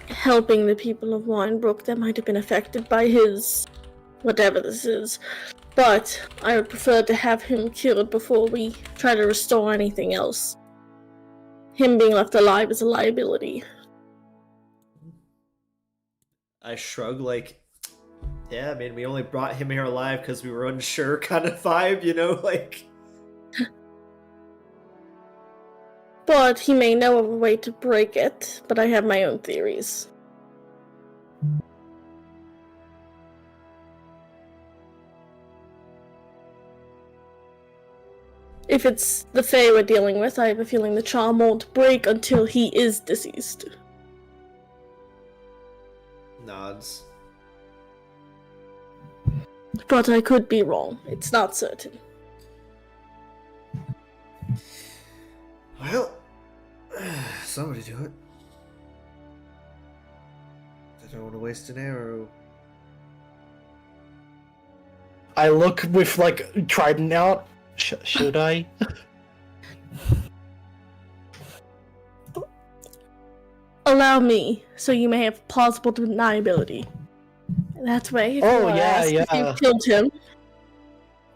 helping the people of Wynbrook that might have been affected by his whatever this is. But I would prefer to have him killed before we try to restore anything else. Him being left alive is a liability. I shrug, like, yeah, I mean, we only brought him here alive because we were unsure kind of vibe, you know, like... But he may know of a way to break it, but I have my own theories. If it's the Fae we're dealing with, I have a feeling the charm won't break until he is deceased. Nods. But I could be wrong. It's not certain. Well, somebody do it. I don't want to waste an arrow. I look with, like, trident out. Should I? Allow me, so you may have plausible deniability. That way, if Oh, you want to yeah, ask if yeah. you killed him,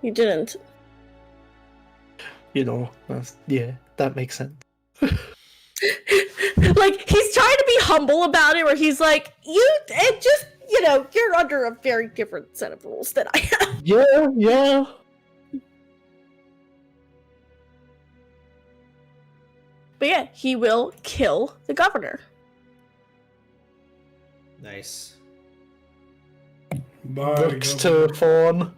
you didn't. You know, yeah, that makes sense. Like, he's trying to be humble about it, where he's like, you're under a very different set of rules than I am. Yeah. But yeah, he will kill the governor. Nice. Bye, Looks Governor. to Fawn.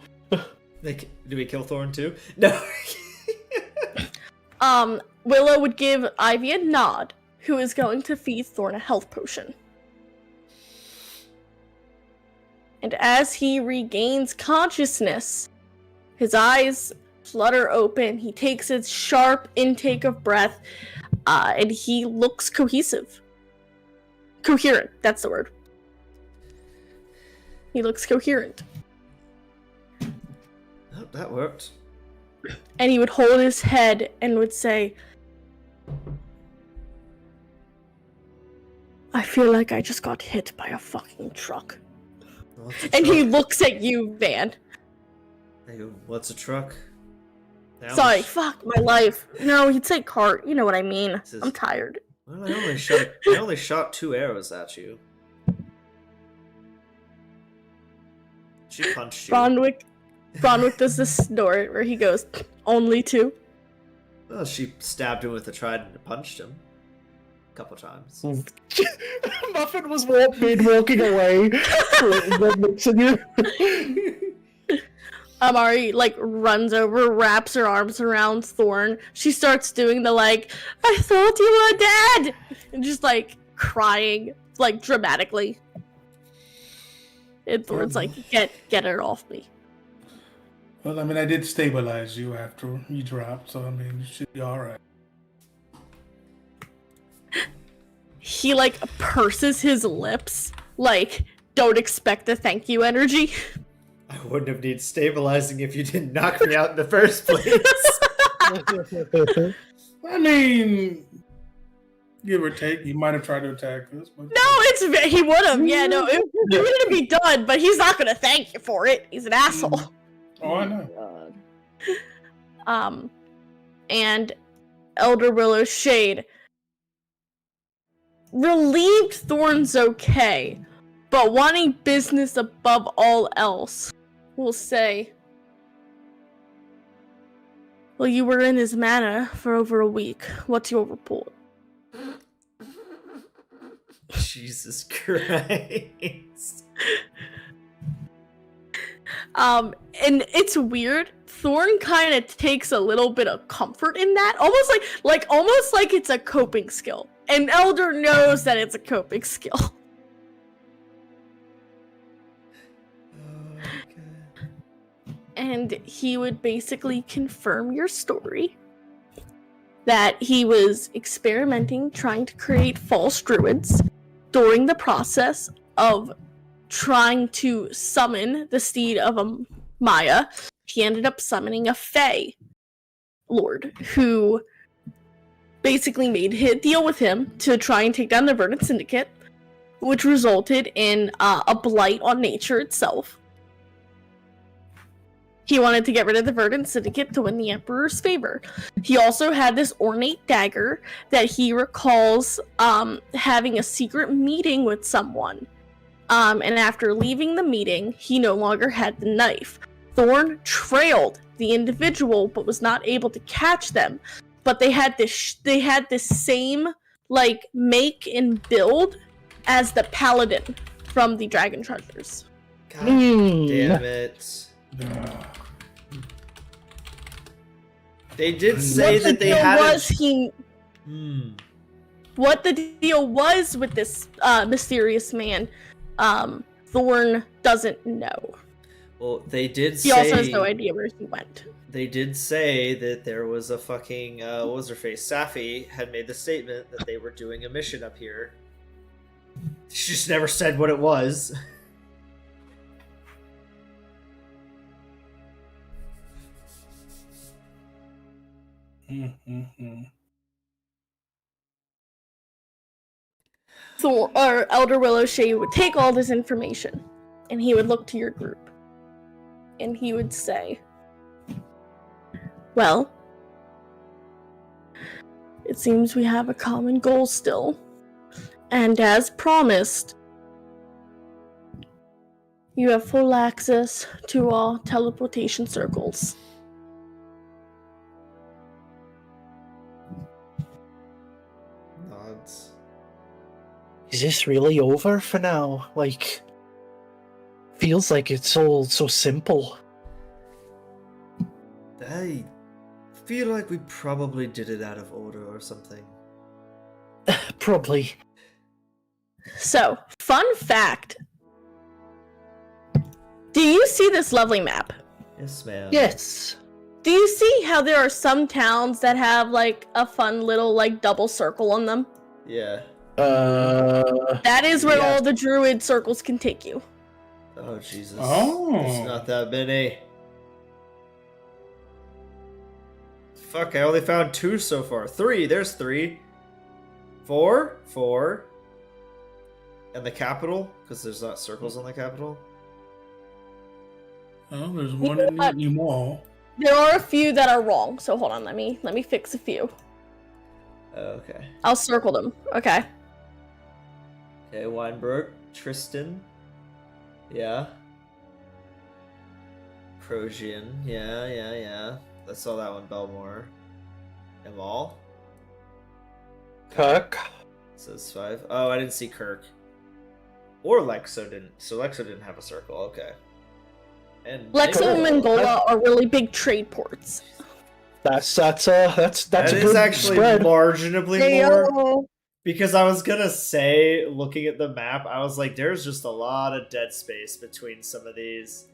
Like, do we kill Thorn too? No. Willow would give Ivy a nod, who is going to feed Thorn a health potion. And as he regains consciousness, his eyes flutter open, he takes a sharp intake of breath, and he looks cohesive. Coherent, that's the word. He looks coherent. Oh, that worked. And he would hold his head and would say, I feel like I just got hit by a fucking truck. What's a And he truck? looks at you, Van. I go, what's a truck? Now Sorry, it's- fuck my life. No, he'd say cart. You know what I mean. This is- I'm tired. Well, I only shot 2 arrows at you. She punched you. Bronwick does this snort where he goes, only 2. Well, she stabbed him with a trident and punched him. A couple times. Muffin was walking away. That makes it Amari, like, runs over, wraps her arms around Thorn. She starts doing the, like, I thought you were dead! And just, like, crying, like, dramatically. And Thorn's like, get it off me. Well, I mean, I did stabilize you after you dropped, so I mean, you should be alright. He, like, purses his lips, like, don't expect a thank you energy. I wouldn't have needed stabilizing if you didn't knock me out in the first place. I mean, give or take, he might have tried to attack us. But... No, he would have. Yeah, no, it wouldn't be done, but he's not gonna thank you for it. He's an asshole. Oh, I know. And Elder Willow's Shade. Relieved Thorn's okay, but wanting business above all else, will say, well, you were in his manor for over a week. What's your report? Jesus Christ. And it's weird. Thorn kind of takes a little bit of comfort in that, almost like it's a coping skill. And Elder knows that it's a coping skill. Oh, God. And he would basically confirm your story that he was experimenting, trying to create false druids during the process of trying to summon the steed of Maya. He ended up summoning a Fae Lord who basically made a deal with him to try and take down the Verdant Syndicate, which resulted in a blight on nature itself. He wanted to get rid of the Verdant Syndicate to win the Emperor's favor. He also had this ornate dagger that he recalls having a secret meeting with someone. And after leaving the meeting, he no longer had the knife. Thorn trailed the individual, but was not able to catch them. But they had this same like make and build as the paladin from the Dragon Treasures. God damn it. They did say that they had what the deal was with this mysterious man, Thorn doesn't know. Well, they did say... He also has no idea where he went. They did say that there was a fucking, what was her face? Safi had made the statement that they were doing a mission up here. She just never said what it was. So, or Elder Willowshade would take all this information, and he would look to your group, and he would say, well, it seems we have a common goal still, and as promised, you have full access to all teleportation circles. Nods. Is this really over for now? Like, feels like it's all so simple. I feel like we probably did it out of order or something. Probably. So, fun fact. Do you see this lovely map? Yes, ma'am. Yes. Do you see how there are some towns that have, like, a fun little, like, double circle on them? Yeah. That is where Yeah. all the druid circles can take you. Oh, Jesus. Oh. It's not that many. Fuck, I only found 2 so far. 3, there's 3. 4, 4. And the capital, because there's not circles on the capital. Oh, there's one in the mall. There are a few that are wrong, so hold on, let me fix a few. Okay. I'll circle them, okay? Okay, Wynbrook, Tristan. Yeah. Crouzyan. Yeah. I saw that one, Belmore. Emal. Kirk. Says 5. Oh, I didn't see Kirk. Or Lexo didn't. So Lexo didn't have a circle. Okay. And Lexo and Mangola. Mangola are really big trade ports. That's a that a is good actually spread. marginally more. Heyo. Because I was gonna say, looking at the map, I was like, there's just a lot of dead space between some of these.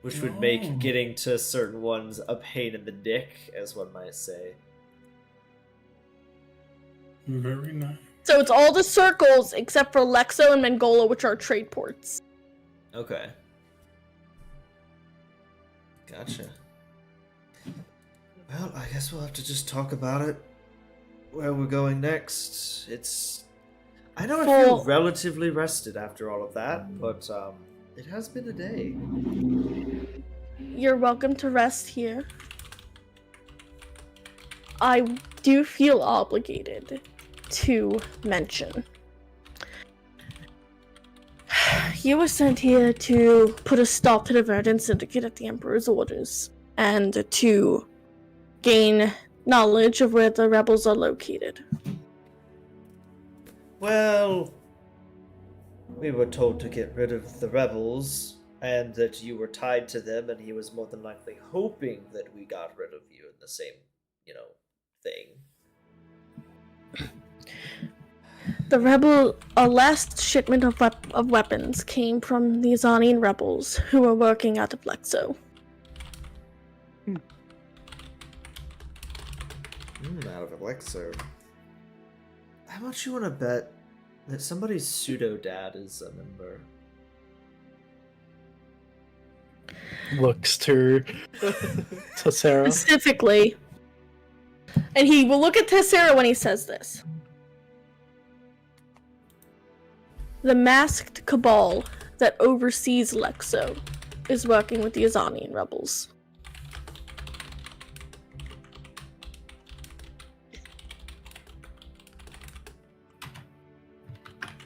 Which would make getting to certain ones a pain in the dick, as one might say. Very nice. So it's all the circles except for Lexo and Mangola, which are trade ports. Okay. Gotcha. Well, I guess we'll have to just talk about it. Where we're going next. I know I feel relatively rested after all of that, but it has been a day. You're welcome to rest here. I do feel obligated to mention. You were sent here to put a stop to the Verdant Syndicate at the Emperor's orders, and to gain knowledge of where the rebels are located? Well, we were told to get rid of the rebels, and that you were tied to them, and he was more than likely hoping that we got rid of you in the same, thing. Our last shipment of weapons came from the Azanian rebels who were working out of Lexo. Out of Elixir. How much you want to bet that somebody's pseudo-dad is a member? Looks to Sarah. Specifically. And he will look at Tessera when he says this. The masked cabal that oversees Lexo is working with the Azanian rebels.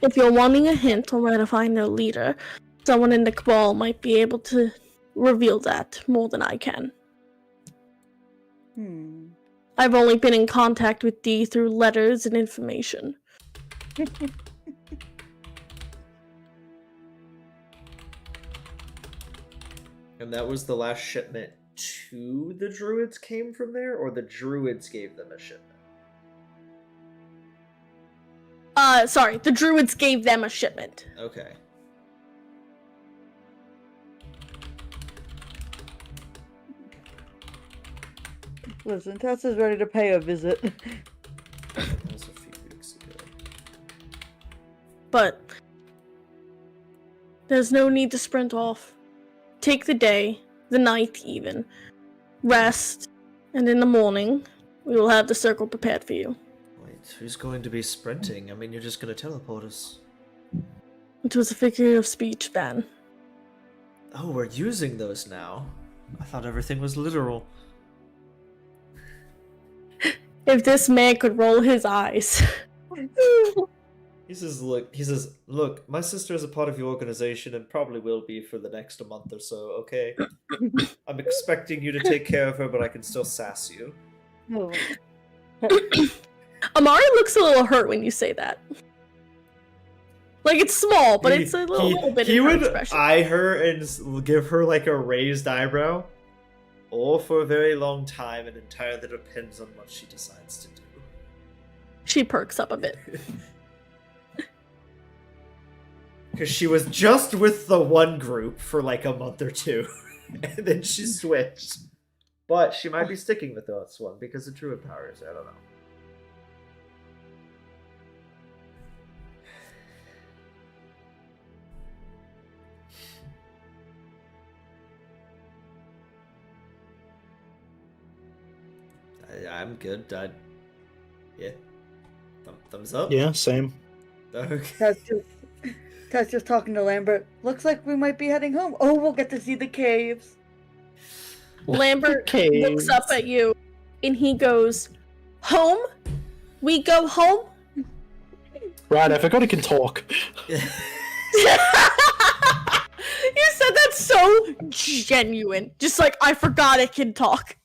If you're wanting a hint on where to find their leader, someone in the cabal might be able to reveal that more than I can. I've only been in contact with Dee through letters and information. And that was the last shipment to the Druids came from there, or the Druids gave them a shipment? Sorry, the Druids gave them a shipment. Okay. Listen, Tessa's ready to pay a visit. That was a few weeks ago. But there's no need to sprint off. Take the day, the night even. Rest, and in the morning, we will have the circle prepared for you. Wait, who's going to be sprinting? I mean, you're just going to teleport us. It was a figure of speech, Van. Oh, we're using those now. I thought everything was literal. If this man could roll his eyes. He says, look, my sister is a part of your organization and probably will be for the next month or so, okay? I'm expecting you to take care of her, but I can still sass you. Oh. Amari looks a little hurt when you say that. Like, it's small, but it's a little bit He in her would expression. eye her and give her like a raised eyebrow. Or for a very long time, it entirely depends on what she decides to do. She perks up a bit. Because she was just with the one group for like a month or two, and then she switched. But she might be sticking with this one because of Druid powers, I don't know. I'm good. Yeah. Thumbs up? Yeah, same. Okay. Tess just talking to Lambert. Looks like we might be heading home. Oh, we'll get to see the caves. Lambert looks up at you, and he goes, "Home? We go home?" Right, I forgot he can talk. You said that so genuine. Just like, I forgot I can talk.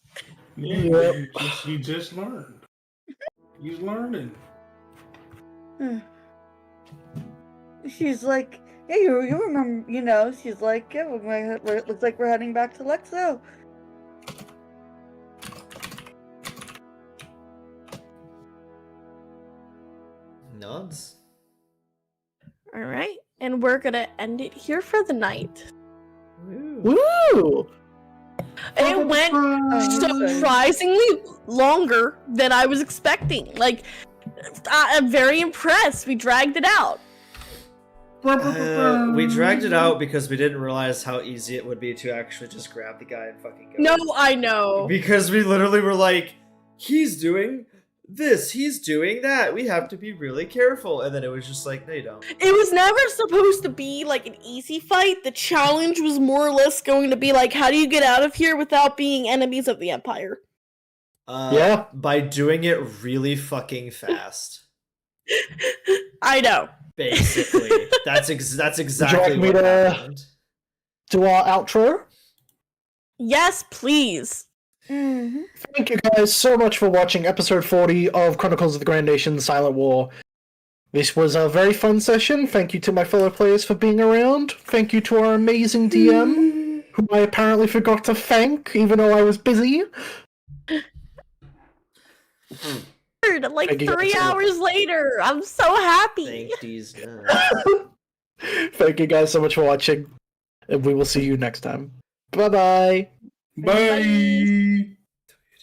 Yeah, you just learned. He's learning. She's like, yeah, you remember, she's like, yeah, it looks like we're heading back to Lexo. Nods. All right, and we're gonna end it here for the night. Woo! It went surprisingly longer than I was expecting. Like, I'm very impressed. We dragged it out. We dragged it out because we didn't realize how easy it would be to actually just grab the guy and fucking go. No, I know. Because we literally were like, he's doing this, he's doing that. We have to be really careful. And then it was just like, no, you don't. It was never supposed to be like an easy fight. The challenge was more or less going to be like, how do you get out of here without being enemies of the Empire? Yeah. By doing it really fucking fast. I know. Basically. That's exactly me what to- happened. Do our outro? Yes, please. Mm-hmm. Thank you guys so much for watching episode 40 of Chronicles of the Grand Nation Silent War. This was a very fun session. Thank you to my fellow players for being around. Thank you to our amazing DM, who I apparently forgot to thank, even though I was busy. Like Thank you guys 3 so much. hours later, I'm so happy. Thank these guys. Thank you guys so much for watching, and we will see you next time. Bye-bye. Bye.